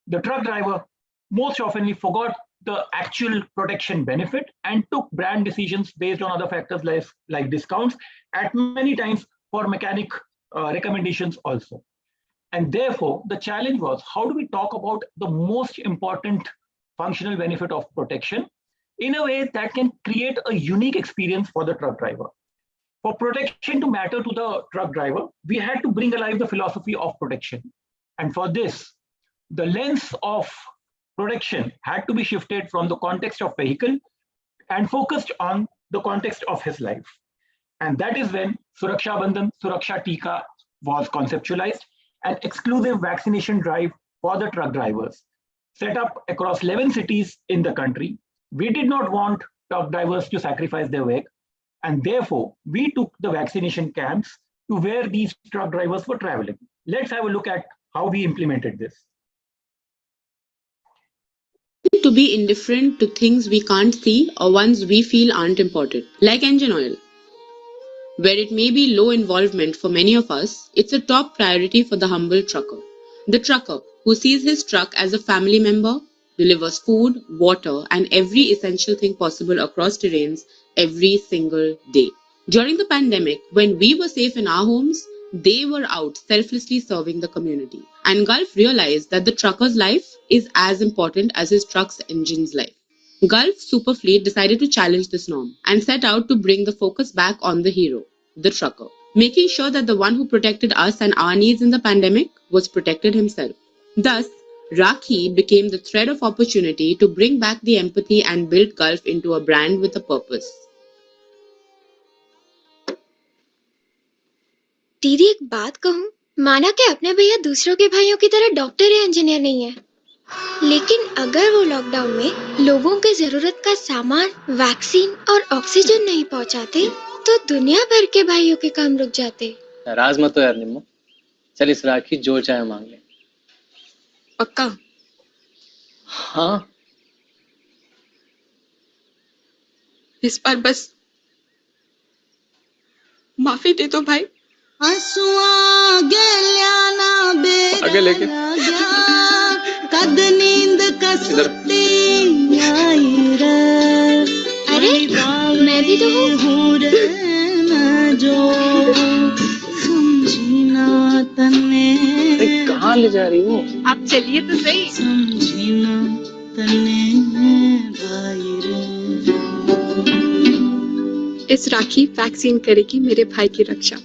the truck driver most often forgot the actual protection benefit and took brand decisions based on other factors like discounts, at many times for mechanic recommendations also. And therefore, the challenge was, how do we talk about the most important functional benefit of protection in a way that can create a unique experience for the truck driver? For protection to matter to the truck driver, we had to bring alive the philosophy of protection. And for this, the lens of protection had to be shifted from the context of vehicle and focused on the context of his life. And that is when Suraksha Bandhan, Suraksha Tika was conceptualized, an exclusive vaccination drive for the truck drivers, set up across 11 cities in the country. We did not want truck drivers to sacrifice their work, and therefore we took the vaccination camps to where these truck drivers were traveling. Let's have a look at how we implemented this. To be indifferent to things we can't see or ones we feel aren't important, like engine oil. Where it may be low involvement for many of us, it's a top priority for the humble trucker. The trucker who sees his truck as a family member, delivers food, water, and every essential thing possible across terrains every single day. During the pandemic, when we were safe in our homes, they were out selflessly serving the community. And Gulf realized that the trucker's life is as important as his truck's engine's life. Gulf SuperFleet decided to challenge this norm and set out to bring the focus back on the hero, the trucker, making sure that the one who protected us and our needs in the pandemic was protected himself. Thus, Rakhi became the thread of opportunity to bring back the empathy and build Gulf into a brand with a purpose. दीदी एक बात कहूं, माना कि अपने भैया दूसरों के भाइयों की तरह डॉक्टर या इंजीनियर नहीं है, लेकिन अगर वो लॉकडाउन में लोगों के जरूरत का सामान, वैक्सीन और ऑक्सीजन नहीं पहुंचाते, तो दुनिया भर के भाइयों के काम रुक जाते। नाराज मत हो यार निम्मो, चल इस राखी जो चाहे मांग ले। पक्का? हाँ। इस बार बस माफी दे दो भाई। आगे लेके कद नींद कसती आई रे, अरे मैं भी तो हूँ जो समझी ना तने। कहाँ ले जा रही हो? आप चलिए तो सही। समझी ना तने भाई रे। इस राखी वैक्सीन करेगी मेरे भाई की रक्षा,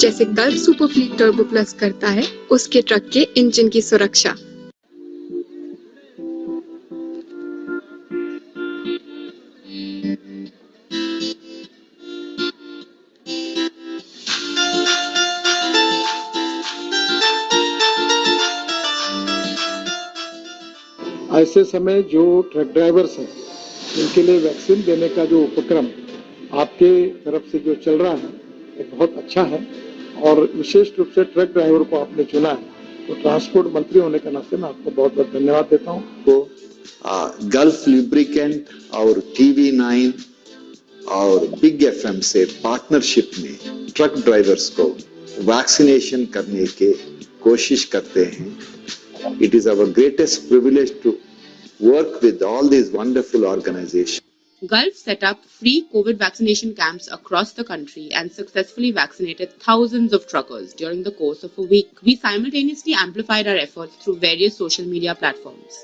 जैसे गल्फ सुपरफ्लीट टर्बो प्लस करता है उसके ट्रक के इंजन की सुरक्षा। ऐसे समय जो ट्रक ड्राइवर्स हैं उनके लिए वैक्सीन देने का जो उपक्रम आपके तरफ से जो चल रहा है ये बहुत अच्छा है और विशेष रूप से ट्रक ड्राइवर को आपने चुना है, तो ट्रांसपोर्ट मंत्री होने के नाते मैं आपको बहुत बहुत धन्यवाद देता हूँ। तो गल्फ लुब्रिकेंट और TV9 और बिग FM से पार्टनरशिप में ट्रक ड्राइवर्स को वैक्सीनेशन करने के कोशिश करते हैं। It is our greatest privilege to work with all these wonderful organizations. Gulf set up free COVID vaccination camps across the country and successfully vaccinated thousands of truckers during the course of a week. We simultaneously amplified our efforts through various social media platforms: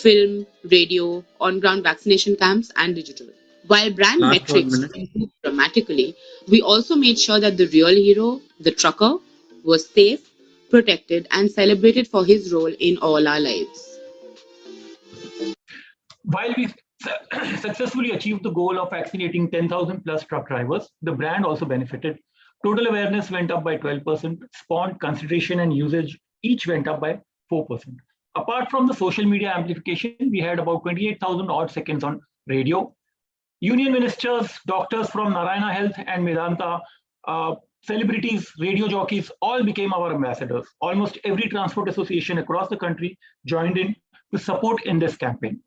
film, radio, on-ground vaccination camps, and digital. While brand metrics improved dramatically, we also made sure that the real hero, the trucker, was safe, protected, and celebrated for his role in all our lives. While we successfully achieved the goal of vaccinating 10,000 plus truck drivers, the brand also benefited. Total awareness went up by 12%, spawned consideration and usage each went up by 4%. Apart from the social media amplification, we had about 28,000 odd seconds on radio. Union ministers, doctors from Narayana Health and Medanta, celebrities, radio jockeys, all became our ambassadors. Almost every transport association across the country joined in to support in this campaign.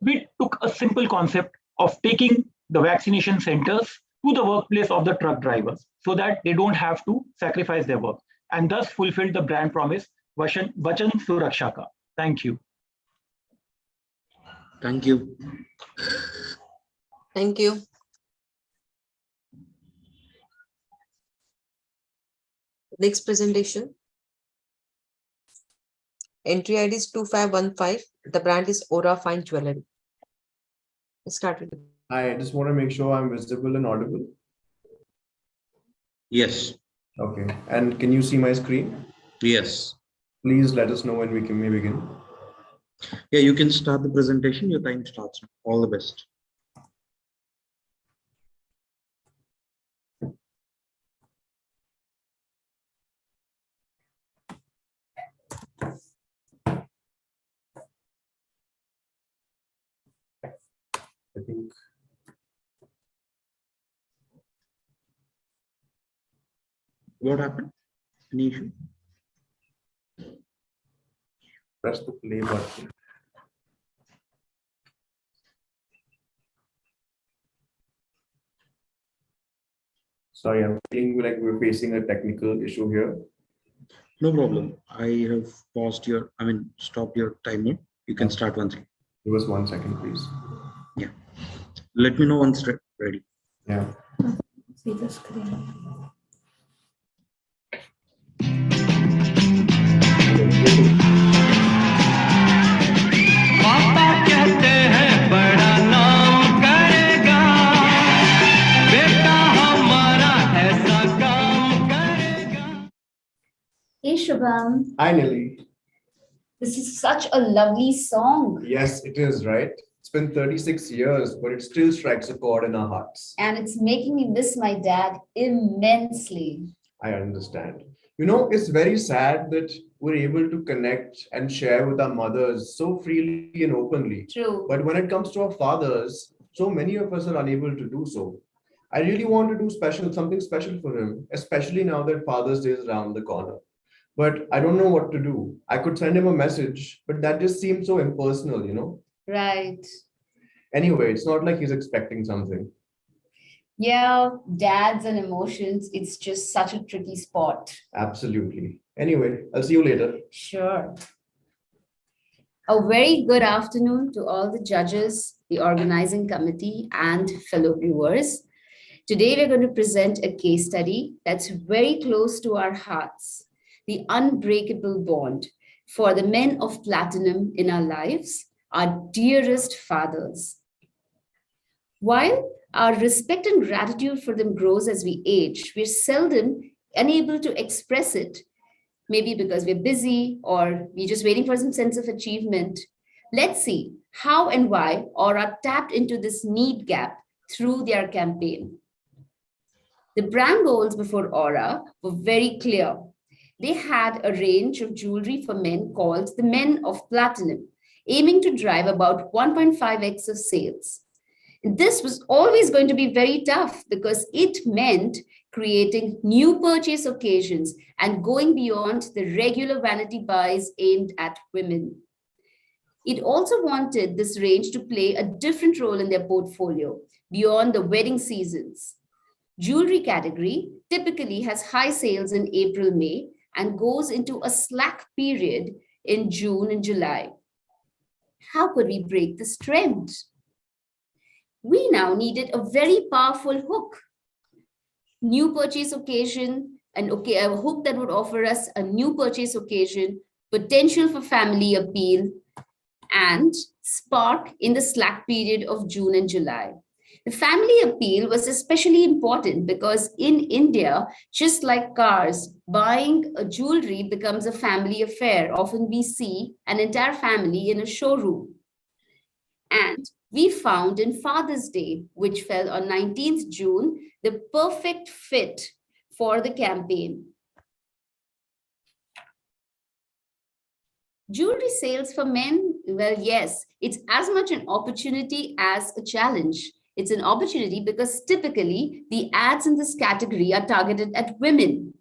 We took a simple concept of taking the vaccination centers to the workplace of the truck drivers so that they don't have to sacrifice their work, and thus fulfilled the brand promise, Vachan Suraksha Ka. Thank you. Thank you. Thank you. Next presentation. Entry ID is 2515. The brand is Aura Fine Jewelry. Let's start with it. I just want to make sure I'm visible and audible. Yes. Okay. And can you see my screen? Yes. Please let us know when we may begin. Yeah, you can start the presentation. Your time starts now. All the best. I think What happened? Any issue? press the play button. Sorry, I'm feeling like we're facing a technical issue here. No problem. I have stopped your timer. You can start once again. Give us 1 second, please. Yeah. Let me know once ready. Yeah. See the screen. पापा कहते हैं बड़ा नाम करेगा, बेटा हमारा ऐसा काम करेगा. Hey Shubham, Hi, Nilly. this is such a lovely song. Yes, it is, right? It's been 36 years, but it still strikes a chord in our hearts. And it's making me miss my dad immensely. I understand. You know, it's very sad that we're able to connect and share with our mothers so freely and openly. True. But when it comes to our fathers, so many of us are unable to do so. I really want to do something special for him, especially now that Father's Day is around the corner. But I don't know what to do. I could send him a message, but that just seems so impersonal, you know? Right. Anyway, it's not like he's expecting something. Yeah, dads and emotions, it's just such a tricky spot. Absolutely. Anyway, I'll see you later. Sure. A very good afternoon to all the judges, the organizing committee, and fellow viewers. Today, we're going to present a case study that's very close to our hearts, the unbreakable bond for the men of platinum in our lives, our dearest fathers. While our respect and gratitude for them grows as we age, we're seldom unable to express it, maybe because we're busy or we're just waiting for some sense of achievement. Let's see how and why Aura tapped into this need gap through their campaign. The brand goals before Aura were very clear. They had a range of jewelry for men called the Men of Platinum, aiming to drive about 1.5x of sales. This was always going to be very tough because it meant creating new purchase occasions and going beyond the regular vanity buys aimed at women. It also wanted this range to play a different role in their portfolio beyond the wedding seasons. Jewelry category typically has high sales in April, May, and goes into a slack period in June and July. How could we break this trend? We now needed a very powerful hook. New purchase occasion, a hook that would offer us a new purchase occasion, potential for family appeal, and spark in the slack period of June and July. The family appeal was especially important because in India, just like cars, buying a jewelry becomes a family affair. Often we see an entire family in a showroom. And we found in Father's Day, which fell on 19th June, the perfect fit for the campaign. Jewelry sales for men, well, yes, it's as much an opportunity as a challenge. It's an opportunity because typically the ads in this category are targeted at women.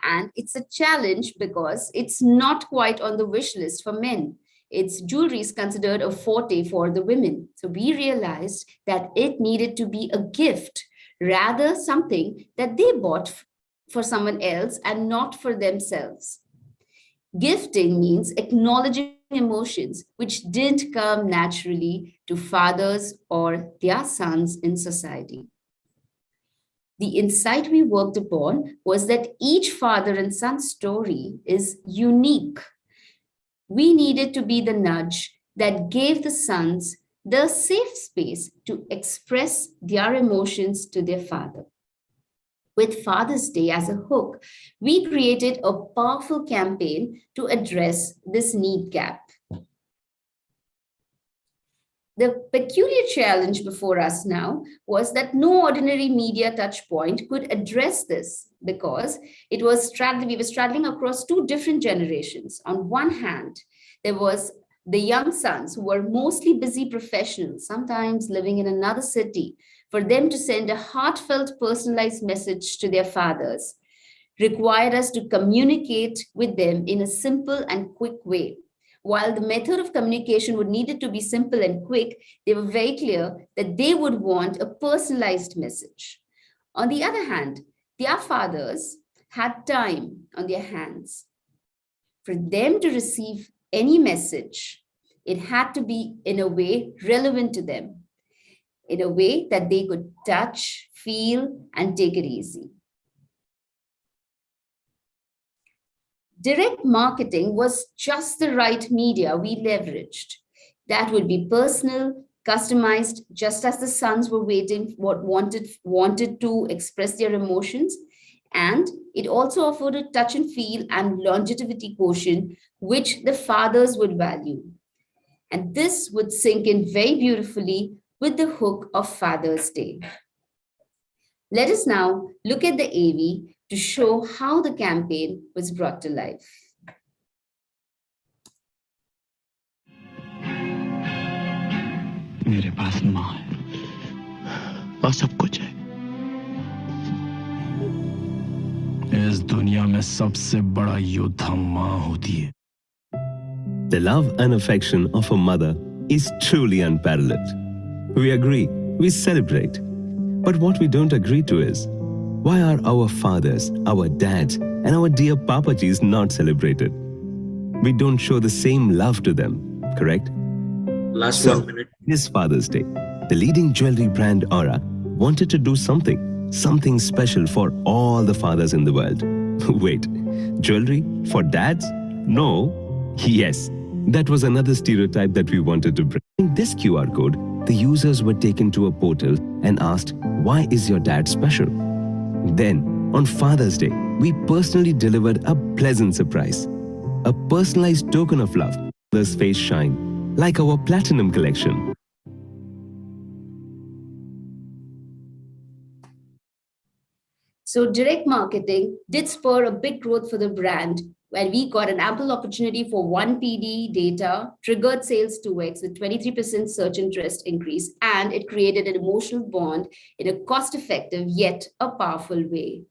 And it's a challenge because it's not quite on the wish list for men. Its jewelry is considered a forte for the women. So we realized that it needed to be a gift, rather something that they bought for someone else and not for themselves. Gifting means acknowledging emotions which didn't come naturally to fathers or their sons in society. The insight we worked upon was that each father and son story is unique. We needed to be the nudge that gave the sons the safe space to express their emotions to their father. With Father's Day as a hook, we created a powerful campaign to address this need gap. The peculiar challenge before us now was that no ordinary media touchpoint could address this because we were straddling across two different generations. On one hand, there was the young sons who were mostly busy professionals, sometimes living in another city. For them to send a heartfelt, personalized message to their fathers required us to communicate with them in a simple and quick way. While the method of communication would needed to be simple and quick, they were very clear that they would want a personalized message. On the other hand, their fathers had time on their hands. For them to receive any message, it had to be in a way relevant to them, in a way that they could touch, feel, and take it easy. Direct marketing was just the right media we leveraged. That would be personal, customized, just as the sons were wanted to express their emotions. And it also offered a touch and feel and longevity quotient, which the fathers would value. And this would sink in very beautifully with the hook of Father's Day. Let us now look at the AV to show how the campaign was brought to life. मेरे पास माँ है और सब कुछ है। इस दुनिया में सबसे बड़ा योद्धा माँ होती है। The love and affection of a mother is truly unparalleled. We agree, we celebrate. But what we don't agree to is, why are our fathers, our dads, and our dear papajis not celebrated? We don't show the same love to them, correct? Last 1 minute. This Father's Day, the leading jewelry brand Aura wanted to do something special for all the fathers in the world. Wait, jewelry for dads? No. Yes, that was another stereotype that we wanted to bring. In this QR code, the users were taken to a portal and asked, why is your dad special? Then, on Father's Day, we personally delivered a pleasant surprise. A personalized token of love. Father's face shine, like our Platinum collection. So direct marketing did spur a big growth for the brand, where we got an ample opportunity for 1 PD data, triggered sales 2x with 23% search interest increase, and it created an emotional bond in a cost-effective yet a powerful way.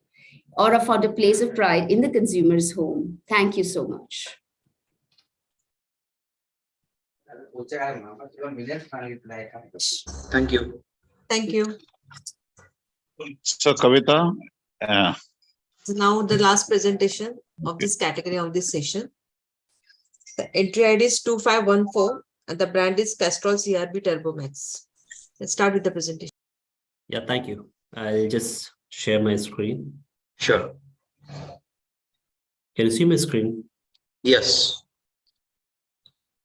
Aura found a place of pride in the consumer's home. Thank you so much. Thank you. Thank you. So, Kavita. So now the last presentation of this category of this session. The entry ID is 2514 and the brand is Castrol CRB Turbo Max. Let's start with the presentation. Yeah, thank you. I'll just share my screen. Sure. Can you see my screen? Yes.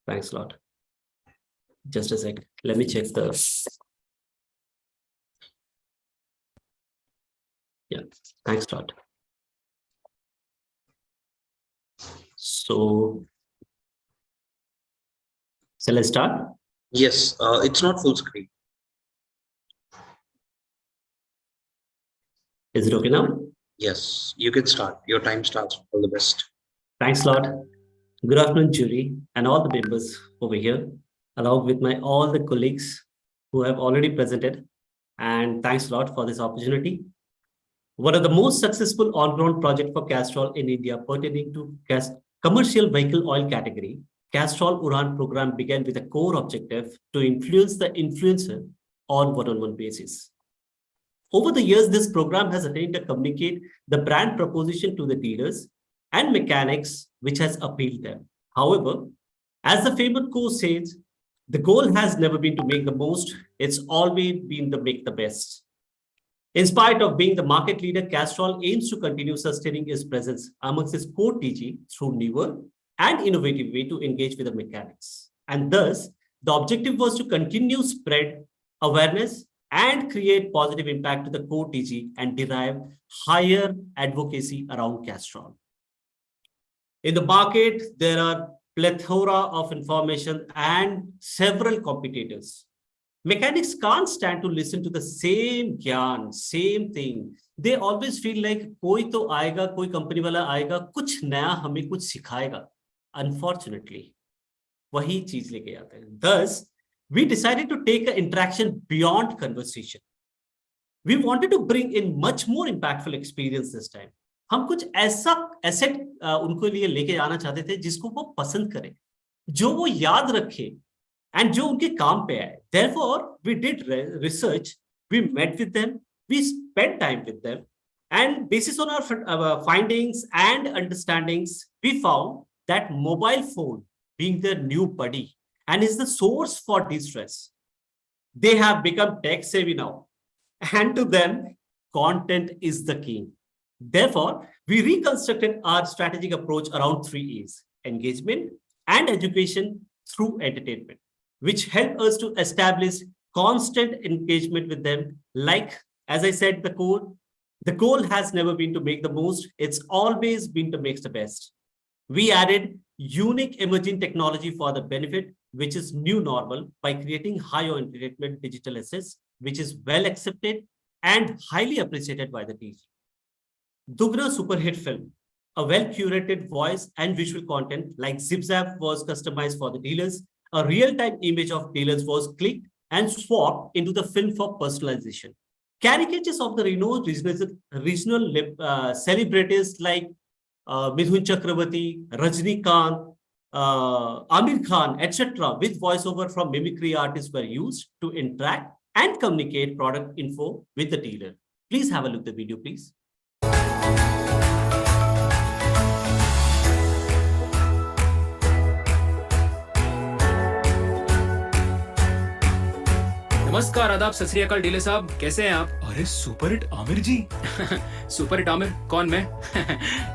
Thanks a lot. Just a sec. Let me check the... Yeah, thanks a lot. So, shall I start? Yes, it's not full screen. Is it okay now? Yes, you can start. Your time starts. All the best. Thanks a lot. Good afternoon, jury, and all the members over here, along with all the colleagues who have already presented. And thanks a lot for this opportunity. One of the most successful on-ground project for Castrol in India pertaining to commercial vehicle oil category, Castrol Uran program began with a core objective to influence the influencer on one-on-one basis. Over the years, this program has attained to communicate the brand proposition to the dealers and mechanics, which has appealed them. However, as the famous quote says, the goal has never been to make the most, it's always been to make the best. In spite of being the market leader, Castrol aims to continue sustaining its presence amongst its core TG through newer, and innovative way to engage with the mechanics. And thus, the objective was to continue spread awareness and create positive impact to the core TG and derive higher advocacy around Castrol. In the market, there are plethora of information and several competitors. Mechanics can't stand to listen to the same gyan, same thing. They always feel like koi to aayega, koi company wala aayega, kuch naya hame kuch sikhayega. Unfortunately, wahi cheez leke aate hain. Thus, we decided to take an interaction beyond conversation. We wanted to bring in much more impactful experience this time. हम कुछ ऐसा asset उनको लिए लेके जाना चाहते थे जिसको वो पसंद करें, जो वो याद रखे and जो उनके काम पे आए. Therefore, we did research, we met with them, we spent time with them, and basis on our findings and understandings, we found that mobile phone being their new buddy and is the source for distress. They have become tech savvy now, and to them, content is the king. Therefore, we reconstructed our strategic approach around 3 E's: engagement and education through entertainment, which help us to establish constant engagement with them. Like, as I said, the goal has never been to make the most, it's always been to make the best. We added unique emerging technology for the benefit, which is new normal, by creating higher entertainment digital assets, which is well accepted and highly appreciated by the team. Dugna super hit film, a well-curated voice and visual content like ZipZap was customized for the dealers. A real-time image of dealers was clicked and swapped into the film for personalization. Caricatures of the renowned regional celebrities like Midhun Chakravarti, Rajnikant, Amir Khan, etc. with voiceover from mimicry artists were used to interact and communicate product info with the dealer. Please have a look at the video, please. नमस्कार, आदाब, सत श्री अकाल dealer साहब, कैसे हैं आप? अरे super hit Aamir ji. Super hit Aamir? कौन, मैं?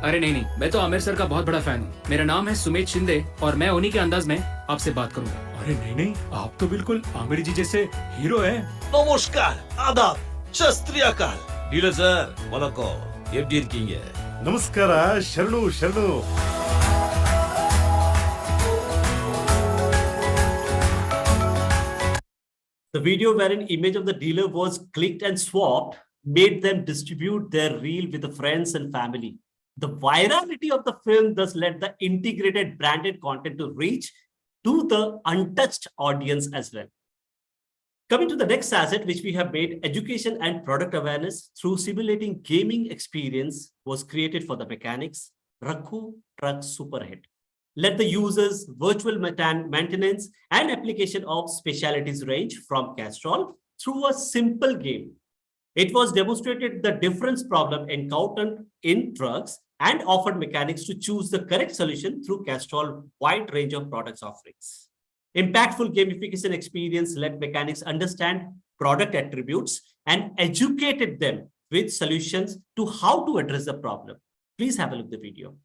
अरे नहीं, मैं तो आमिर सर का बहुत बड़ा फैन हूँ। मेरा नाम है सुमित शिंदे और मैं उन्हीं के अंदाज में आपसे बात करूंगा। अरे नहीं, आप तो बिल्कुल आमिर जी जैसे हीरो हैं। नमस्कार, आदाब, सत श्री अकाल डीलर सर, वणक्को, எப்படி இருக்கீங்க? नमस्कार, शरणु। The video where an image of the dealer was clicked and swapped made them distribute their reel with the friends and family. The virality of the film thus led the integrated branded content to reach to the untouched audience as well. Coming to the next asset, which we have made, education and product awareness through simulating gaming experience was created for the mechanics. Rakhu Truck Superhit. Let the users virtual maintenance and application of specialities range from Castrol through a simple game. It was demonstrated the difference problem encountered in trucks and offered mechanics to choose the correct solution through Castrol wide range of products offerings. Impactful gamification experience let mechanics understand product attributes and educated them with solutions to how to address the problem. Please have a look at the video.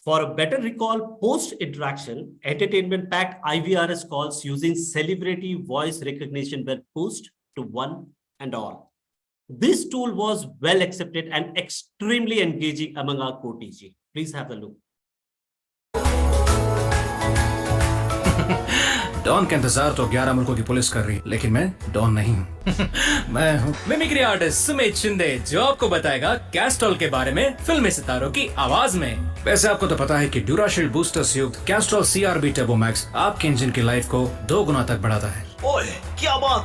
For a better recall post-interaction, entertainment-packed IVRS calls using celebrity voice recognition were pushed to one and all. This tool was well accepted and extremely engaging among our core TG. Please have a look. Don का इंतजार तो 11 मुल्कों की police कर रही, लेकिन मैं don नहीं हूँ। मैं हूँ मिमिक्री आर्टिस्ट सुमित शिंदे, जो आपको बताएगा कैस्ट्रॉल के बारे में फिल्मी सितारों की आवाज में। वैसे आपको तो पता है कि ड्यूराशील्ड बूस्टर्स युक्त कैस्ट्रॉल CRB टर्बो मैक्स आपके इंजन की लाइफ को 2 गुना तक बढ़ाता है। ओए, क्या बात,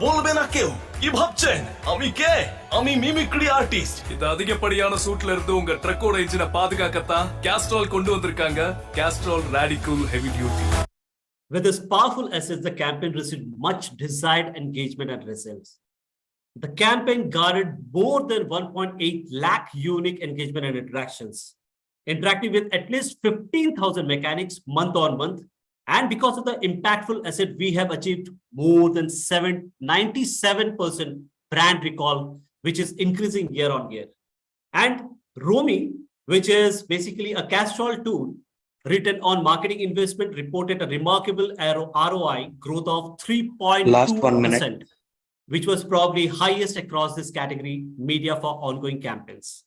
बोलबे ना क्यों? ये भाबचेन, अमी के? अमी मिमिक्री आर्टिस्ट। இது அதிகப்படியான சூட்ல இருந்து உங்க ட்ரக்கோட இன்ஜினை பாதுகாக்கத்தான் கேஸ்ட்ரால் கொண்டு வந்திருக்காங்க. Castrol radical heavy duty. With this powerful assets, the campaign received much desired engagement and results. The campaign garnered more than 1.8 lakh unique engagement and interactions. interacting with at least 15,000 mechanics month on month. And because of the impactful asset, we have achieved more than 97% brand recall, which is increasing year on year. And Rummy, which is basically a Castrol tool, written on marketing investment, reported a remarkable ROI growth of 3.2%, which was probably highest across this category media for ongoing campaigns.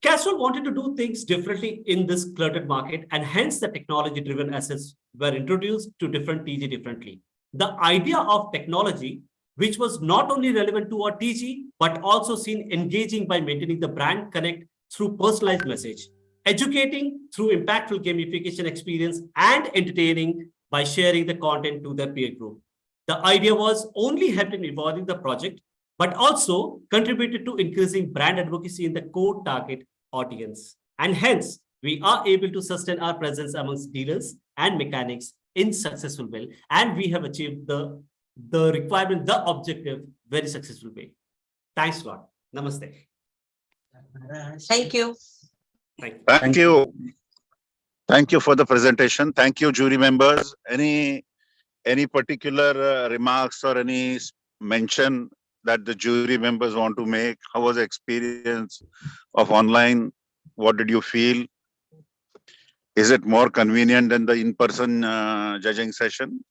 Castrol wanted to do things differently in this cluttered market, and hence the technology-driven assets were introduced to different TG differently. The idea of technology, which was not only relevant to our TG, but also seen engaging by maintaining the brand connect through personalized message, educating through impactful gamification experience, and entertaining by sharing the content to their peer group. The idea was only helped in evolving the project, but also contributed to increasing brand advocacy in the core target audience. And hence, we are able to sustain our presence amongst dealers and mechanics in successful way. And we have achieved the requirement, the objective, very successful way. Thanks a lot. Namaste. Thank you. Thank you. Thank you for the presentation. Thank you, jury members. Any particular remarks or any mention that the jury members want to make? How was the experience of online? What did you feel? Is it more convenient than the in-person judging session?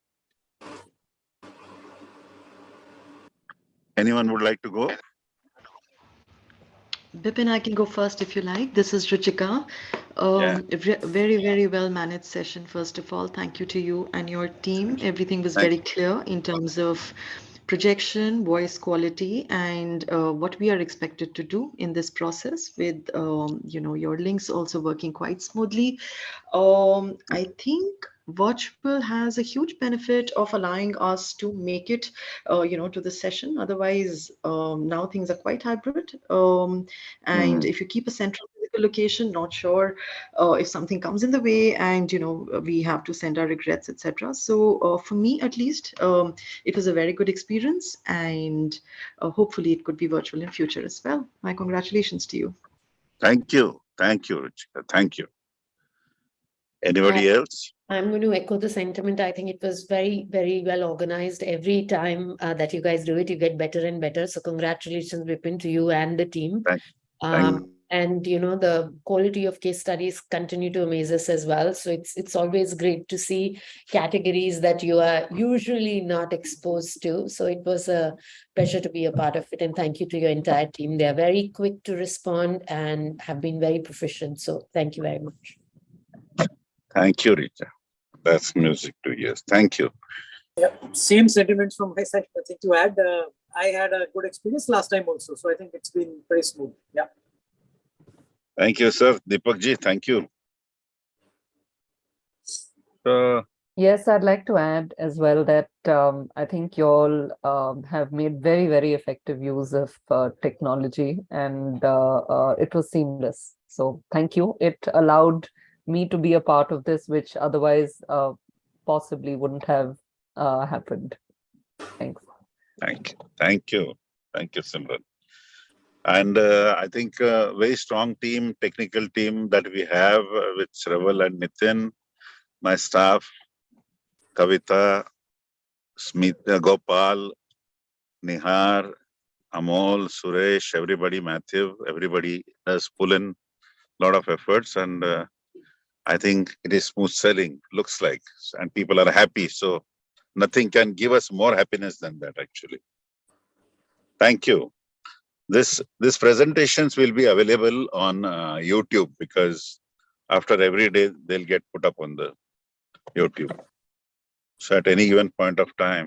Anyone would like to go? Bipin, I can go first if you like. This is Ruchika. Very, very well managed session. First of all, thank you to you and your team. Everything was very clear in terms of projection, voice quality, and what we are expected to do in this process with, your links also working quite smoothly. I think virtual has a huge benefit of allowing us to make it, to the session. Otherwise, now things are quite hybrid. And if you keep a central physical location, not sure if something comes in the way and, we have to send our regrets, etc. So for me, at least, it was a very good experience, and hopefully it could be virtual in future as well. My congratulations to you. Thank you. Thank you, Ruchika. Thank you. Anybody else? I'm going to echo the sentiment. I think it was very, very well organized. Every time that you guys do it, you get better and better. So congratulations, Vipin, to you and the team. And the quality of case studies continue to amaze us as well. So it's always great to see categories that you are usually not exposed to. So it was a pleasure to be a part of it. And thank you to your entire team. They're very quick to respond and have been very proficient. So thank you very much. Thank you, Richa. That's music to ears. Thank you. Yeah, same sentiments from my side. Nothing to add. I had a good experience last time also, so I think it's been very smooth. Yeah. Thank you, sir. Deepak ji, thank you. Yes, I'd like to add as well that I think you all have made very, very effective use of technology, and it was seamless. So thank you. It allowed me to be a part of this, which otherwise possibly wouldn't have happened. Thanks. Thank you. Thank you. Thank you, Simran. And I think a very strong team, technical team that we have with Shraval and Nitin, my staff, Kavita, Smita, Gopal, Nihar, Amol, Suresh, everybody, Matthew, everybody has put in a lot of efforts, and I think it is smooth sailing, looks like, and people are happy. So nothing can give us more happiness than that, actually. Thank you. This presentations will be available on YouTube, because after every day they'll get put up on the YouTube. So at any given point of time,